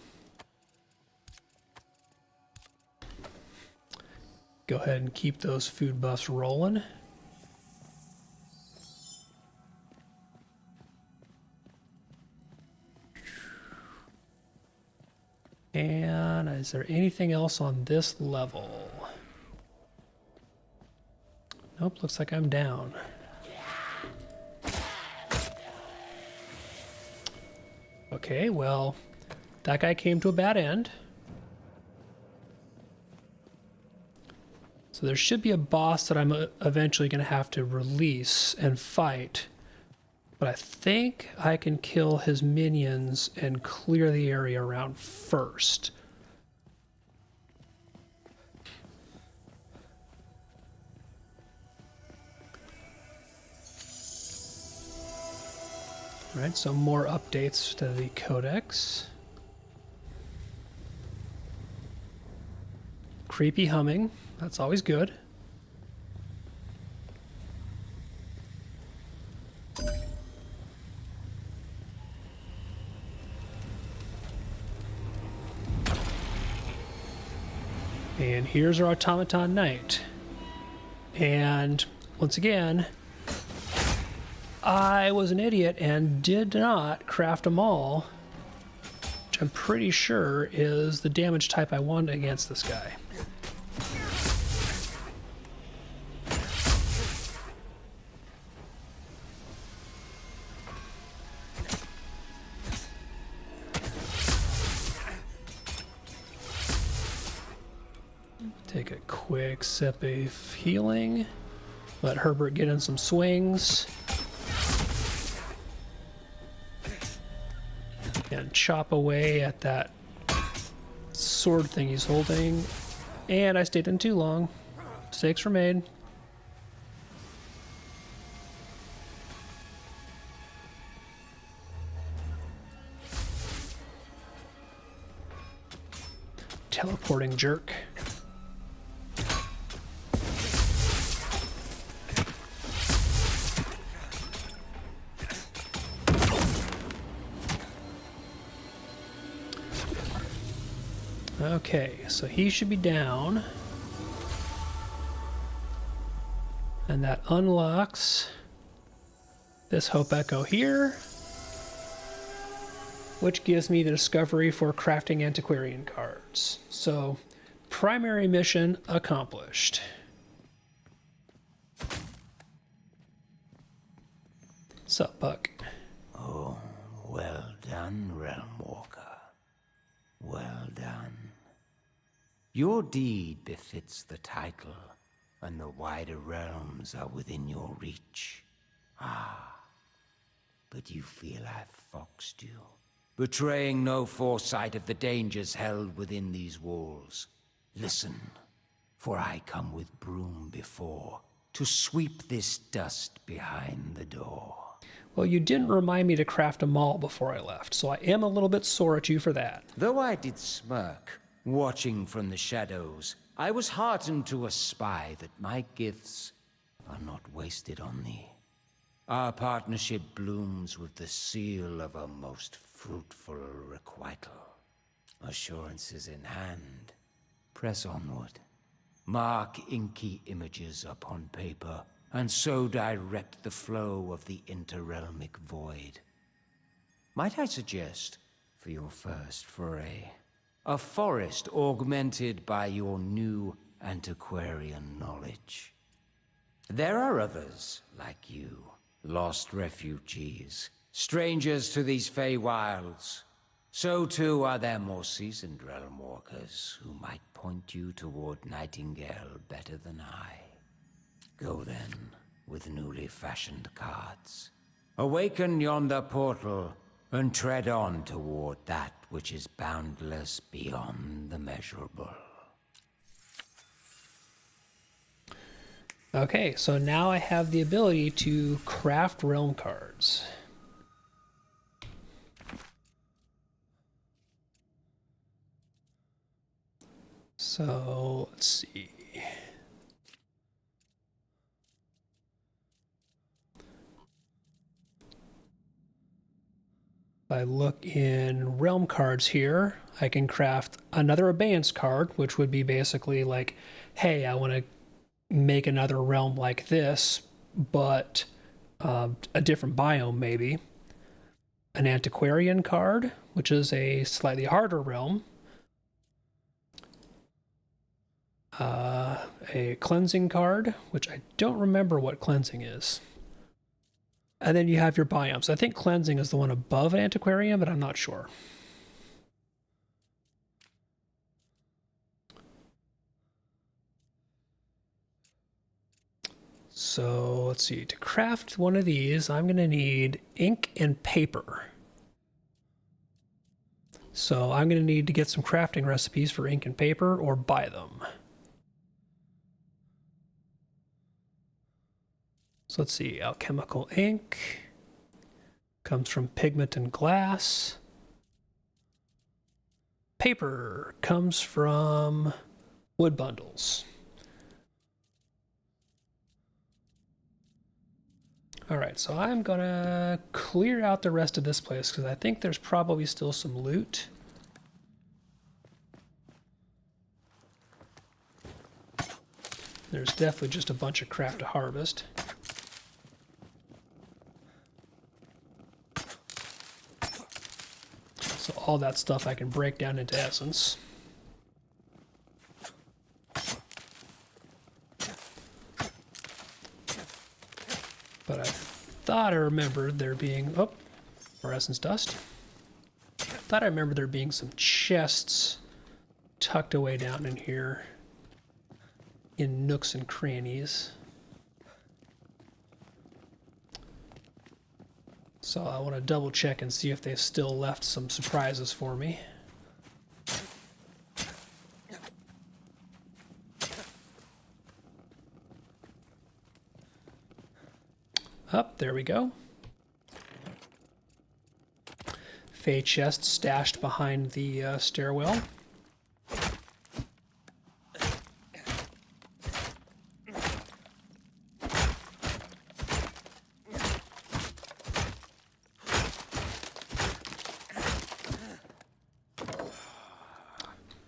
go ahead and keep those food buffs rolling. And is there anything else on this level? Nope, looks like I'm down. Okay, well, that guy came to a bad end. So there should be a boss that I'm eventually going to have to release and fight. But I think I can kill his minions and clear the area around first. All right, so more updates to the codex. Creepy humming, that's always good. And here's our automaton knight. And once again, I was an idiot and did not craft a maul, which I'm pretty sure is the damage type I want against this guy. Take a quick sip of healing. Let Herbert get in some swings. And chop away at that sword thing he's holding. And I stayed in too long. Mistakes were made. Teleporting jerk. Okay, so he should be down. And that unlocks this Hope Echo here, which gives me the discovery for crafting antiquarian cards. So, primary mission accomplished. Sup, Buck? Oh, well done, Realm Walker. Well done. Your deed befits the title, and the wider realms are within your reach. Ah, but you feel I've foxed you, betraying no foresight of the dangers held within these walls. Listen, for I come with broom before, to sweep this dust behind the door. Well, you didn't remind me to craft a maul before I left, so I am a little bit sore at you for that. Though I did smirk, watching from the shadows, I was heartened to espy that my gifts are not wasted on thee. Our partnership blooms with the seal of a most fruitful requital. Assurances in hand, press onward. Mark inky images upon paper, and so direct the flow of the interrealmic void. Might I suggest, for your first foray, a forest augmented by your new antiquarian knowledge? There are others like you, lost refugees, strangers to these fey wilds. So too are there more seasoned realm walkers who might point you toward Nightingale better than I. Go then, with newly fashioned cards. Awaken yonder portal, and tread on toward that which is boundless beyond the measurable. Okay, so now I have the ability to craft realm cards. So, let's see. If I look in realm cards here, I can craft another abeyance card, which would be basically like, hey, I want to make another realm like this, but a different biome maybe. An antiquarian card, which is a slightly harder realm. A cleansing card, which I don't remember what cleansing is. And then you have your biomes. I think cleansing is the one above antiquarian, but I'm not sure. So let's see. To craft one of these, I'm going to need ink and paper. So I'm going to need to get some crafting recipes for ink and paper or buy them. So let's see, alchemical ink comes from pigment and glass. Paper comes from wood bundles. All right, so I'm gonna clear out the rest of this place because I think there's probably still some loot. There's definitely just a bunch of crap to harvest. So all that stuff I can break down into essence. But I thought I remembered there being, oh, more essence dust. Thought I remembered there being some chests tucked away down in here in nooks and crannies. So I want to double check and see if they still left some surprises for me. Up, there we go. Fey chest stashed behind the stairwell.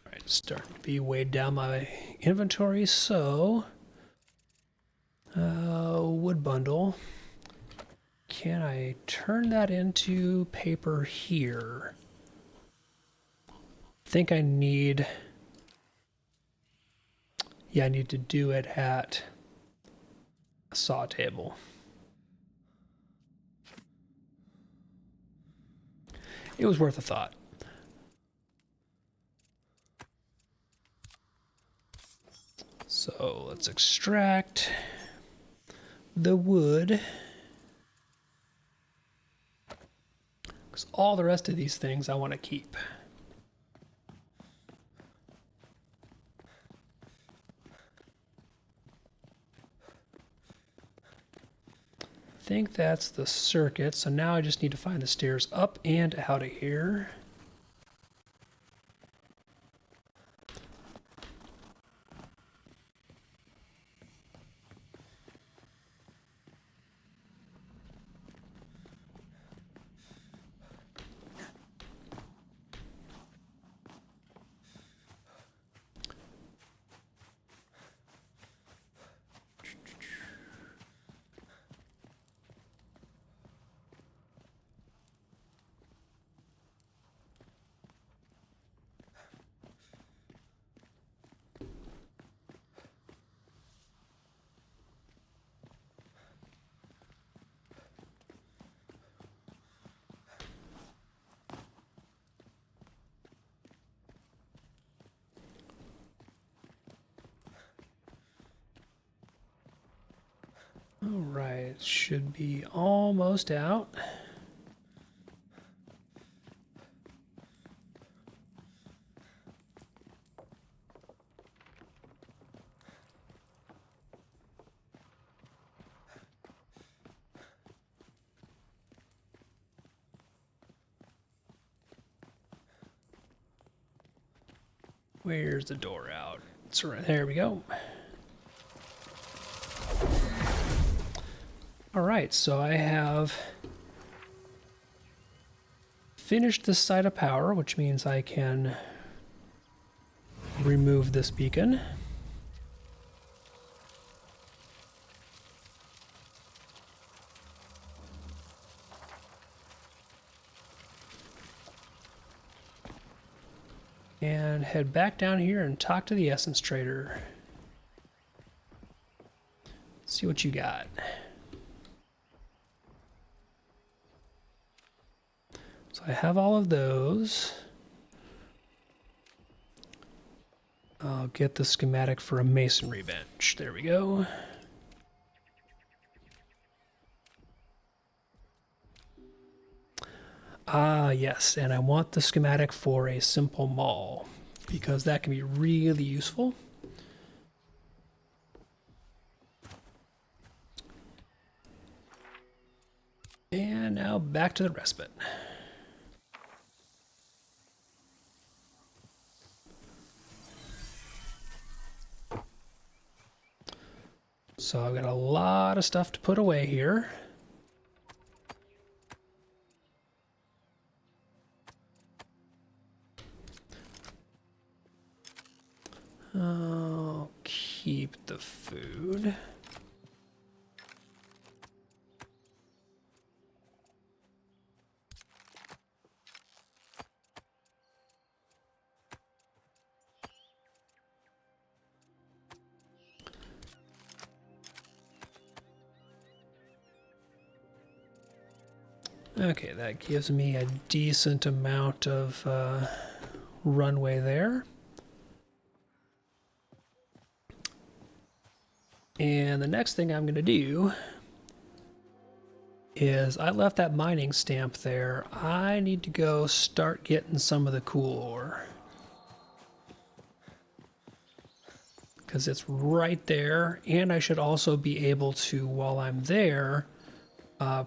Alright, starting to be weighed down my inventory, so wood bundle. Can I turn that into paper here? I think I need... Yeah, I need to do it at a saw table. It was worth a thought. So let's extract the wood. Because all the rest of these things I want to keep. I think that's the circuit, so now I just need to find the stairs up and out of here. All right, should be almost out. Where's the door out? It's right there. We go. All right, so I have finished this side of power, which means I can remove this beacon. And head back down here and talk to the essence trader. See what you got. So I have all of those. I'll get the schematic for a masonry bench. There we go. Ah, yes, and I want the schematic for a simple mall because that can be really useful. And now back to the respite. So I've got a lot of stuff to put away here. I'll keep the food. Okay, that gives me a decent amount of runway there. And the next thing I'm going to do is I left that mining stamp there. I need to go start getting some of the cool ore. Because it's right there, and I should also be able to, while I'm there,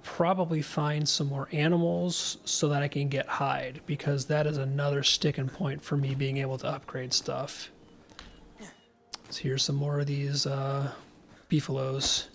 probably find some more animals so that I can get hide, because that is another sticking point for me being able to upgrade stuff. So here's some more of these beefaloes.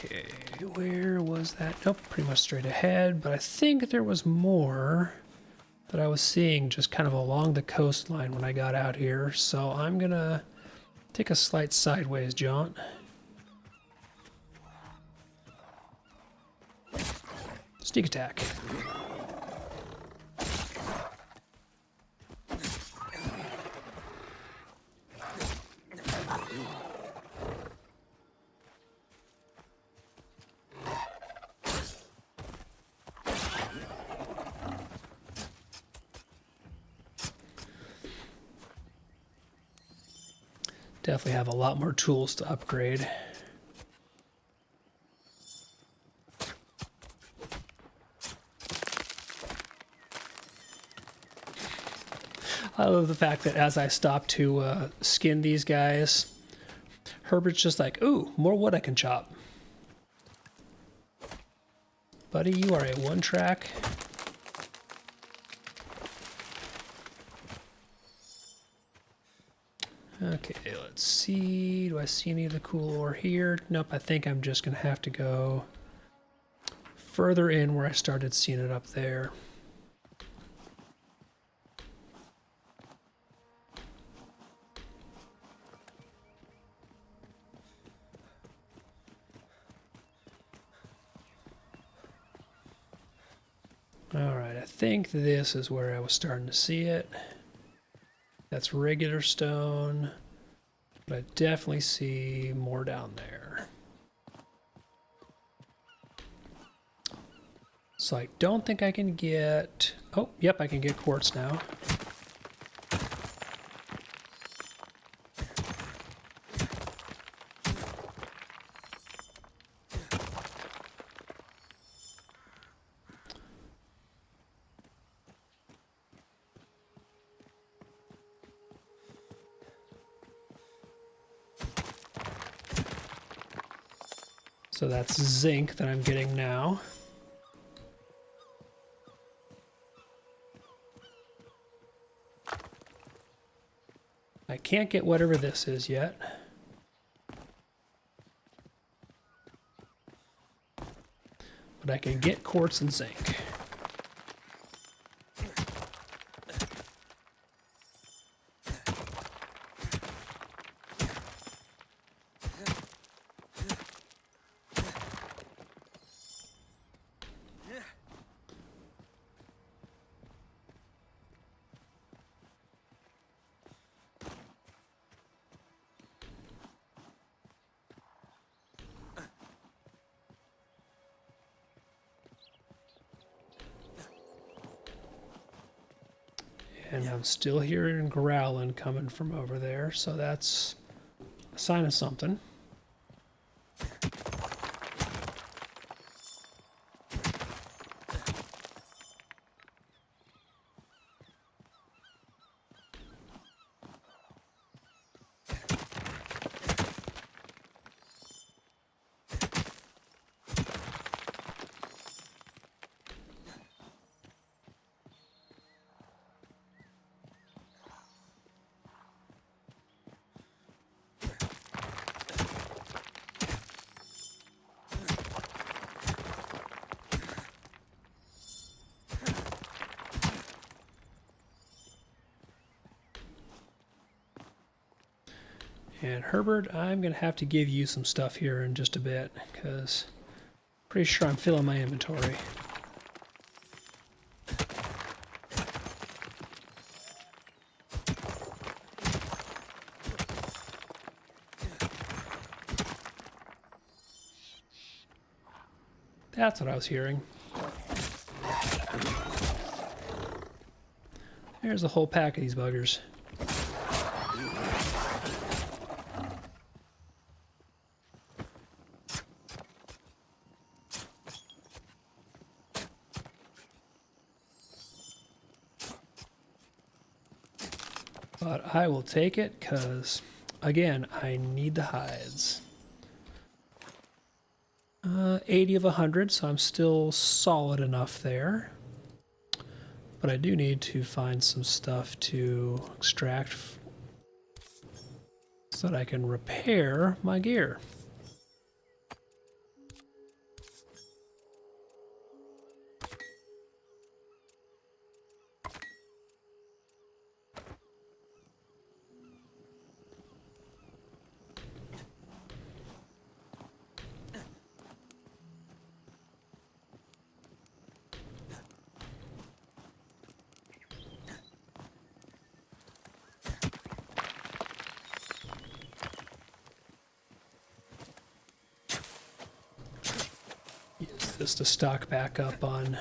Okay, where was that? Nope, pretty much straight ahead, but I think there was more that I was seeing just kind of along the coastline when I got out here, so I'm gonna take a slight sideways jaunt. Sneak attack. Definitely have a lot more tools to upgrade. I love the fact that as I stop to skin these guys, Herbert's just like, ooh, more wood I can chop. Buddy, you are a one-track. Okay, let's see. Do I see any of the cool ore here? Nope, I think I'm just going to have to go further in where I started seeing it up there. Alright, I think this is where I was starting to see it. That's regular stone, but I definitely see more down there. So I don't think I can get... Oh, yep, I can get quartz now. So that's zinc that I'm getting now. I can't get whatever this is yet. But I can get quartz and zinc. And I'm still hearing growling coming from over there, so that's a sign of something. And Herbert, I'm going to have to give you some stuff here in just a bit, because I'm pretty sure I'm filling my inventory. That's what I was hearing. There's a whole pack of these buggers. But I will take it because, again, I need the hides. 80 of 100, so I'm still solid enough there. But I do need to find some stuff to extract so that I can repair my gear. Use this to stock back up on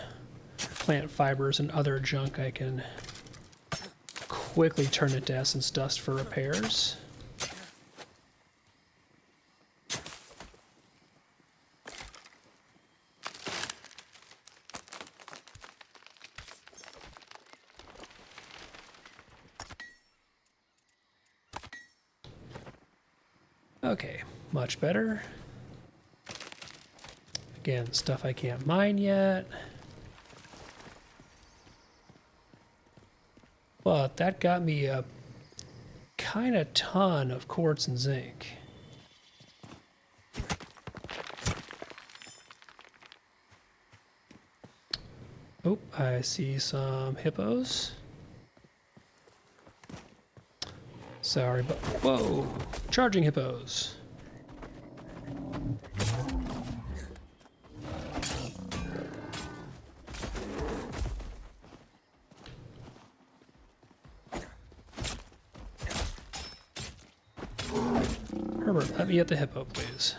plant fibers and other junk. I can quickly turn it to essence dust for repairs. Okay, much better. Again, stuff I can't mine yet. But that got me a kind of ton of quartz and zinc. Oh, I see some hippos. Sorry, but whoa, charging hippos. Herbert, let me get the hippo, please.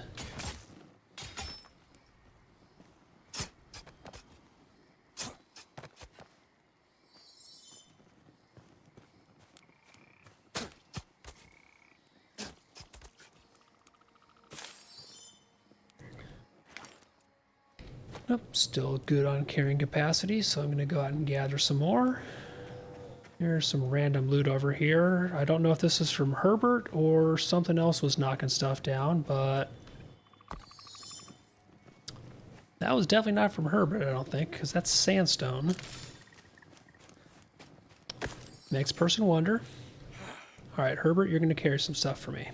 Nope, still good on carrying capacity, so I'm going to go out and gather some more. There's some random loot over here. I don't know if this is from Herbert or something else was knocking stuff down, but that was definitely not from Herbert, I don't think, because that's sandstone. Next person wonder. All right, Herbert, you're going to carry some stuff for me.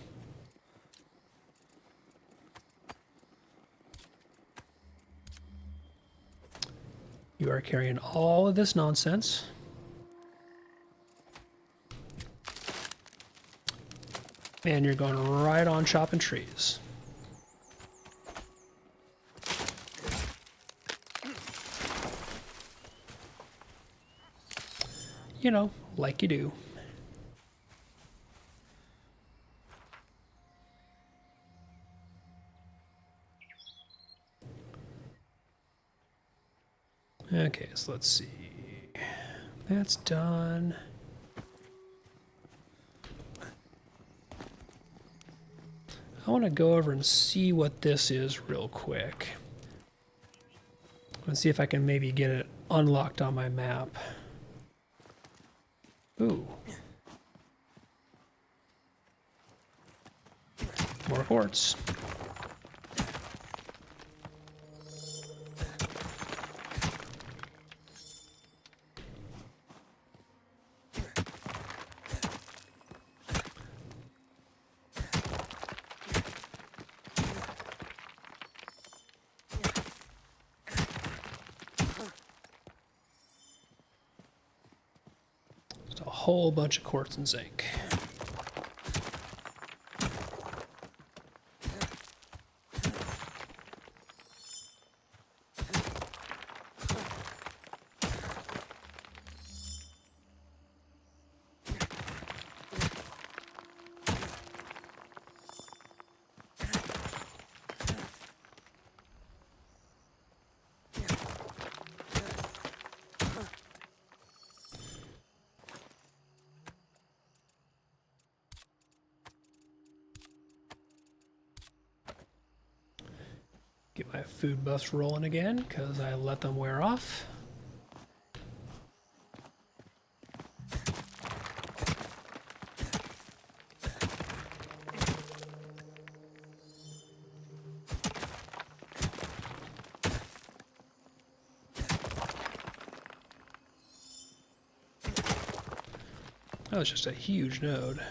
You are carrying all of this nonsense. And you're going right on chopping trees. You know, like you do. Okay, so let's see. That's done. I want to go over and see what this is real quick. Let's see if I can maybe get it unlocked on my map. Ooh. More quartz. A whole bunch of quartz and zinc. Get my food buffs rolling again, because I let them wear off. That was just a huge node.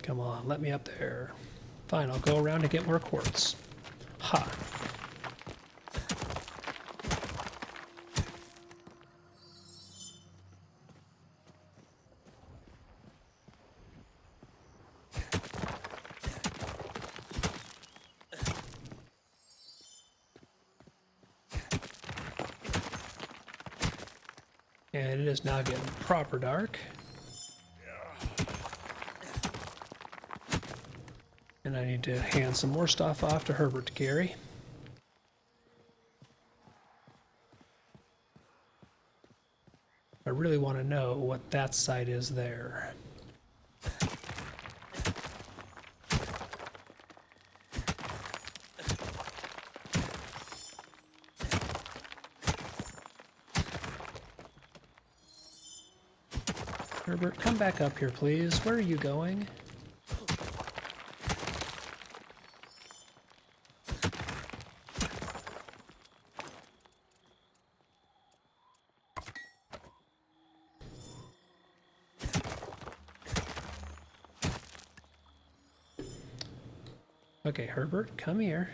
Come on, let me up there. Fine, I'll go around to get more quartz. Ha. And it is now getting proper dark. And I need to hand some more stuff off to Herbert to carry. I really want to know what that site is there. Herbert, come back up here, please. Where are you going? Okay, Herbert, come here.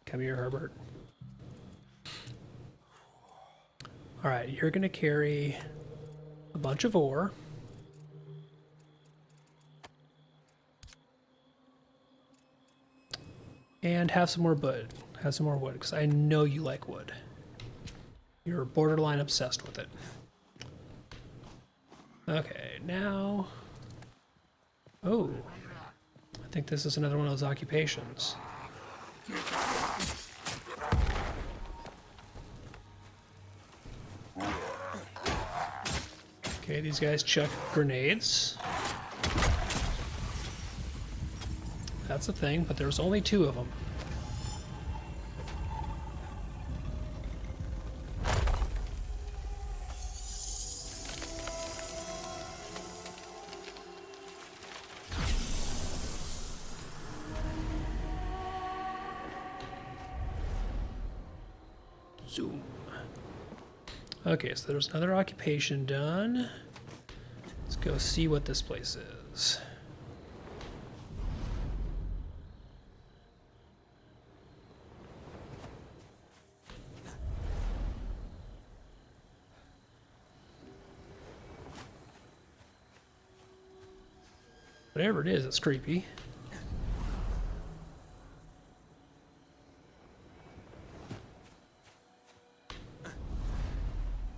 Come here, Herbert. All right, you're going to carry a bunch of ore. And have some more wood. Have some more wood, because I know you like wood. You're borderline obsessed with it. Okay, now... Oh. I think this is another one of those occupations. Okay, these guys chuck grenades. That's a thing, but there's only 2 of them. Zoom. Okay, so there's another occupation done. Let's go see what this place is. Whatever it is, it's creepy.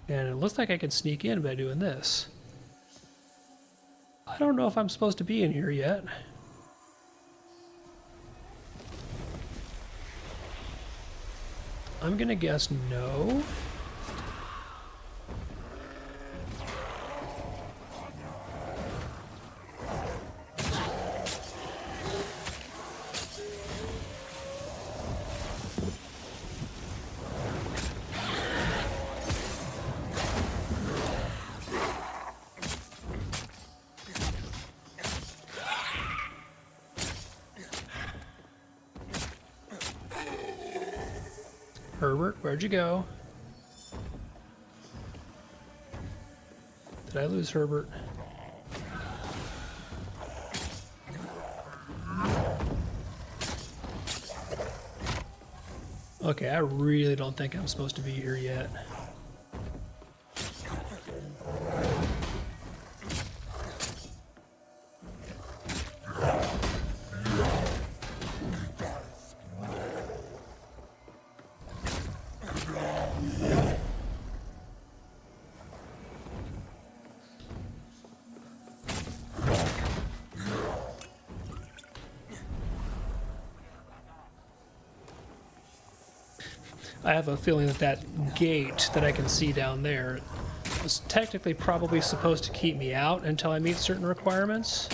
And it looks like I can sneak in by doing this. I don't know if I'm supposed to be in here yet. I'm gonna guess no. Herbert, where'd you go? Did I lose Herbert? Okay, I really don't think I'm supposed to be here yet. I have a feeling that that gate that I can see down there was technically probably supposed to keep me out until I meet certain requirements.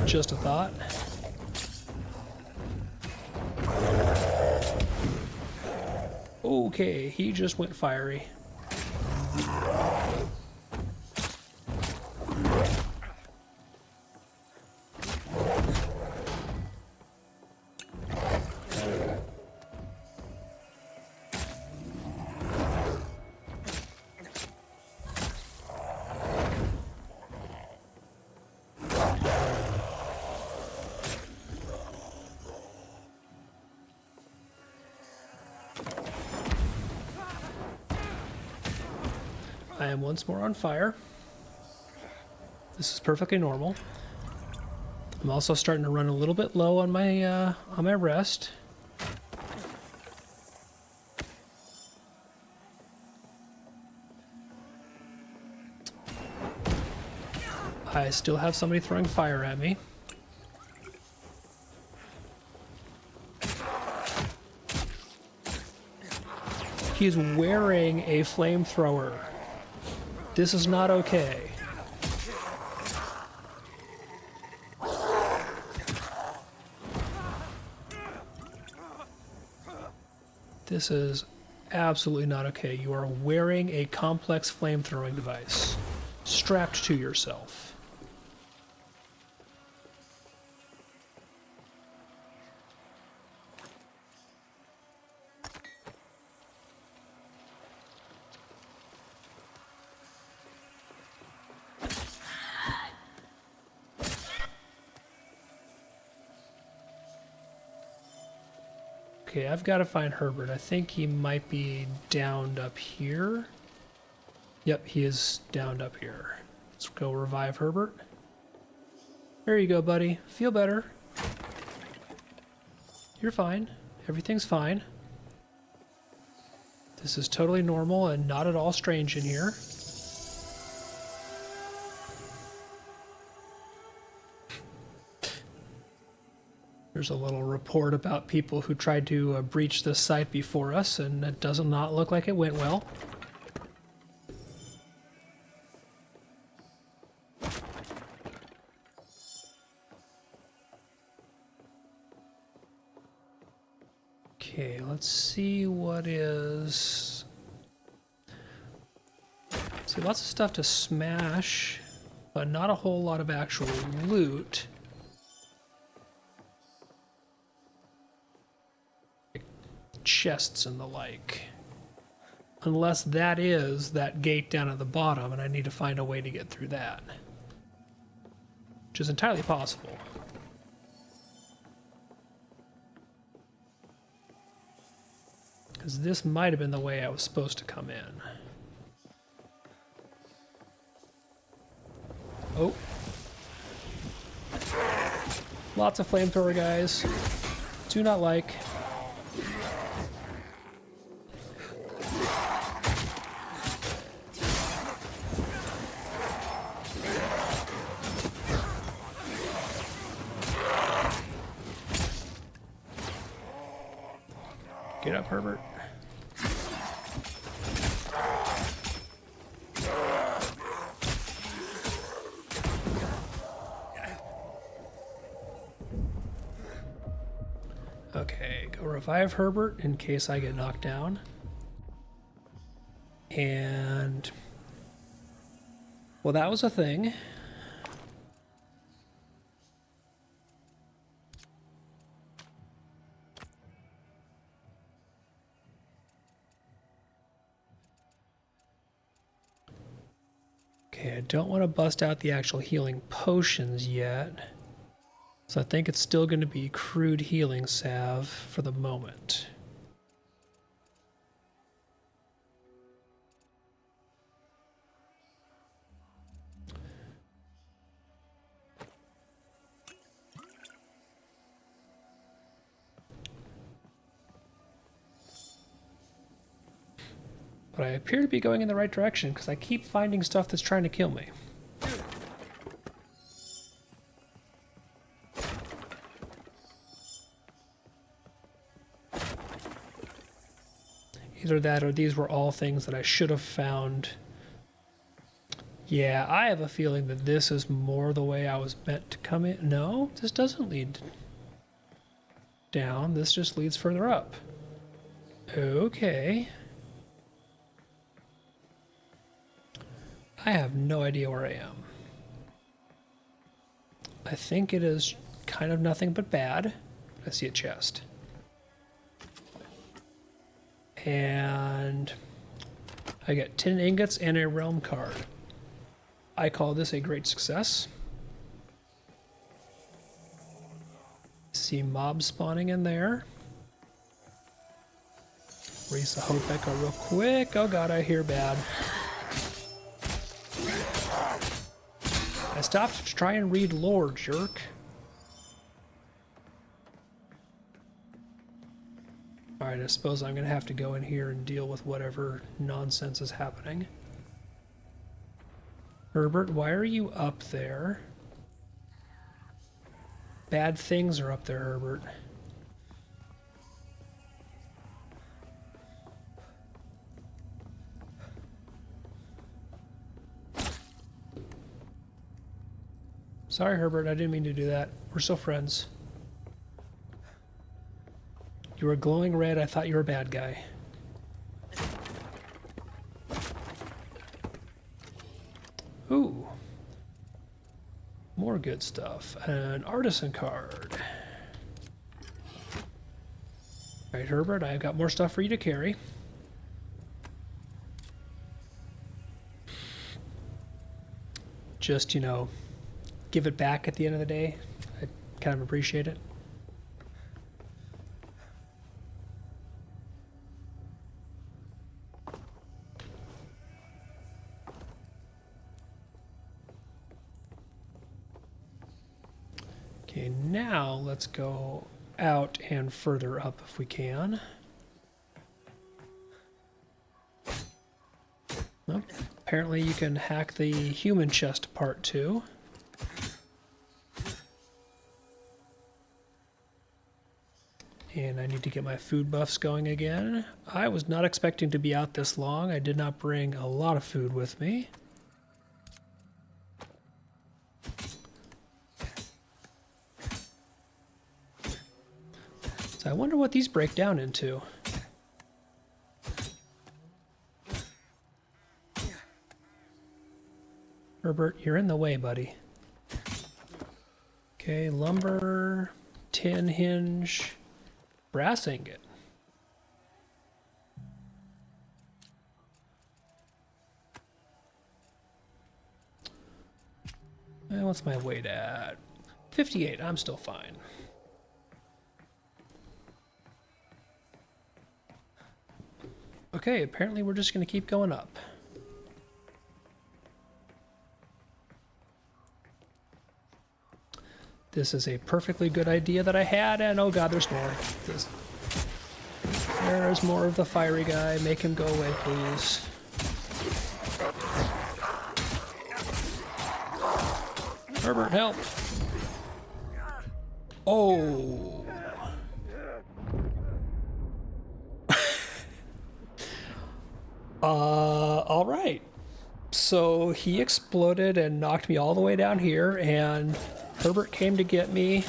Just a thought. Okay, he just went fiery. I am once more on fire. This is perfectly normal. I'm also starting to run a little bit low on my rest. I still have somebody throwing fire at me. He's wearing a flamethrower. This is not okay. This is absolutely not okay. You are wearing a complex flamethrowing device strapped to yourself. Okay, I've got to find Herbert. I think he might be downed up here. Yep, he is downed up here. Let's go revive Herbert. There you go, buddy. Feel better. You're fine. Everything's fine. This is totally normal and not at all strange in here. There's a little report about people who tried to breach this site before us, and it does not look like it went well. Okay, let's see what is... See, lots of stuff to smash, but not a whole lot of actual loot. Chests and the like. Unless that is that gate down at the bottom and I need to find a way to get through that. Which is entirely possible. Because this might have been the way I was supposed to come in. Oh. Lots of flamethrower guys. Do not like. Get up, Herbert. Okay, go revive Herbert in case I get knocked down. And... well, that was a thing. Okay, I don't want to bust out the actual healing potions yet. So I think it's still going to be crude healing salve for the moment. But I appear to be going in the right direction because I keep finding stuff that's trying to kill me. Either that or these were all things that I should have found. Yeah, I have a feeling that this is more the way I was meant to come in. No, this doesn't lead down. This just leads further up. Okay. I have no idea where I am. I think it is kind of nothing but bad. I see a chest. And I got 10 ingots and a realm card. I call this a great success. See mobs spawning in there. Raise the hope echo real quick. Oh god, I hear bad. I stopped to try and read lore, jerk. Alright, I suppose I'm going to have to go in here and deal with whatever nonsense is happening. Herbert, why are you up there? Bad things are up there, Herbert. Sorry, Herbert, I didn't mean to do that. We're still friends. You were glowing red, I thought you were a bad guy. Ooh. More good stuff. An artisan card. Alright, Herbert, I've got more stuff for you to carry. Just, you know, give it back at the end of the day. I kind of appreciate it. Okay, now let's go out and further up if we can. Well, apparently you can hack the human chest apart too. And I need to get my food buffs going again. I was not expecting to be out this long. I did not bring a lot of food with me. So I wonder what these break down into. Herbert, you're in the way, buddy. Okay, lumber, tin hinge, brass ingot. And what's my weight at? 58, I'm still fine. Okay, apparently we're just going to keep going up. This is a perfectly good idea that I had, and oh god, there's more. There's more of the fiery guy. Make him go away, please. Herbert, help! Oh! Alright. So he exploded and knocked me all the way down here, and Herbert came to get me,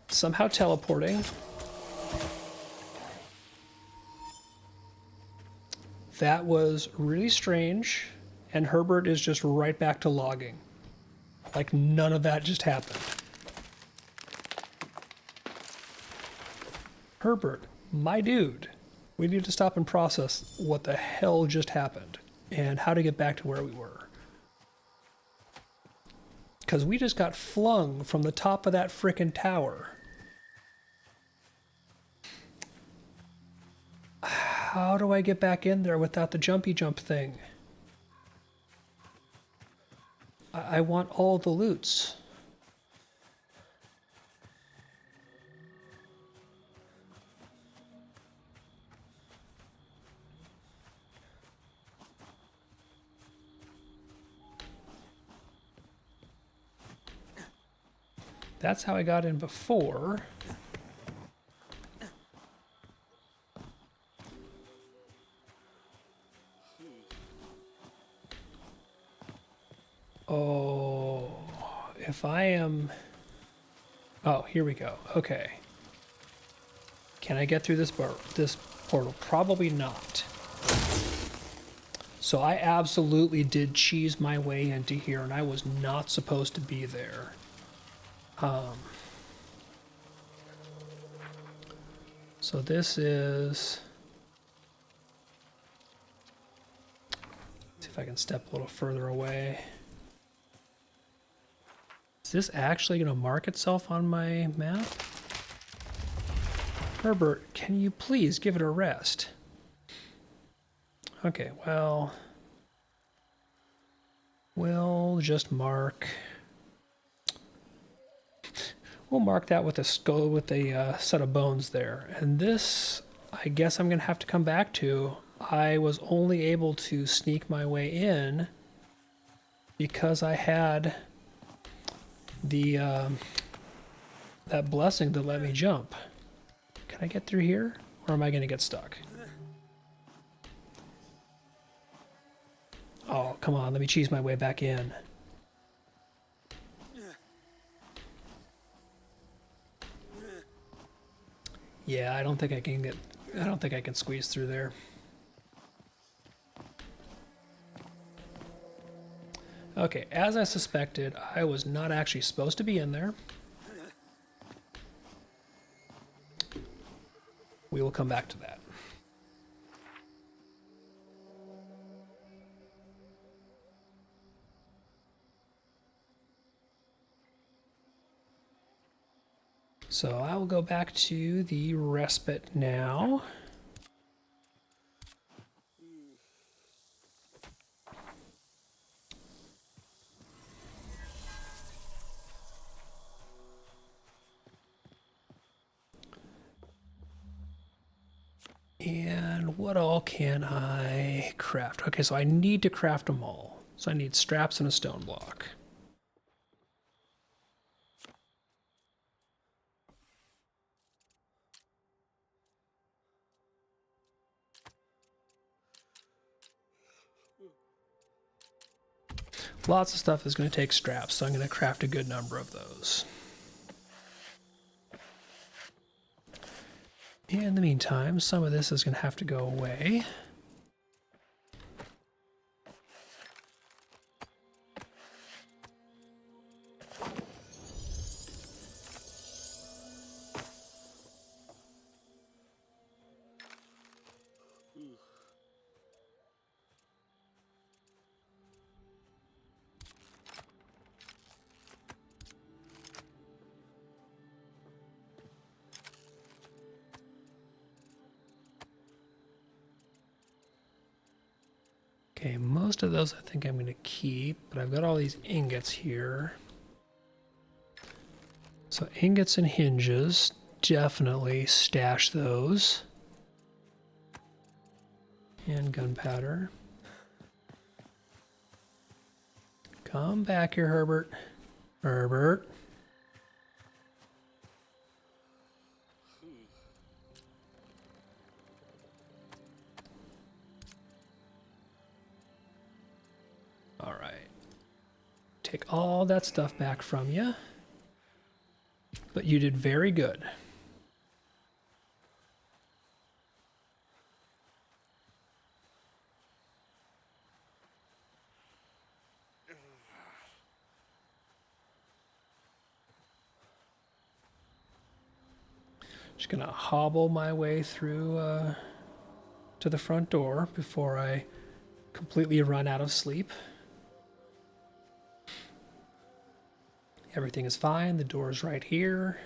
somehow teleporting. That was really strange, and Herbert is just right back to logging. Like none of that just happened. Herbert, my dude, we need to stop and process what the hell just happened and how to get back to where we were. Because we just got flung from the top of that frickin' tower. How do I get back in there without the jumpy jump thing? I want all the loots. That's how I got in before. Oh, if I am... Oh, here we go. Okay. Can I get through this portal? Probably not. So I absolutely did cheese my way into here, and I was not supposed to be there. So this is... See if I can step a little further away. Is this actually going to mark itself on my map? Herbert, can you please give it a rest? Okay, well... We'll just mark... We'll mark that with a skull, with a set of bones there. And this, I guess I'm going to have to come back to. I was only able to sneak my way in because I had the that blessing that let me jump. Can I get through here, or am I going to get stuck? Oh, come on, let me cheese my way back in. Yeah, I don't think I can squeeze through there. Okay, as I suspected, I was not actually supposed to be in there. We will come back to that. So I will go back to the respite now. And what all can I craft? Okay, so I need to craft them all. So I need straps and a stone block. Lots of stuff is going to take straps, so I'm going to craft a good number of those. In the meantime, some of this is going to have to go away. Okay, most of those I think I'm going to keep, but I've got all these ingots here. So ingots and hinges, definitely stash those. And gunpowder. Come back here, Herbert. Herbert. All right. Take all that stuff back from you. But you did very good. Just gonna hobble my way through to the front door before I completely run out of sleep. Everything is fine. The door is right here.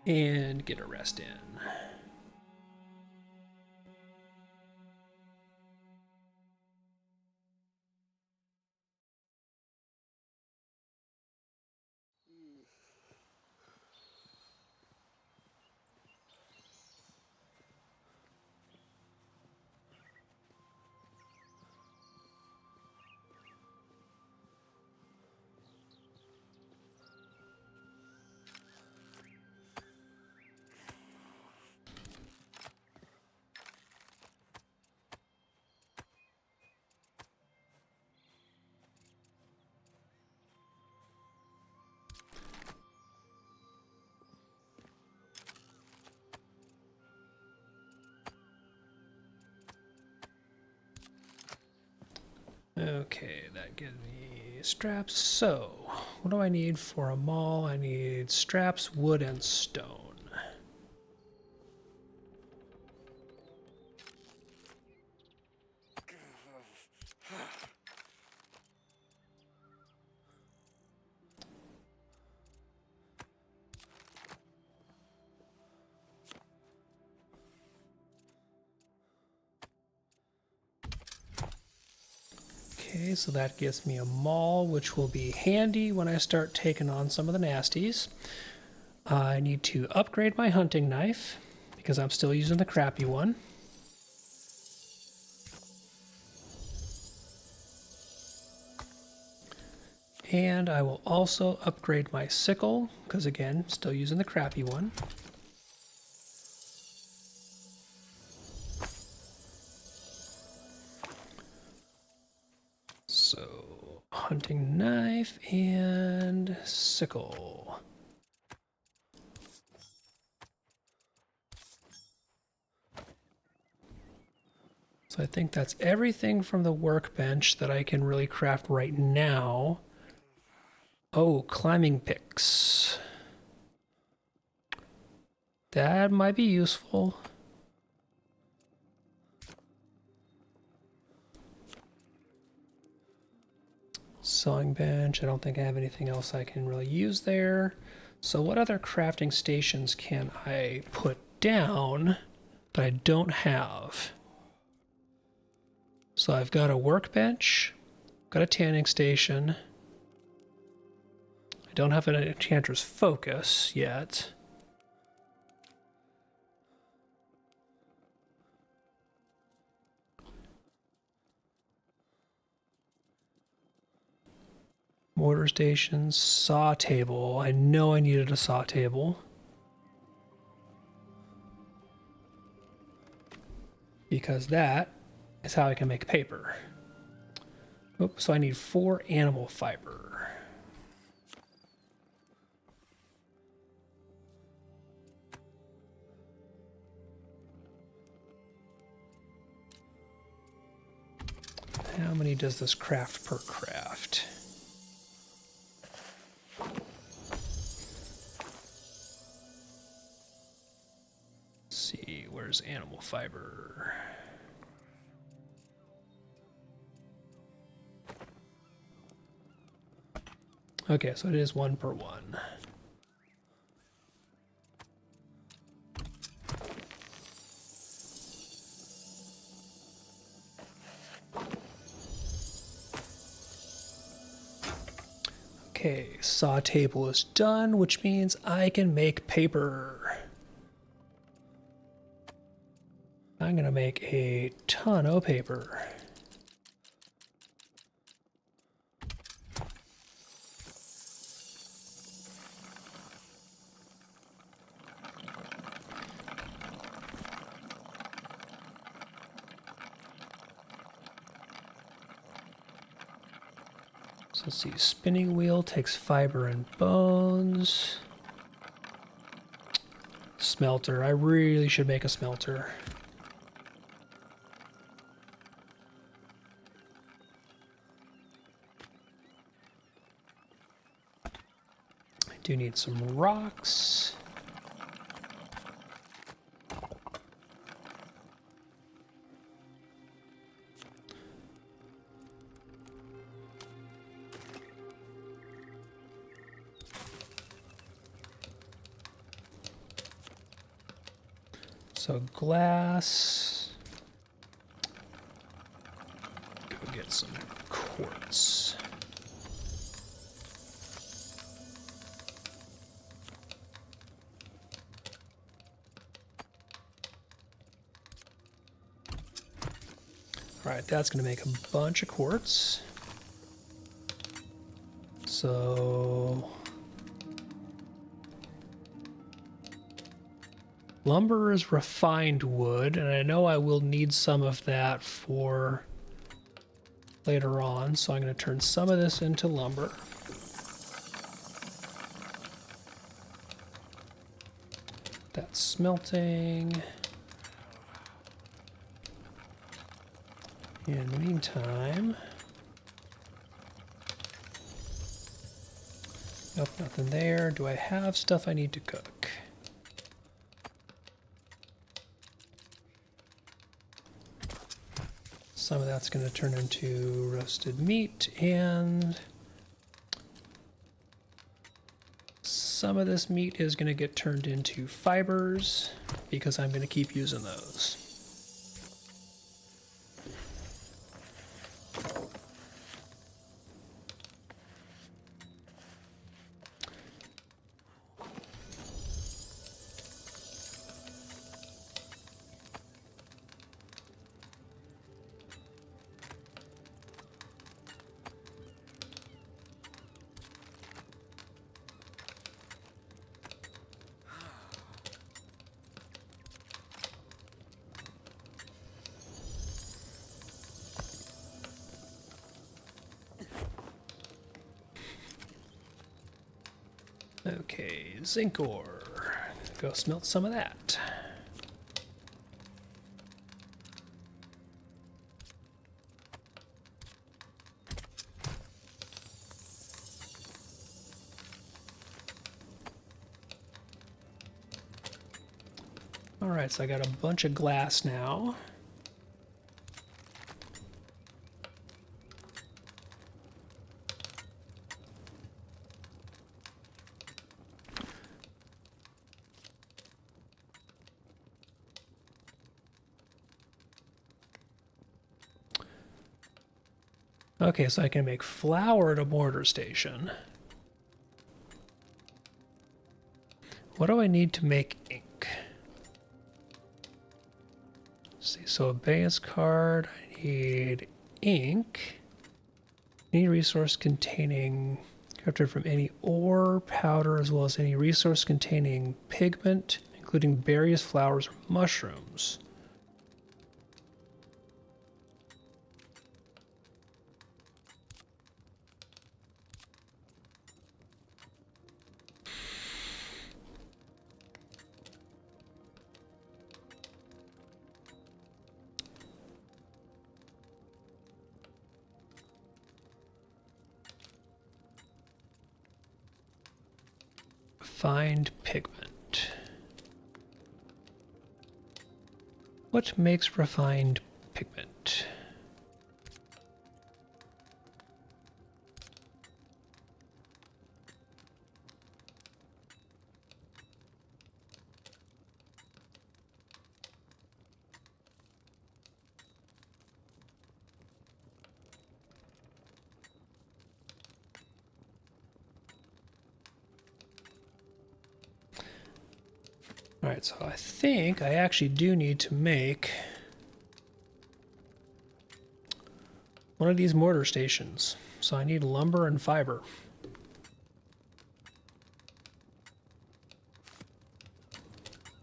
And get a rest in. Okay, that gives me straps. So, what do I need for a mall? I need straps, wood, and stone. Okay, so that gives me a maul, which will be handy when I start taking on some of the nasties. I need to upgrade my hunting knife because I'm still using the crappy one. And I will also upgrade my sickle because, again, still using the crappy one. So, hunting knife and sickle. So I think that's everything from the workbench that I can really craft right now. Oh, climbing picks. That might be useful. Sewing bench. I don't think I have anything else I can really use there. So what other crafting stations can I put down that I don't have? So I've got a workbench, got a tanning station. I don't have an enchanter's focus yet. Mortar stations, saw table. I know I needed a saw table. Because that is how I can make paper. Oops, so I need 4 animal fiber. How many does this craft per craft? Let's see, where's animal fiber? Okay, so it is 1 per 1. Okay, saw table is done, which means I can make paper. I'm gonna make a ton of paper. So let's see, spinning wheel takes fiber and bones. Smelter, I really should make a smelter. I do need some rocks. So glass. Go get some quartz. All right, that's going to make a bunch of quartz. So lumber is refined wood, and I know I will need some of that for later on, so I'm going to turn some of this into lumber. That's smelting. In the meantime, Nope, nothing there. Do I have stuff I need to cook? Some of that's going to turn into roasted meat, and some of this meat is going to get turned into fibers because I'm going to keep using those. Okay, zinc ore. Go smelt some of that. Alright, so I got a bunch of glass now. Okay, so I can make flour at a mortar station. What do I need to make ink? Let's see, so a base card, I need ink. Any resource containing, crafted from any ore, powder, as well as any resource containing pigment, including berries, flowers, or mushrooms. Refined pigment. What makes refined pigment? Alright, so I think I actually do need to make one of these mortar stations. So I need lumber and fiber.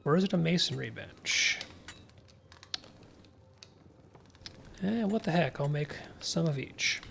Or is it a masonry bench? What the heck, I'll make some of each.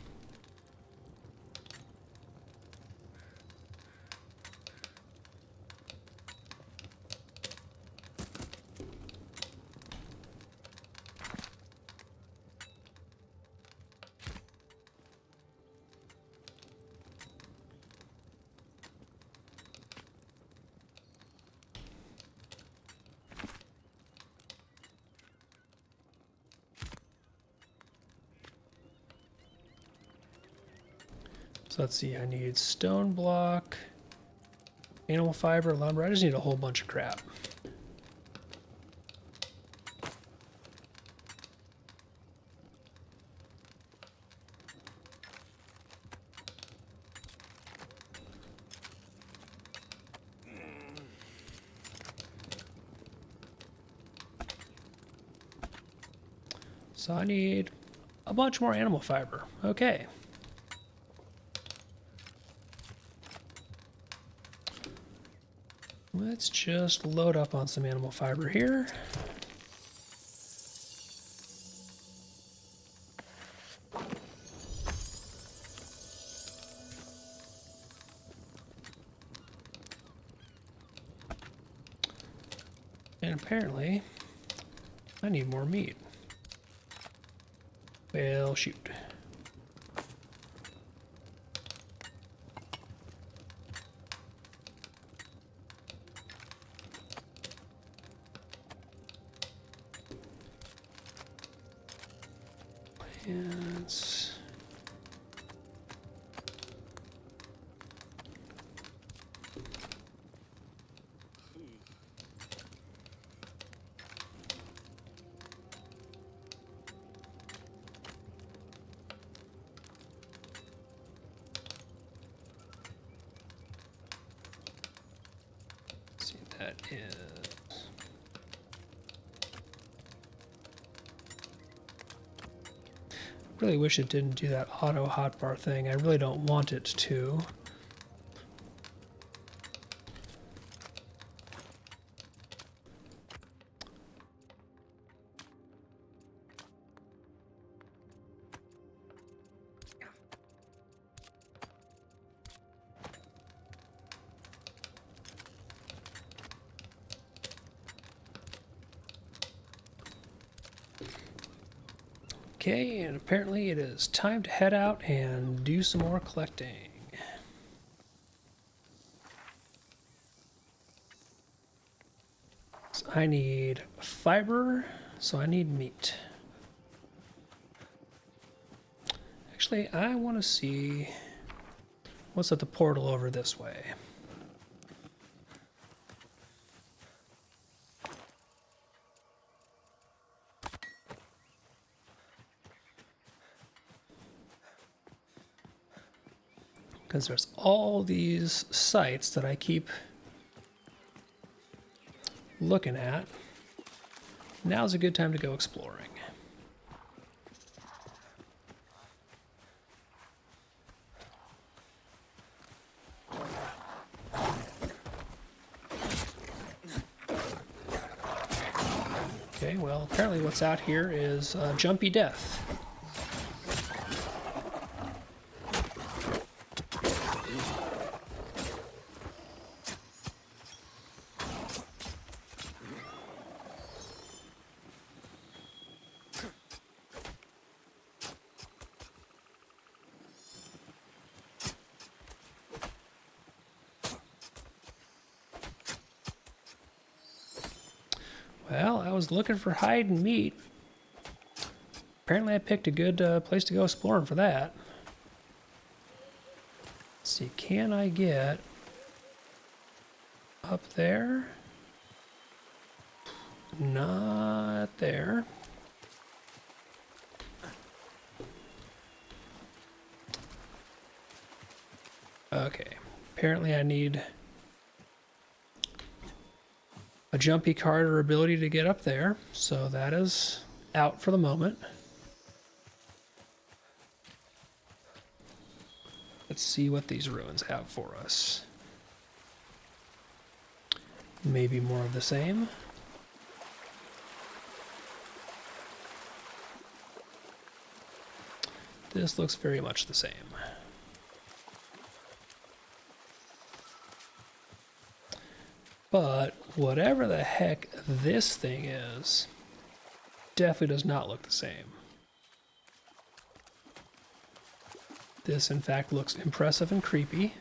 So let's see, I need stone block, animal fiber, lumber. I just need a whole bunch of crap. So I need a bunch more animal fiber. Okay. Let's just load up on some animal fiber here. And apparently, I need more meat. Well, shoot. is... see, that is... Really wish it didn't do that auto hotbar thing. I really don't want it to. Okay, and apparently it is time to head out and do some more collecting. So I need fiber, so I need meat. Actually, I want to see what's at the portal over this way. Because there's all these sites that I keep looking at. Now's a good time to go exploring. Okay, well, apparently what's out here is Jumpy Death. Well, I was looking for hide and meat. Apparently I picked a good place to go exploring for that. Let's see, can I get up there? Not there. Okay, apparently I need a jumpy card or ability to get up there, so that is out for the moment. Let's see what these ruins have for us. Maybe more of the same. This looks very much the same. But whatever the heck this thing is, definitely does not look the same. This, in fact, looks impressive and creepy.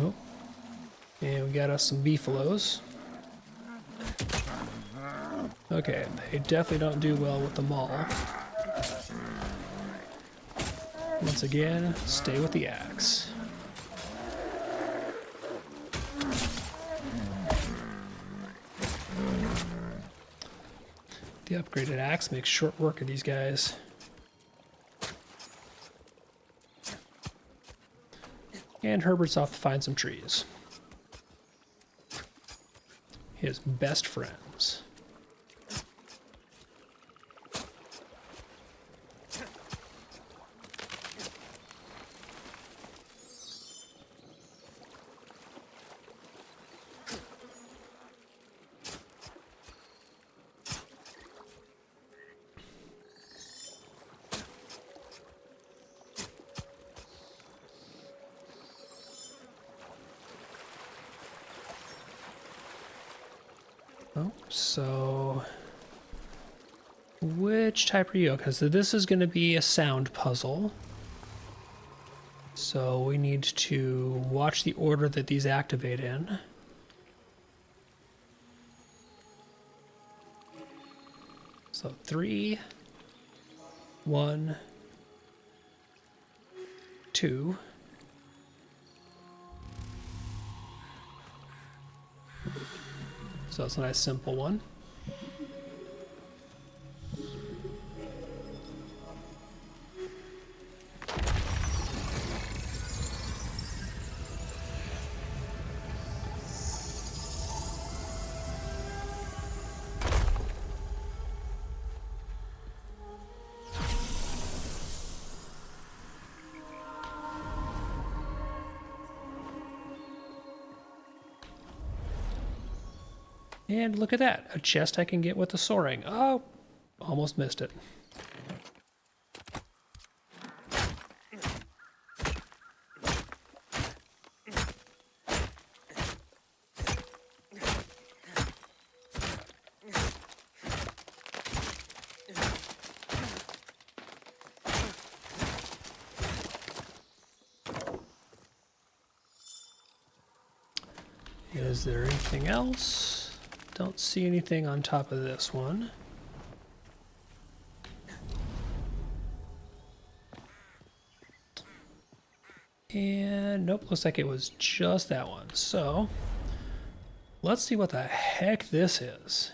Oh, and we got us some beefaloes. Okay, they definitely don't do well with the maul. Once again, stay with the axe. The upgraded axe makes short work of these guys. And Herbert's off to find some trees. His best friends. Oh, so which type are you? Because this is going to be a sound puzzle. So we need to watch the order that these activate in. So 3, 1, 2. So it's a nice simple one. And look at that, a chest I can get with the soaring. Oh, almost missed it. Is there anything else? Don't see anything on top of this one. And nope, looks like it was just that one. So let's see what the heck this is.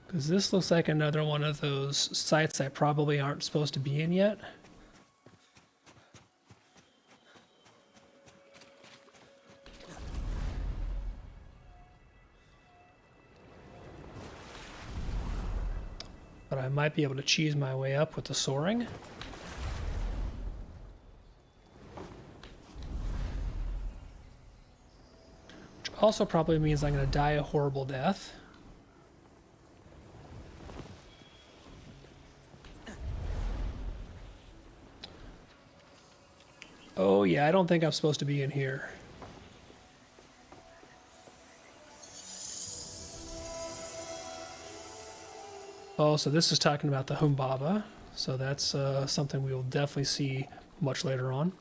Because this looks like another one of those sites that probably aren't supposed to be in yet. But I might be able to cheese my way up with the soaring. Which also probably means I'm going to die a horrible death. Oh yeah, I don't think I'm supposed to be in here. Oh, so this is talking about the Humbaba. So that's something we will definitely see much later on.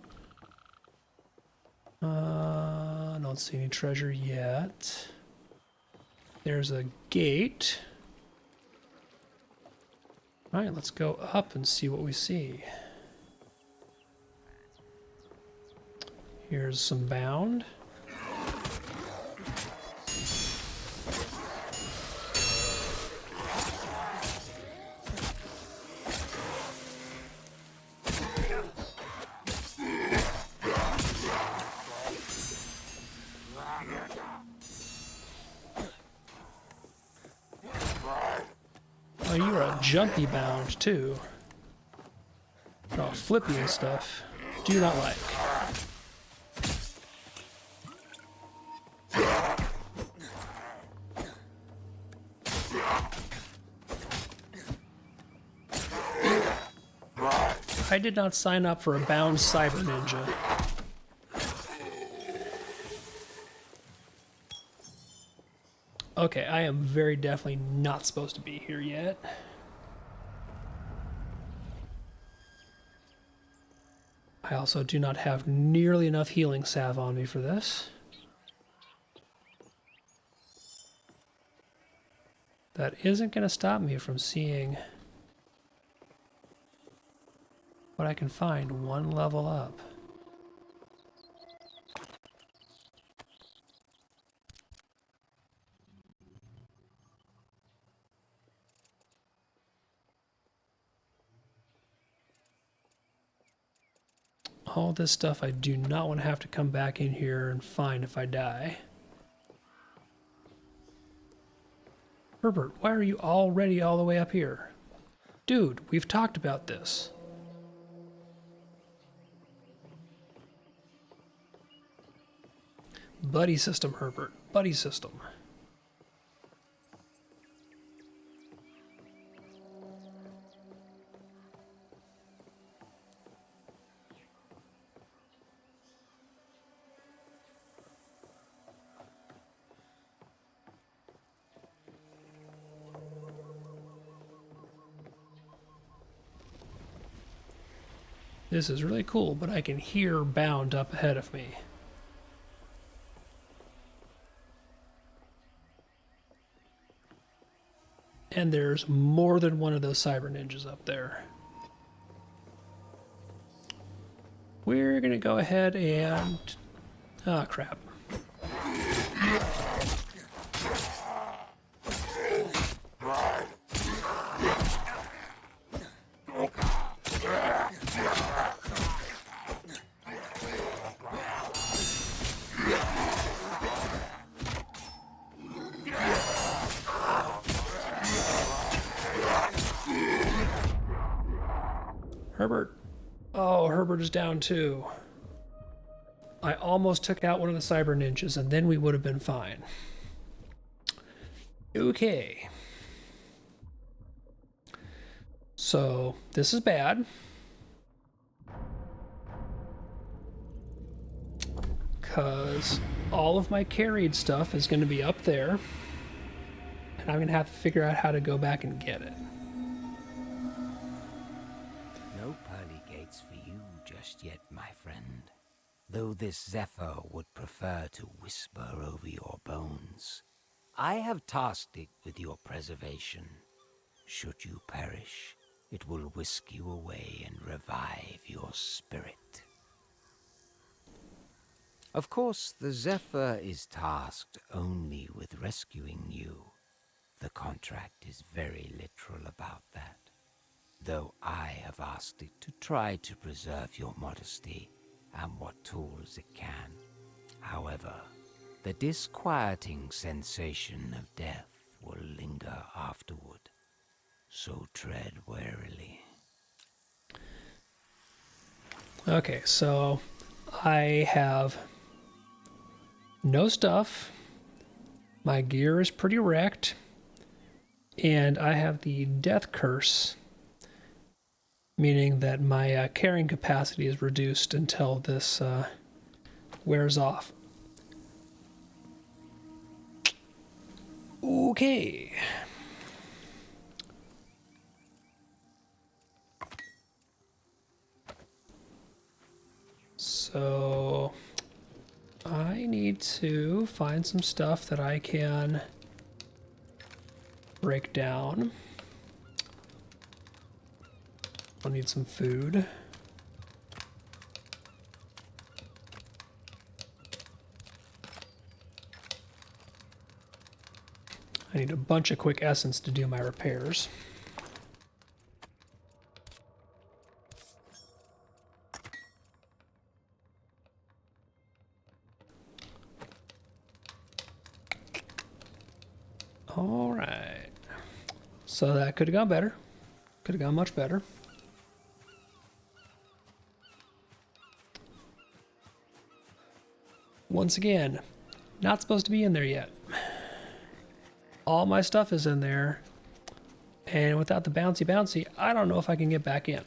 I don't see any treasure yet. There's a gate. All right, let's go up and see what we see. Here's some bound. Oh, you are jumpy bound too. Oh, flippy and stuff. Do not like. I did not sign up for a bound cyber ninja. Okay, I am very definitely not supposed to be here yet. I also do not have nearly enough healing salve on me for this. That isn't going to stop me from seeing what I can find one level up. All this stuff I do not want to have to come back in here and find if I die. Herbert, why are you already all the way up here? Dude, we've talked about this. Buddy system, Herbert. Buddy system. This is really cool, but I can hear Bound up ahead of me. And there's more than one of those cyber ninjas up there. We're gonna go ahead and... Oh, crap. Herbert. Oh, Herbert is down too. I almost took out one of the cyber ninjas, and then we would have been fine. Okay. So, this is bad. Because all of my carried stuff is going to be up there. And I'm going to have to figure out how to go back and get it. No pearly gates for you just yet, my friend. Though this Zephyr would prefer to whisper over your bones, I have tasked it with your preservation. Should you perish, it will whisk you away and revive your spirit. Of course, the Zephyr is tasked only with rescuing you. The contract is very literal about that, though I have asked it to try to preserve your modesty and what tools it can. However, the disquieting sensation of death will linger afterward, so tread warily. Okay, so I have no stuff. My gear is pretty wrecked. And I have the death curse, meaning that my carrying capacity is reduced until this wears off. Okay. So I need to find some stuff that I can break down. I'll need some food. I need a bunch of quick essence to do my repairs. All right. So that could have gone better. Could have gone much better. Once again, not supposed to be in there yet. All my stuff is in there, and without the bouncy, I don't know if I can get back in.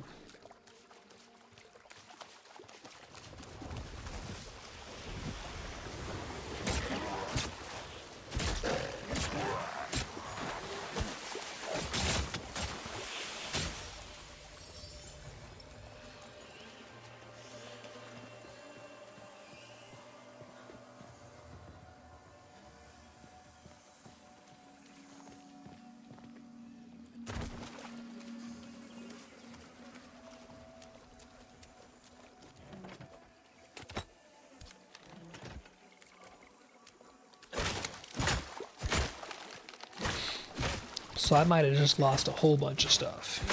So I might have just lost a whole bunch of stuff.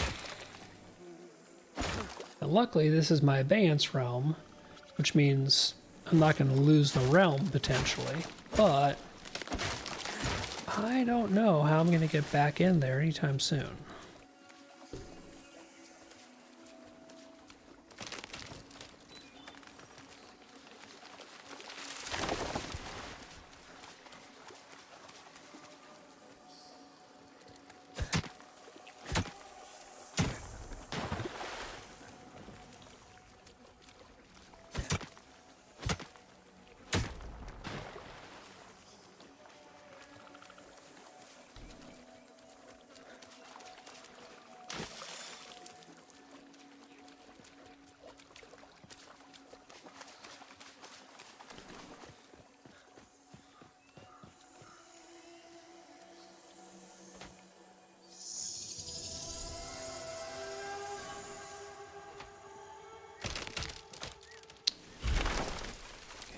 And luckily, this is my abeyance realm, which means I'm not going to lose the realm, potentially. But I don't know how I'm going to get back in there anytime soon.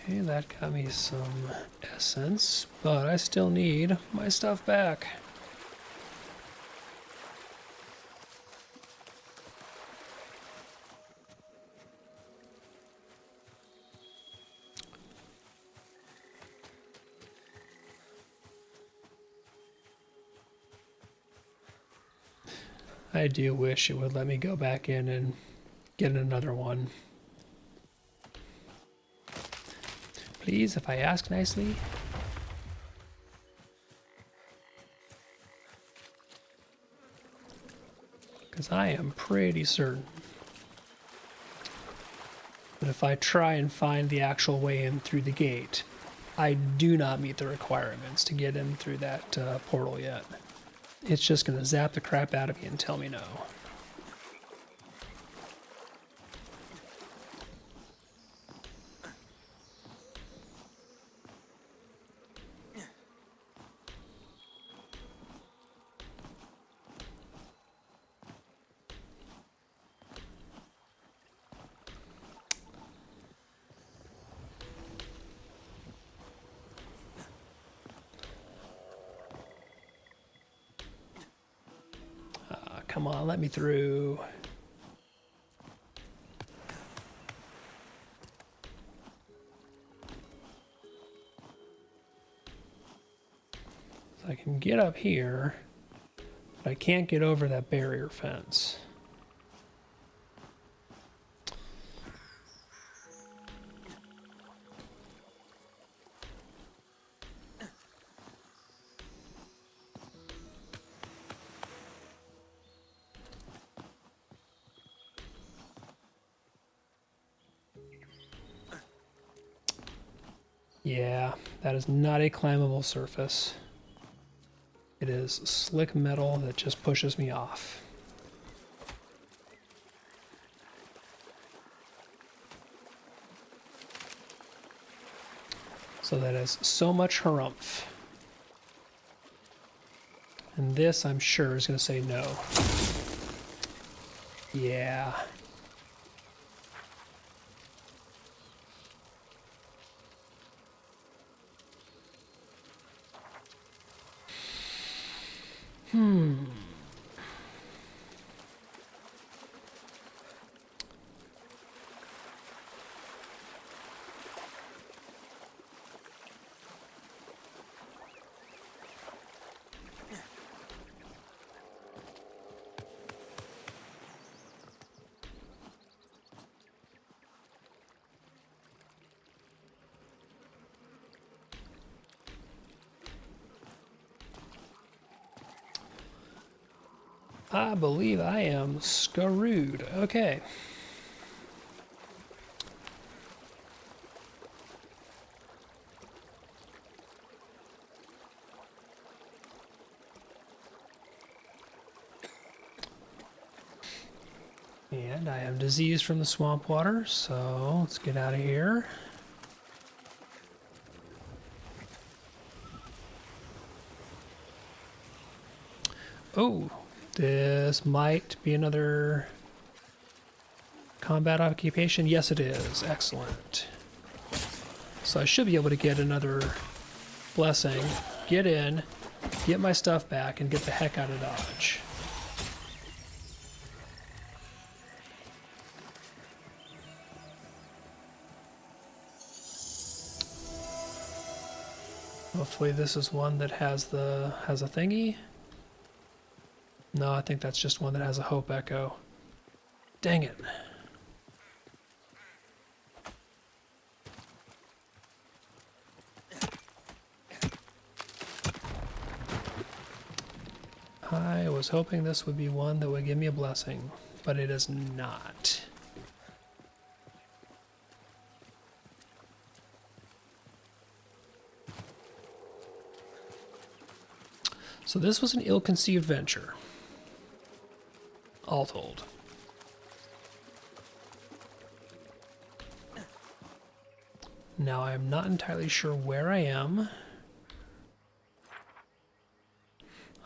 Okay, that got me some essence, but I still need my stuff back. I do wish it would let me go back in and get another one. Please, if I ask nicely. Because I am pretty certain that if I try and find the actual way in through the gate, I do not meet the requirements to get in through that portal yet. It's just going to zap the crap out of me and tell me no. Come on, let me through. So I can get up here, but I can't get over that barrier fence. Yeah, that is not a climbable surface. It is slick metal that just pushes me off. So that is so much harumph. And this, I'm sure, is going to say no. Yeah. I believe I am screwed. Okay. And I am diseased from the swamp water, so let's get out of here. Oh, this might be another combat occupation. Yes, it is. Excellent. So I should be able to get another blessing, get in, get my stuff back, and get the heck out of Dodge. Hopefully this is one that has a thingy. No, I think that's just one that has a hope echo. Dang it. I was hoping this would be one that would give me a blessing, but it is not. So this was an ill-conceived venture, all told. Now I'm not entirely sure where I am.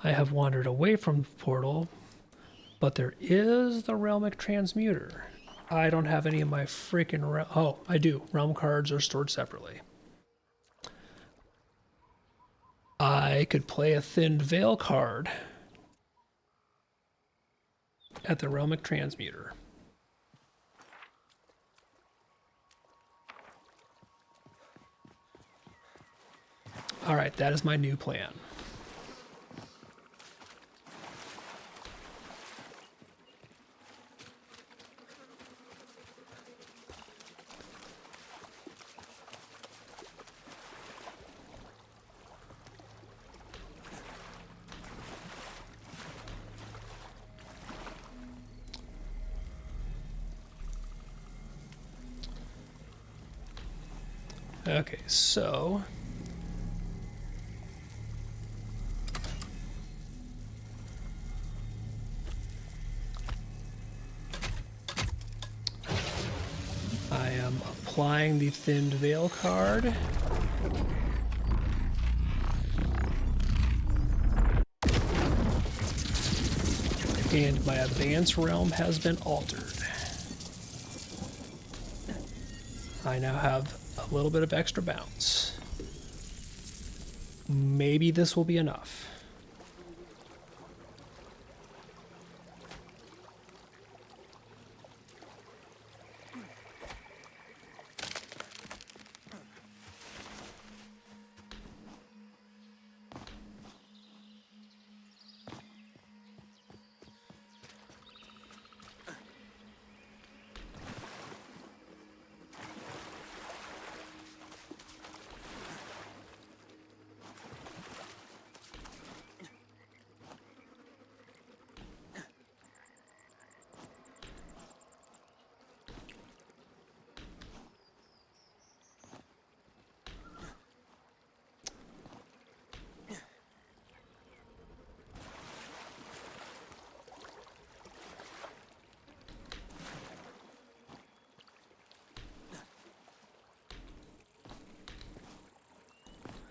I have wandered away from the portal, but there is the Realmic Transmuter. I don't have any of my freaking... Oh, I do. Realm cards are stored separately. I could play a Thinned Veil card at the Realmic Transmuter. All right, that is my new plan. Okay, so I am applying the Thinned Veil card. And my Advanced Realm has been altered. I now have a little bit of extra bounce. Maybe this will be enough.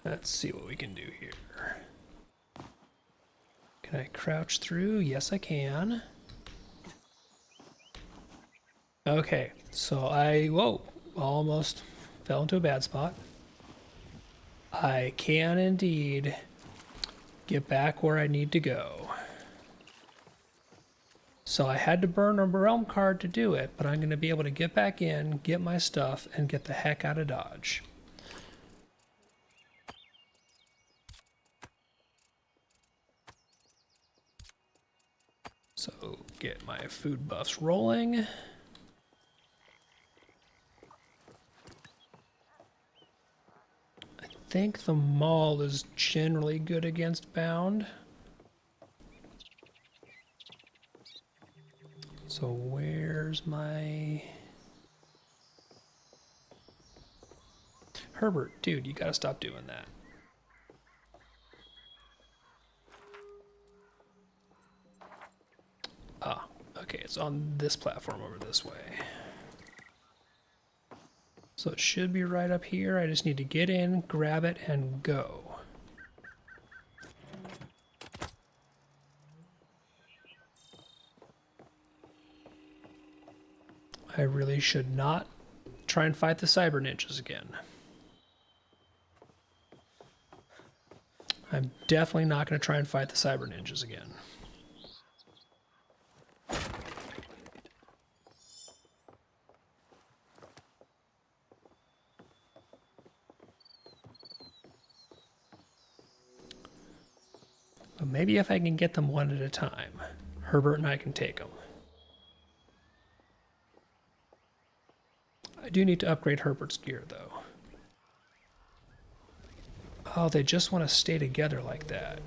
Let's see what we can do here. Can I crouch through? Yes, I can. Okay, so whoa, almost fell into a bad spot. I can indeed get back where I need to go. So I had to burn a realm card to do it, but I'm going to be able to get back in, get my stuff, and get the heck out of Dodge. So get my food buffs rolling. I think the Maul is generally good against Bound. So where's my... Herbert, dude, you gotta stop doing that. Ah, okay, it's on this platform over this way. So it should be right up here. I just need to get in, grab it, and go. I really should not try and fight the cyber ninjas again. I'm definitely not going to try and fight the cyber ninjas again. But maybe if I can get them one at a time, Herbert and I can take them. I do need to upgrade Herbert's gear, though. Oh, they just want to stay together like that.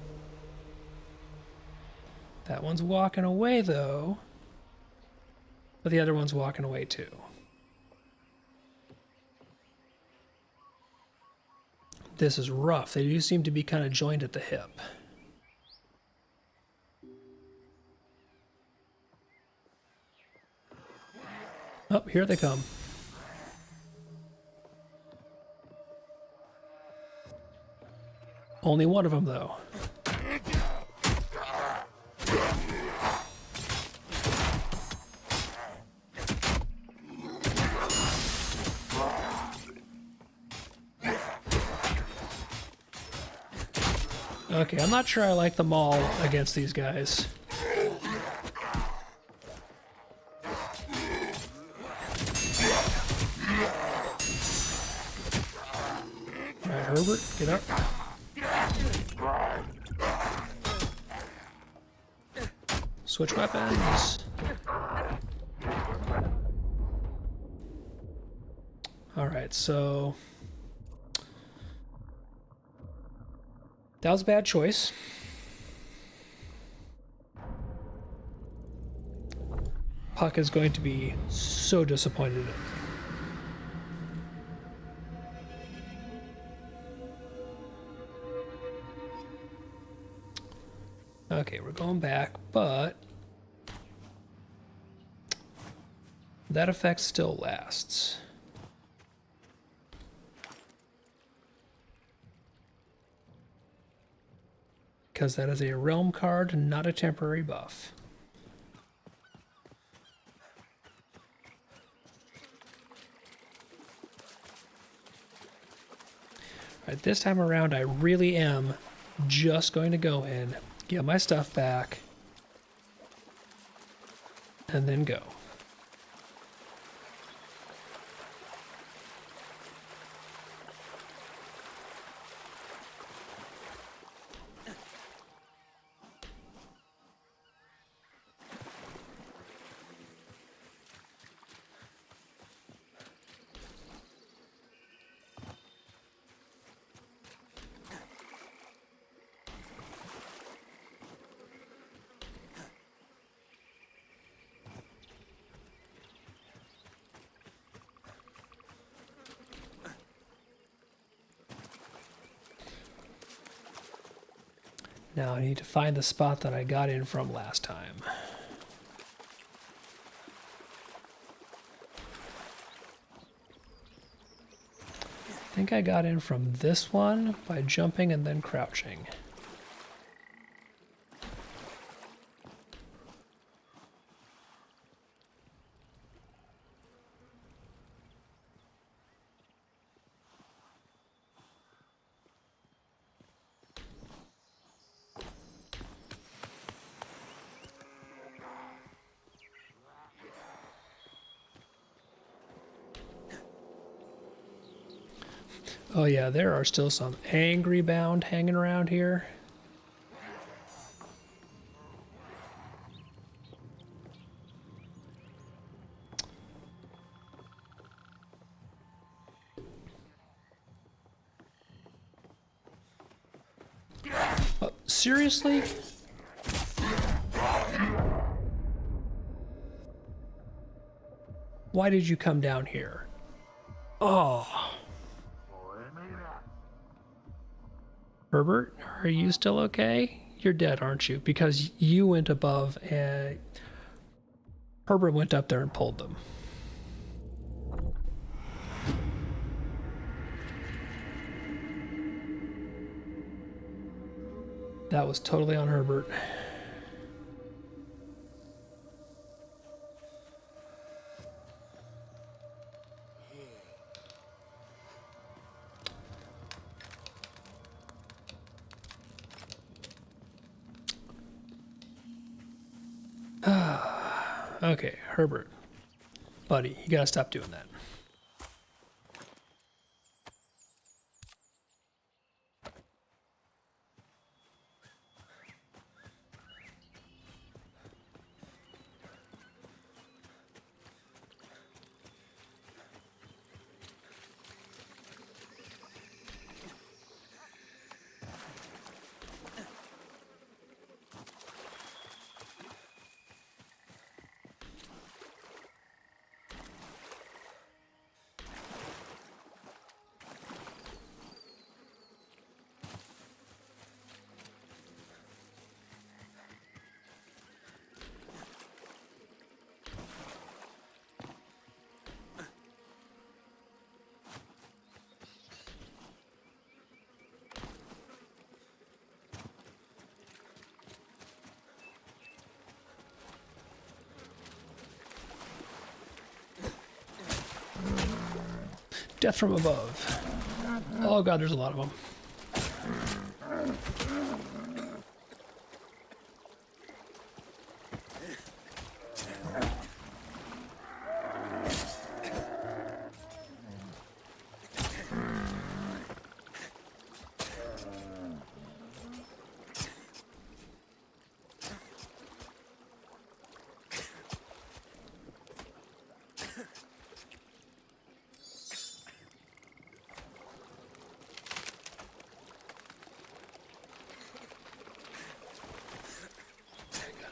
That one's walking away, though. But the other one's walking away, too. This is rough. They do seem to be kind of joined at the hip. Oh, here they come. Only one of them, though. Okay, I'm not sure I like them all against these guys. Alright, Herbert, get up. Switch weapons. Alright, so... that was a bad choice. Puck is going to be so disappointed in it. Okay, we're going back, but that effect still lasts. Because that is a realm card, not a temporary buff. Alright, this time around I really am just going to go in, get my stuff back, and then go. Now I need to find the spot that I got in from last time. I think I got in from this one by jumping and then crouching. Oh yeah, there are still some angry bound hanging around here. Oh, seriously? Why did you come down here? Oh. Herbert, are you still okay? You're dead, aren't you? Because you went above and Herbert went up there and pulled them. That was totally on Herbert. Okay, Herbert. Buddy, you gotta stop doing that. Death from above. Oh god, there's a lot of them.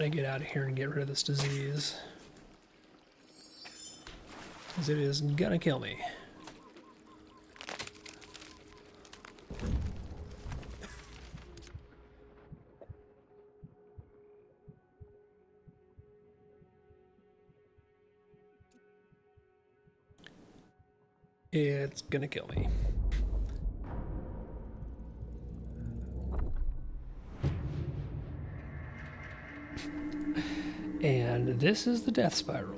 gotta get out of here and get rid of this disease. Because it is gonna kill me. It's gonna kill me. And this is the death spiral.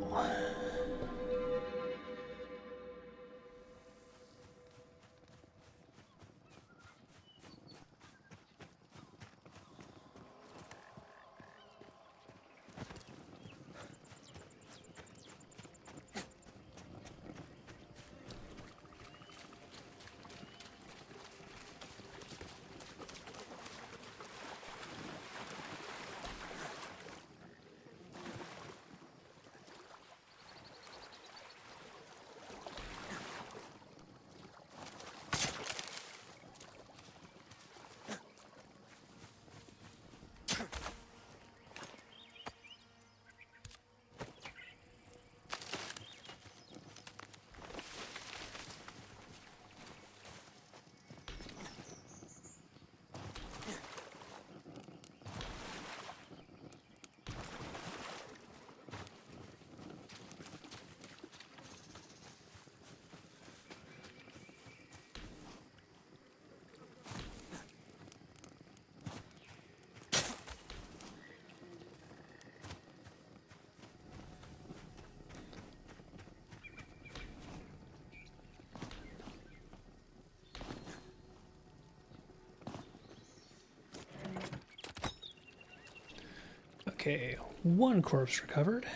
Okay, one corpse recovered.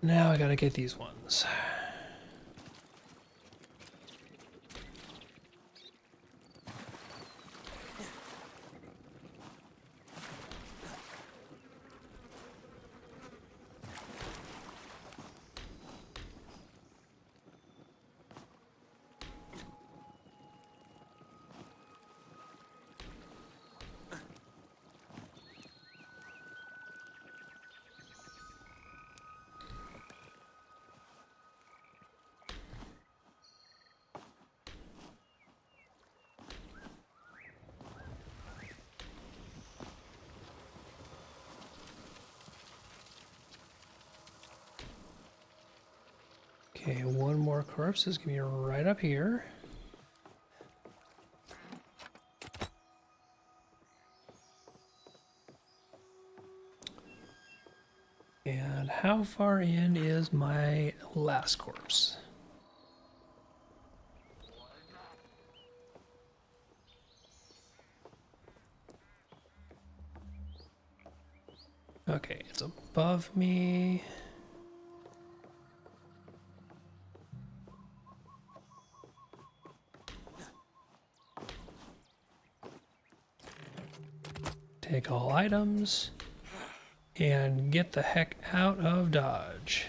Now I gotta get these ones. Okay, one more corpse is gonna be right up here. And how far in is my last corpse? Okay, it's above me. Take all items and get the heck out of Dodge.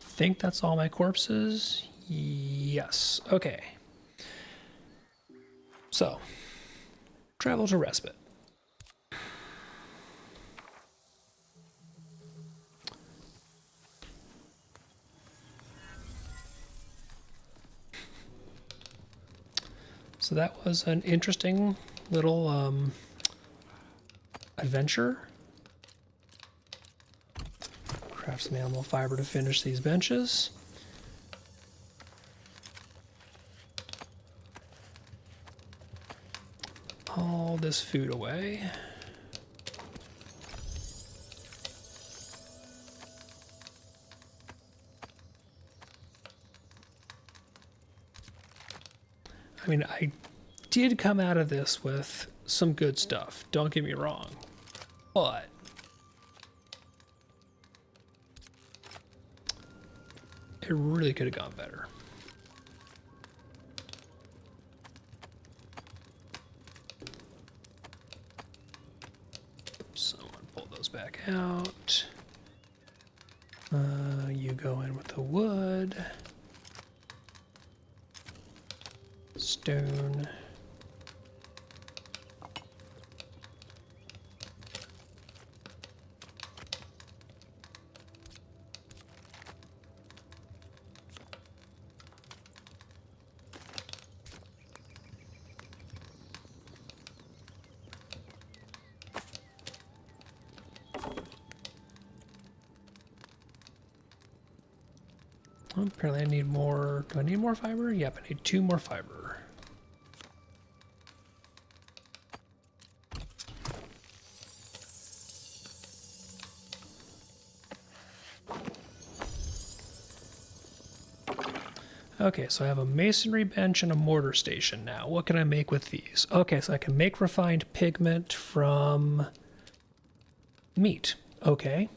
Think that's all my corpses? Yes. Okay. So, travel to Respite. So that was an interesting little adventure. Craft some animal fiber to finish these benches. All this food away. I mean, I did come out of this with some good stuff, don't get me wrong, but it really could have gone better. Someone pull those back out. You go in with the wood. stone. Oh, apparently I need more. Do I need more fiber? Yep, I need 2 more fiber. Okay, so I have a masonry bench and a mortar station now. What can I make with these? Okay, so I can make refined pigment from meat. Okay.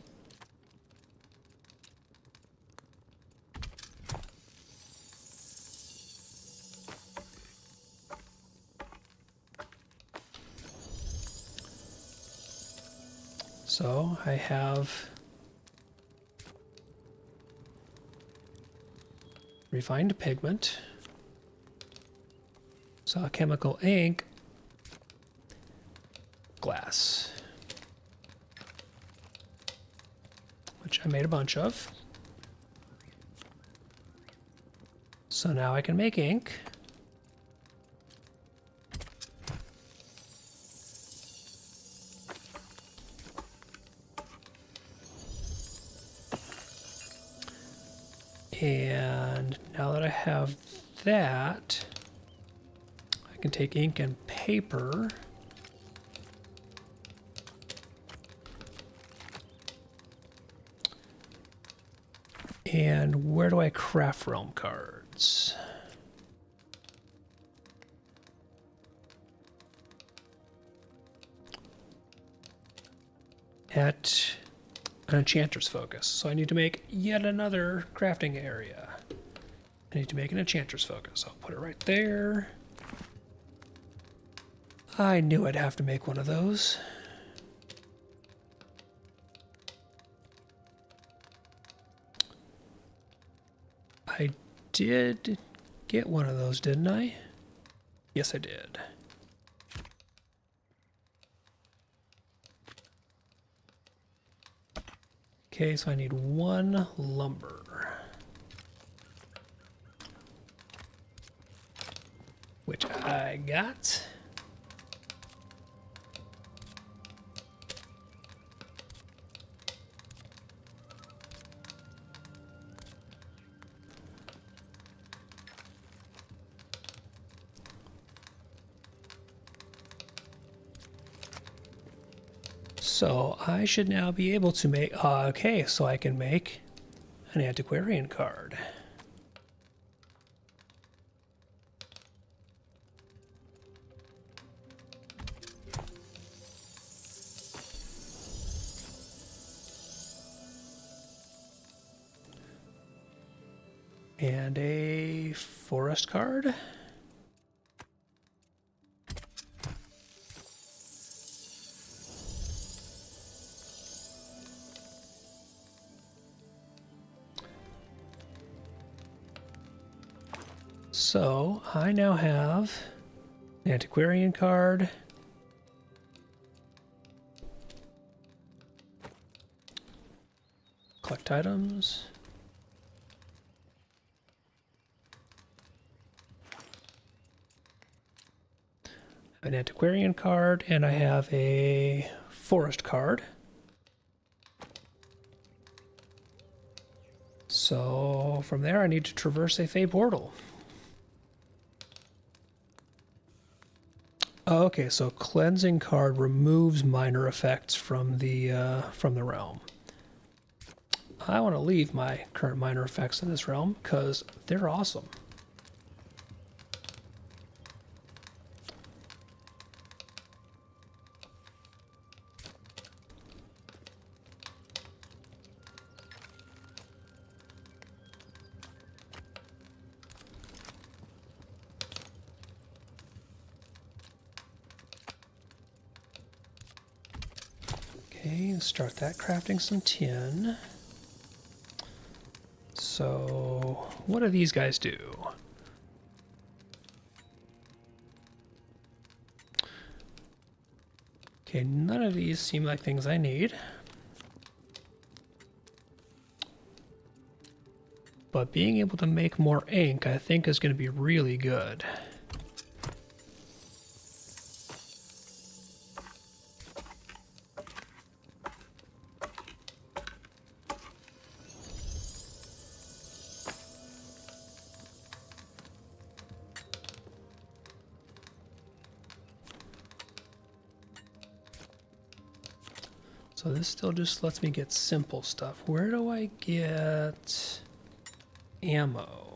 So I have refined pigment, so chemical ink, glass, which I made a bunch of. So now I can make ink. And now that I have that, I can take ink and paper. And where do I craft realm cards? At an enchanter's focus. So I need to make yet another crafting area. I need to make an enchanter's focus. I'll put it right there. I knew I'd have to make one of those. I did get one of those, didn't I? Yes, I did. Okay, so I need 1 lumber, which I got. So I should now be able to make, okay, so I can make an antiquarian card. And a forest card. So I now have an antiquarian card, collect items, an antiquarian card, and I have a forest card. So from there I need to traverse a Fey portal. Okay, so cleansing card removes minor effects from the realm. I want to leave my current minor effects in this realm because they're awesome. Okay, start that crafting some tin. So, what do these guys do? Okay, none of these seem like things I need. But being able to make more ink, I think, is going to be really good. So this still just lets me get simple stuff. Where do I get ammo?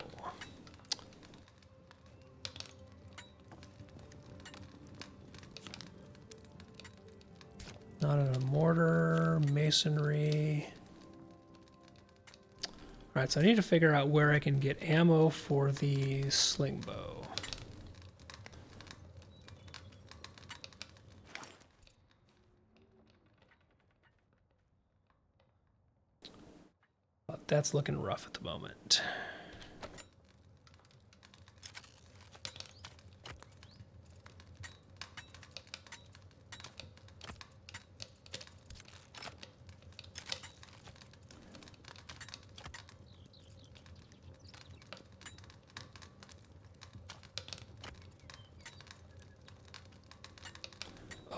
Not in a mortar, masonry. All right, so I need to figure out where I can get ammo for the sling bow. But that's looking rough at the moment.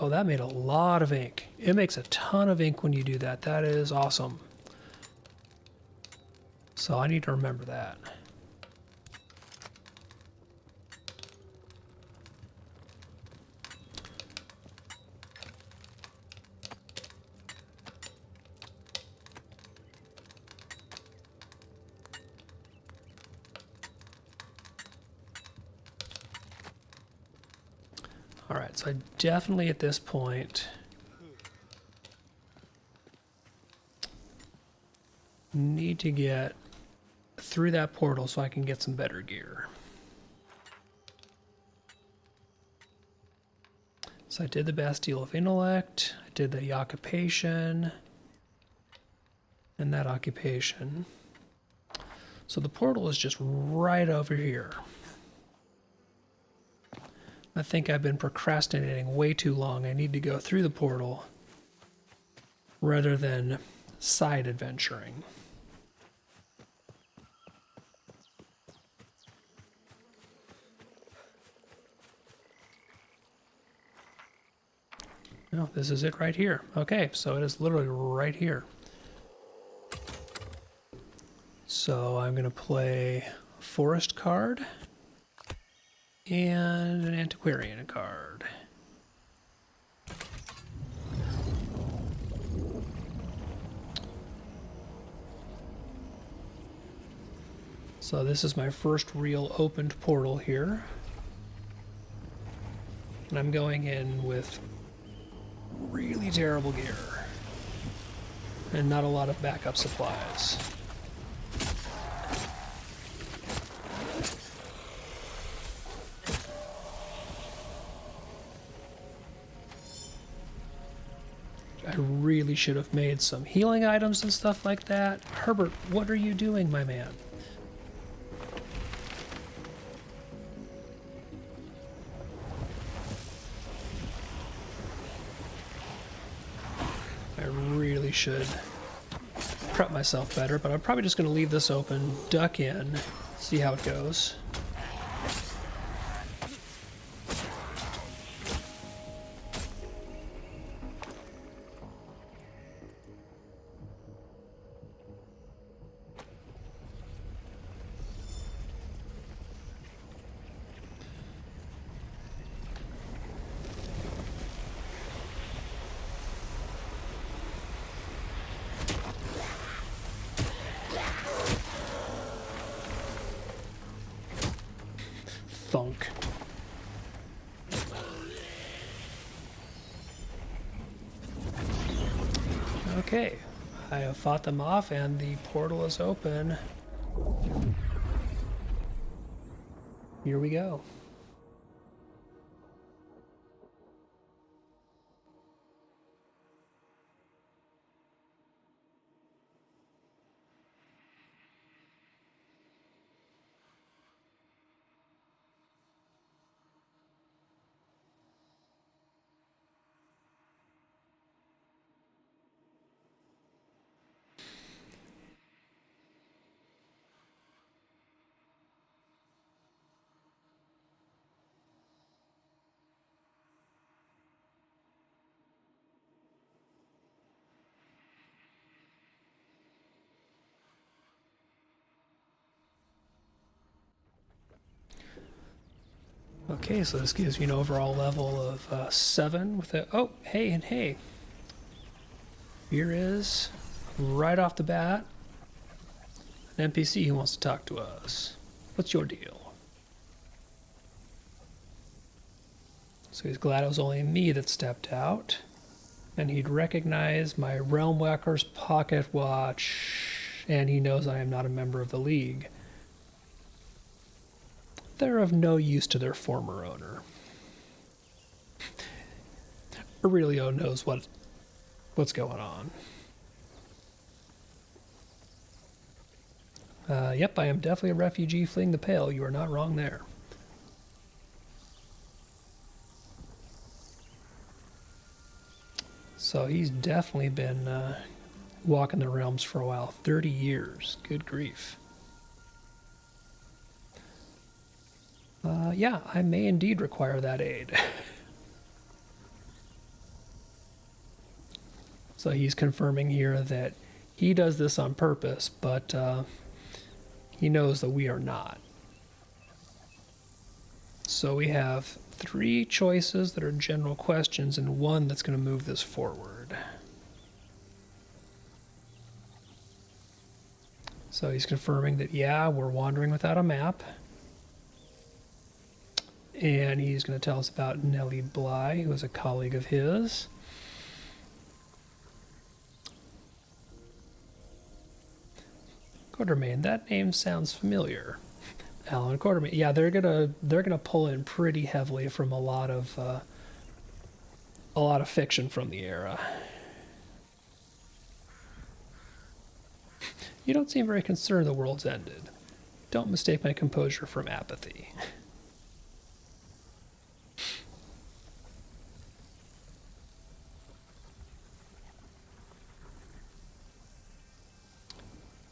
Oh, that made a lot of ink. It makes a ton of ink when you do that. That is awesome. So I need to remember that. All right, so I definitely at this point need to get through that portal so I can get some better gear. So I did the Bastille of Intellect, I did the occupation, and that occupation. So the portal is just right over here. I think I've been procrastinating way too long. I need to go through the portal rather than side adventuring. No, this is it right here. Okay, so it is literally right here. So I'm going to play Forest card and an Antiquarian card. So this is my first real opened portal here. And I'm going in with really terrible gear and not a lot of backup supplies. I really should have made some healing items and stuff like that. Herbert, what are you doing, my man? I really should prep myself better, but I'm probably just going to leave this open, duck in, see how it goes. Thunk. Okay, I have fought them off and the portal is open. Here we go. Okay, so this gives me an overall level of 7 with a... Oh, hey, and hey. Here is, right off the bat, an NPC who wants to talk to us. What's your deal? So he's glad it was only me that stepped out. And he'd recognize my Realmwalker's pocket watch, and he knows I am not a member of the League. They're of no use to their former owner. Aurelio knows what's going on. Yep, I am definitely a refugee fleeing the Pale. You are not wrong there. So he's definitely been walking the realms for a while. 30 years. Good grief. Yeah, I may indeed require that aid. So he's confirming here that he does this on purpose, but he knows that we are not. So we have 3 choices that are general questions and 1 that's going to move this forward. So he's confirming that, yeah, we're wandering without a map. And he's going to tell us about Nellie Bly, who is a colleague of his. Quartermain, that name sounds familiar. Alan Quartermain. Yeah, they're gonna pull in pretty heavily from a lot of fiction from the era. You don't seem very concerned the world's ended. Don't mistake my composure from apathy.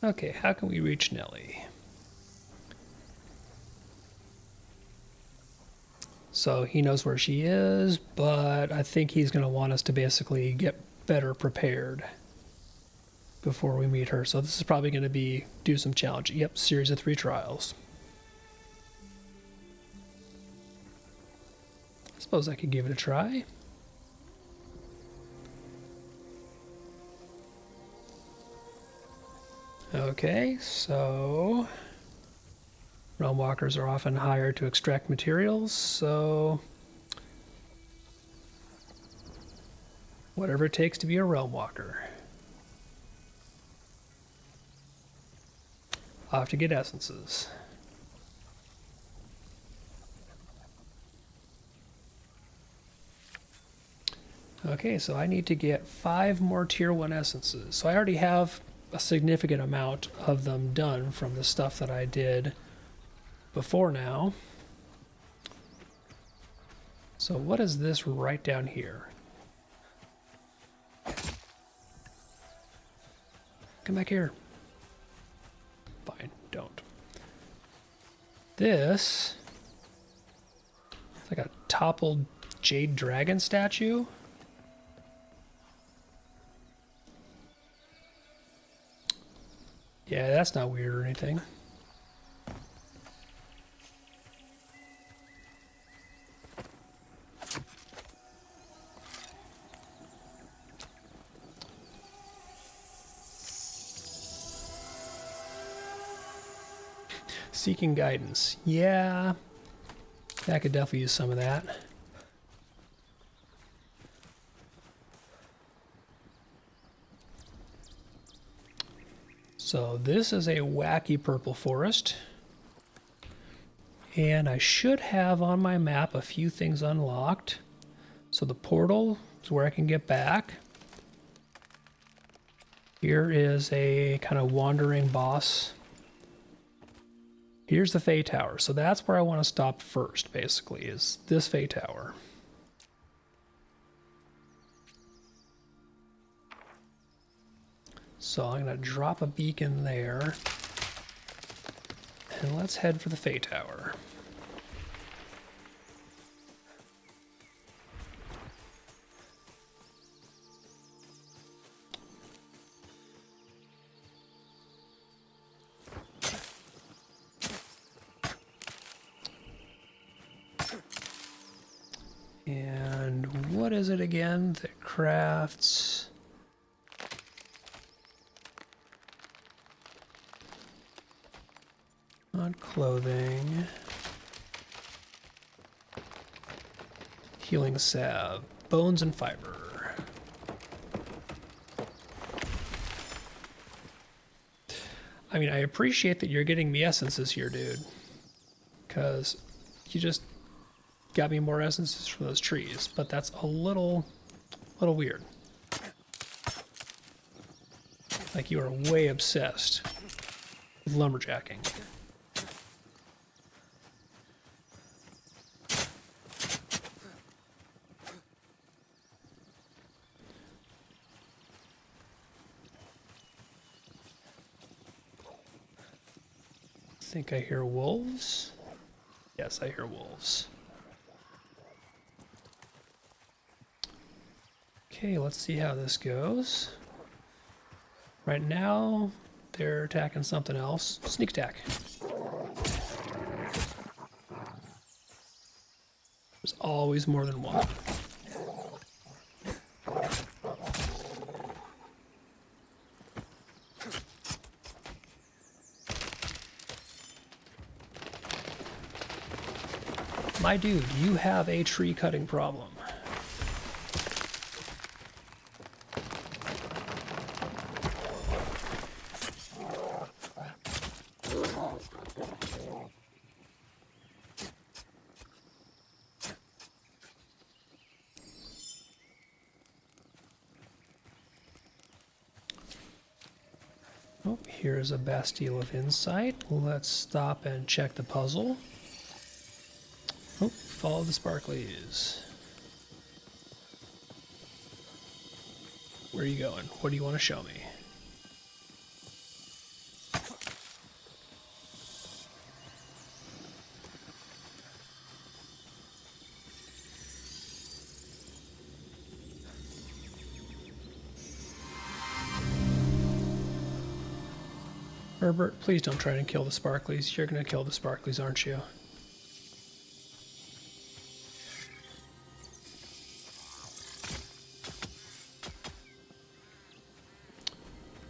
Okay, how can we reach Nellie? So he knows where she is, but I think he's going to want us to basically get better prepared before we meet her. So this is probably going to be do some challenge. Yep, series of 3 trials. I suppose I could give it a try. Okay, so Realmwalkers are often hired to extract materials, so whatever it takes to be a Realmwalker. I'll have to get essences. Okay, so I need to get 5 more tier 1 essences. So I already have a significant amount of them done from the stuff that I did before now. So what is this right down here? Come back here. Fine, don't. This is like a toppled jade dragon statue. Yeah, that's not weird or anything. Seeking guidance. Yeah, I could definitely use some of that. So this is a wacky purple forest. And I should have on my map a few things unlocked. So the portal is where I can get back. Here is a kind of wandering boss. Here's the Fey Tower. So that's where I want to stop first, basically, is this Fey Tower. So I'm going to drop a beacon there. And let's head for the Fey Tower. is it again that crafts? Not clothing. Healing salve. Bones and fiber. I mean, I appreciate that you're getting me essences here, dude. Because you just got me more essences from those trees. But that's a little weird. Like you are way obsessed with lumberjacking. I think I hear wolves. Yes, I hear wolves. Okay, let's see how this goes. Right now, they're attacking something else. Sneak attack. There's always more than one. My dude, you have a tree cutting problem. Oh, here's a Bastille of Insight. Let's stop and check the puzzle. Oh, follow the sparklies. Where are you going? What do you want to show me? Herbert, please don't try and kill the sparklies. You're going to kill the sparklies, aren't you?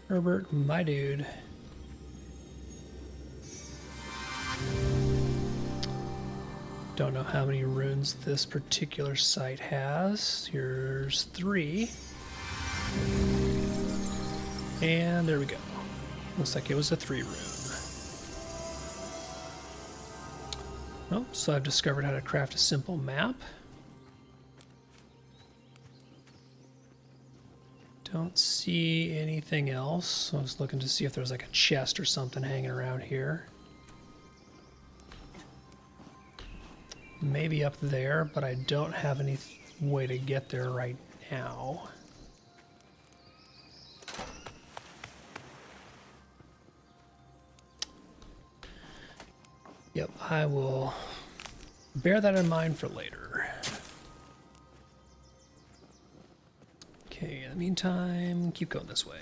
Herbert, my dude. Don't know how many runes this particular site has. Here's 3. And there we go. Looks like it was a 3 rune. Oh, so I've discovered how to craft a simple map. Don't see anything else. I was looking to see if there was like a chest or something hanging around here. Maybe up there, but I don't have any way to get there right now. Yep, I will bear that in mind for later. Okay, in the meantime, keep going this way.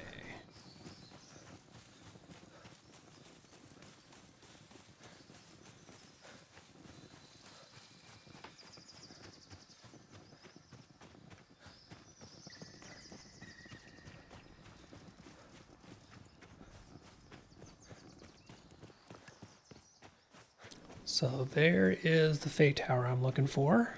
So there is the Fate Tower I'm looking for.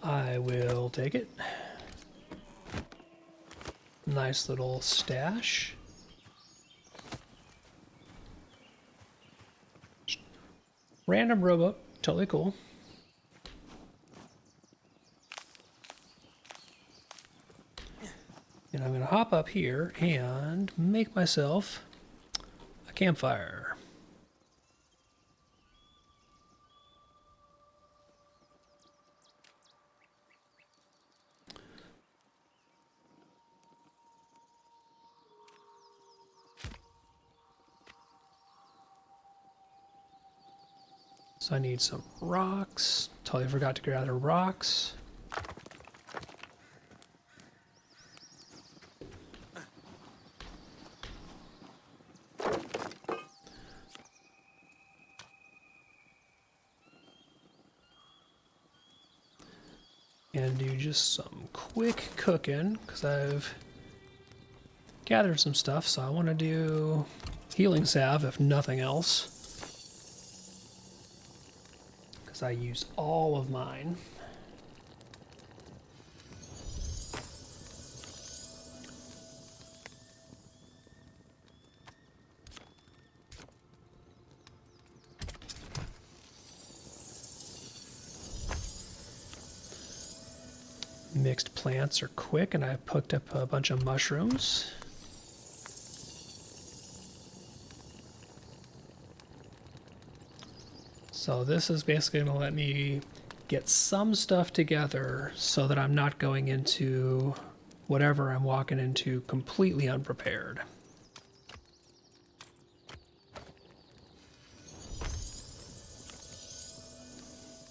I will take it. Nice little stash. Random rowboat, totally cool. And I'm going to hop up here and make myself a campfire. So I need some rocks. Totally forgot to gather rocks. And do just some quick cooking, because I've gathered some stuff, so I want to do healing salve, if nothing else. Because I use all of mine. Mixed plants are quick, and I picked up a bunch of mushrooms. So this is basically going to let me get some stuff together so that I'm not going into whatever I'm walking into completely unprepared.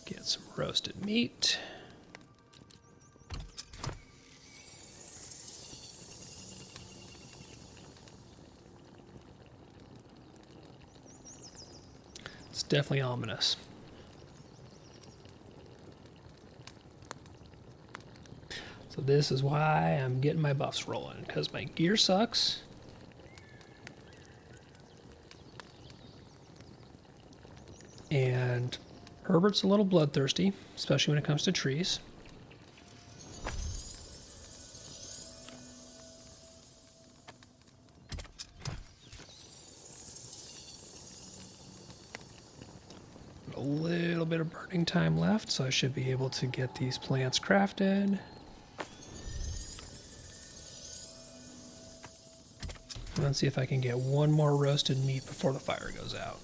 Get some roasted meat. It's definitely ominous. So this is why I'm getting my buffs rolling, because my gear sucks. And Herbert's a little bloodthirsty, especially when it comes to trees. A little bit of burning time left, so I should be able to get these plants crafted. Let's see if I can get one more roasted meat before the fire goes out.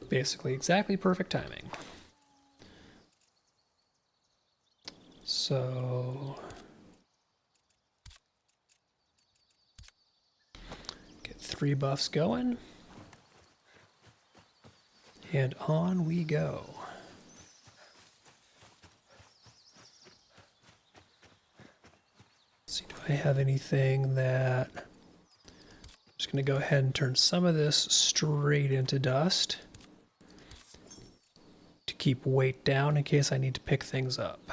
Basically, exactly perfect timing. So, get 3 buffs going. And on we go. Let's see, do I have anything that... I'm just going to go ahead and turn some of this straight into dust to keep weight down in case I need to pick things up.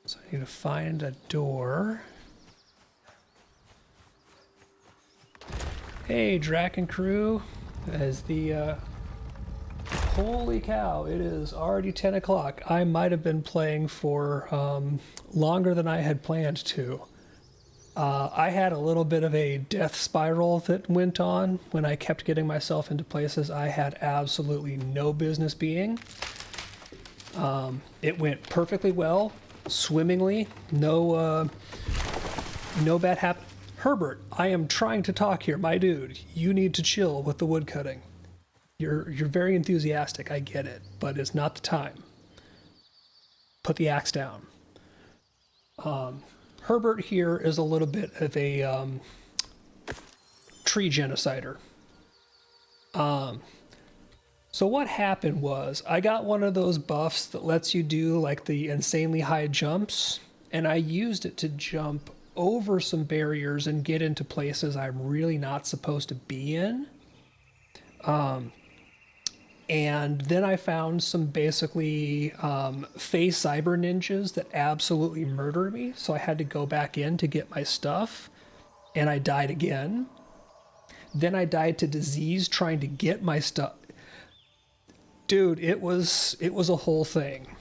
So I need to find a door. Hey, Draken crew, as the holy cow, it is already 10 o'clock. I might have been playing for longer than I had planned to. I had a little bit of a death spiral that went on when I kept getting myself into places I had absolutely no business being. It went perfectly well, swimmingly, no bad happen. Herbert, I am trying to talk here, my dude. You need to chill with the wood cutting. You're very enthusiastic, I get it, but it's not the time. Put the axe down. Herbert here is a little bit of a tree genocider. So what happened was, I got one of those buffs that lets you do like the insanely high jumps, and I used it to jump over some barriers and get into places I'm really not supposed to be in. And then I found some basically Fey cyber ninjas that absolutely murdered me, so I had to go back in to get my stuff, and I died again. Then I died to disease trying to get my stuff. Dude, it was a whole thing.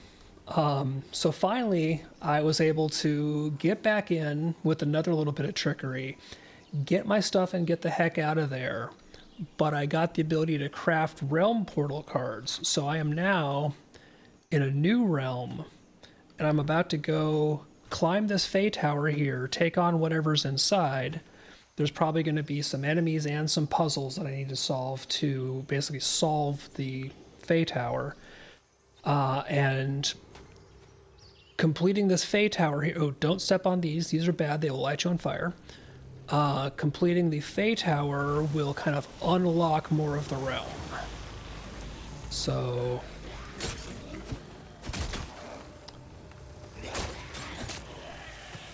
So finally, I was able to get back in with another little bit of trickery, get my stuff and get the heck out of there. But I got the ability to craft realm portal cards. So I am now in a new realm, and I'm about to go climb this Fey tower here, take on whatever's inside, there's probably going to be some enemies and some puzzles that I need to solve to basically solve the Fey Tower. And completing this Fey Tower here. Oh, don't step on these. These are bad. They will light you on fire. Completing the Fey Tower will kind of unlock more of the realm. So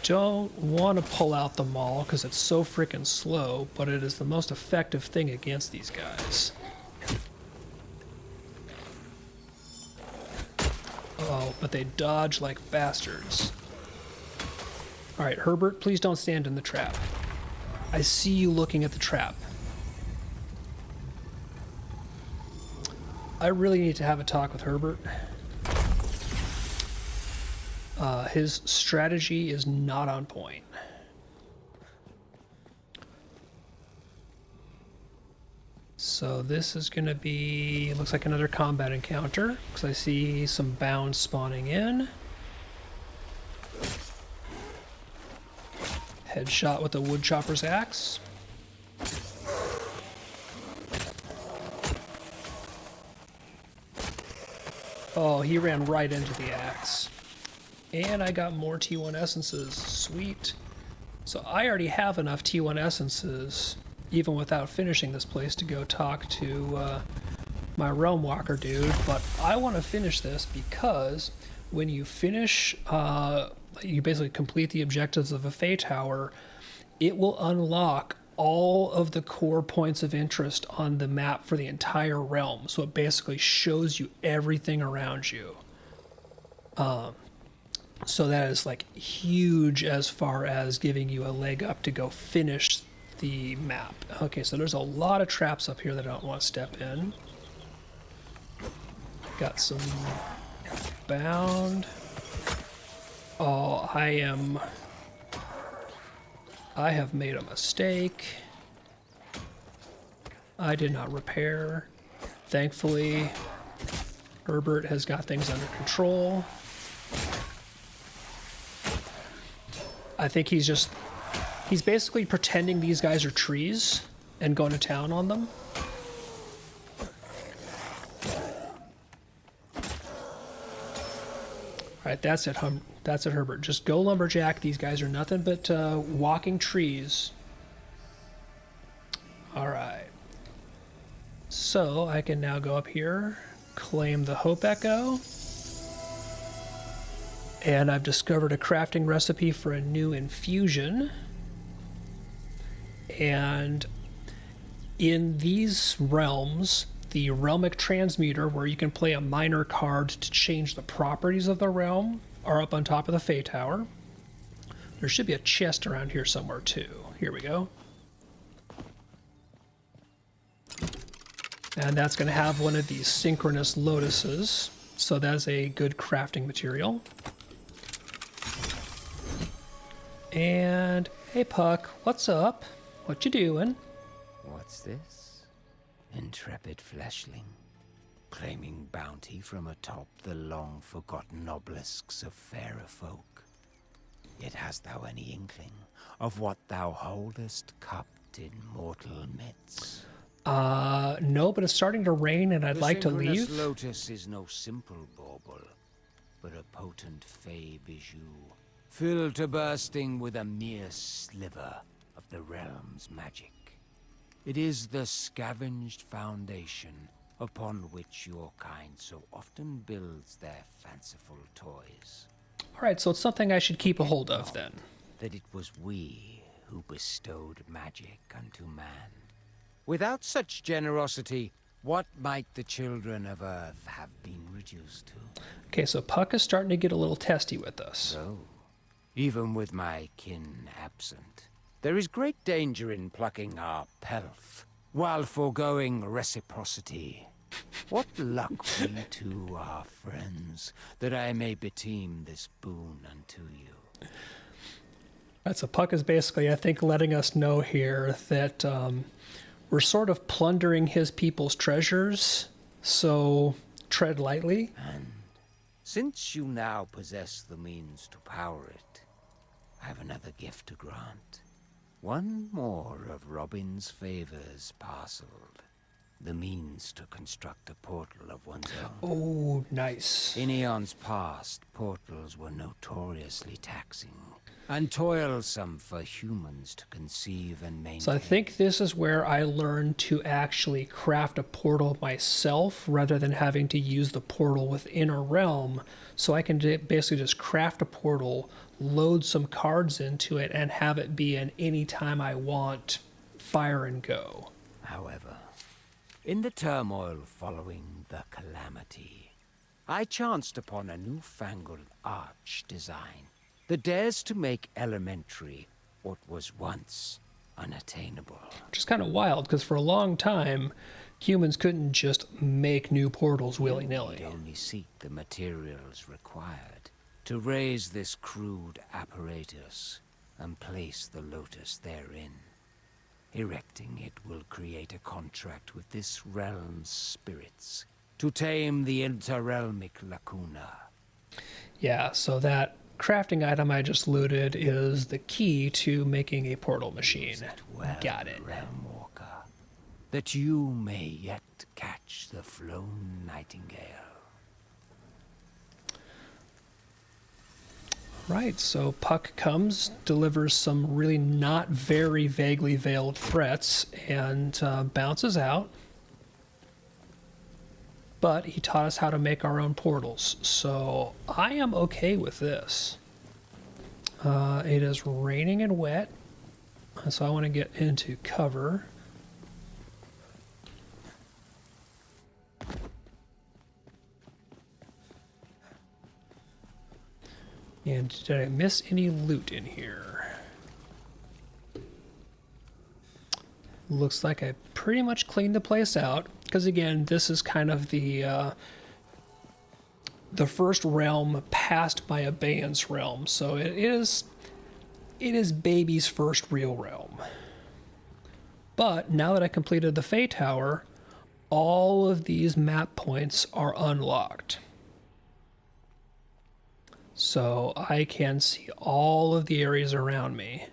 don't want to pull out the maul because it's so freaking slow, but it is the most effective thing against these guys. Oh, but they dodge like bastards. Alright, Herbert, please don't stand in the trap. I see you looking at the trap. I really need to have a talk with Herbert. His strategy is not on point. So this is going to be, looks like another combat encounter, because I see some bounds spawning in. Headshot with a woodchopper's axe. Oh, he ran right into the axe. And I got more T1 essences. Sweet. So I already have enough T1 essences, even without finishing this place, to go talk to my Realm Walker dude. But I want to finish this because when you finish, you basically complete the objectives of a Fey Tower, it will unlock all of the core points of interest on the map for the entire realm. So it basically shows you everything around you. So that is like huge as far as giving you a leg up to go finish the map. Okay, so there's a lot of traps up here that I don't want to step in. Got some bound. Oh, I have made a mistake. I did not repair. Thankfully, Herbert has got things under control. I think he's basically pretending these guys are trees and going to town on them. Alright, that's it, Herbert. Just go lumberjack. These guys are nothing but walking trees. Alright. So, I can now go up here, claim the Hope Echo. And I've discovered a crafting recipe for a new infusion. And in these realms, the Realmic Transmuter, where you can play a minor card to change the properties of the realm, are up on top of the Fey Tower. There should be a chest around here somewhere too. Here we go. And that's going to have one of these synchronous lotuses. So that's a good crafting material. And, hey Puck, what's up? What you doing? What's this? Intrepid fleshling, claiming bounty from atop the long-forgotten obelisks of fairer folk. Yet hast thou any inkling of what thou holdest cupped in mortal midst? No, but it's starting to rain and I'd like to leave. The lotus is no simple bauble, but a potent fey bijou, filled to bursting with a mere sliver of the realm's magic. It is the scavenged foundation upon which your kind so often builds their fanciful toys. Alright, so it's something I should keep a hold of then. That it was we who bestowed magic unto man. Without such generosity, what might the children of Earth have been reduced to? Okay, so Puck is starting to get a little testy with us. So, even with my kin absent, there is great danger in plucking our pelf, while foregoing reciprocity. What luck we two are friends, that I may beteem this boon unto you. Right, so Puck is basically, I think, letting us know here that we're sort of plundering his people's treasures, so tread lightly. And since you now possess the means to power it, I have another gift to grant. One more of Robin's favors parceled. The means to construct a portal of one's own. Oh, nice. In eons past, portals were notoriously taxing and toilsome for humans to conceive and maintain. So I think this is where I learned to actually craft a portal myself rather than having to use the portal within a realm. So I can basically just craft a portal, load some cards into it, and have it be an anytime I want fire and go. However, in the turmoil following the calamity, I chanced upon a newfangled arch design that dares to make elementary what was once unattainable. Which is kind of wild, because for a long time, humans couldn't just make new portals willy-nilly. You'd only seek the materials required to raise this crude apparatus and place the lotus therein. Erecting it will create a contract with this realm's spirits to tame the interrealmic lacuna. Yeah, so that crafting item I just looted is the key to making a portal machine. Well, Got it. Realm Walker, that you may yet catch the flown Nightingale. Right, so Puck comes, delivers some really not very vaguely veiled threats, and bounces out. But he taught us how to make our own portals, so I am okay with this. It is raining and wet, so I want to get into cover. And did I miss any loot in here? Looks like I pretty much cleaned the place out. Because again, this is kind of the first realm past my abeyance realm. So it is baby's first real realm. But now that I completed the Fey Tower, all of these map points are unlocked. So I can see all of the areas around me.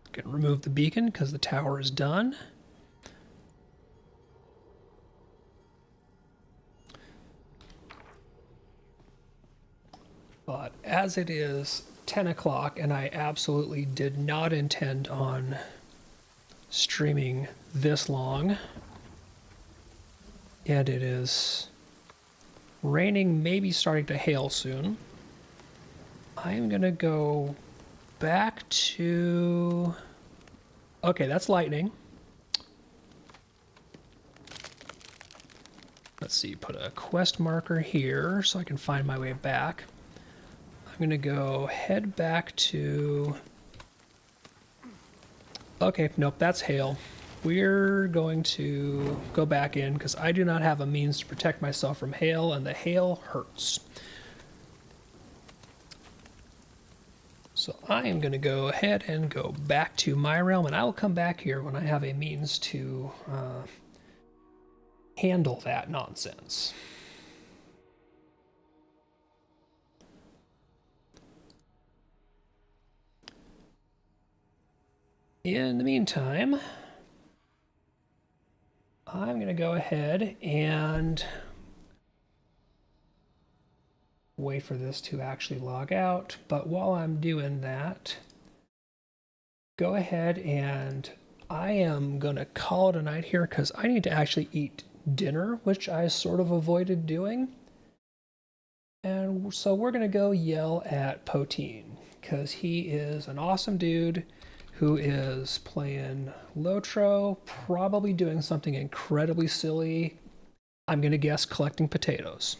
I can remove the beacon because the tower is done. But as it is 10 o'clock and I absolutely did not intend on streaming this long, and it is raining, maybe starting to hail soon, I'm gonna go back to... Okay, that's lightning. Let's see, put a quest marker here so I can find my way back. I'm gonna go head back to... Okay, nope, that's hail. We're going to go back in because I do not have a means to protect myself from hail, and the hail hurts. So I am going to go ahead and go back to my realm, and I will come back here when I have a means to handle that nonsense. In the meantime, I'm going to go ahead and wait for this to actually log out. But while I'm doing that, go ahead and I am going to call it a night here because I need to actually eat dinner, which I sort of avoided doing. And so we're going to go yell at Poteen because he is an awesome dude who is playing Lotro, probably doing something incredibly silly. I'm going to guess collecting potatoes.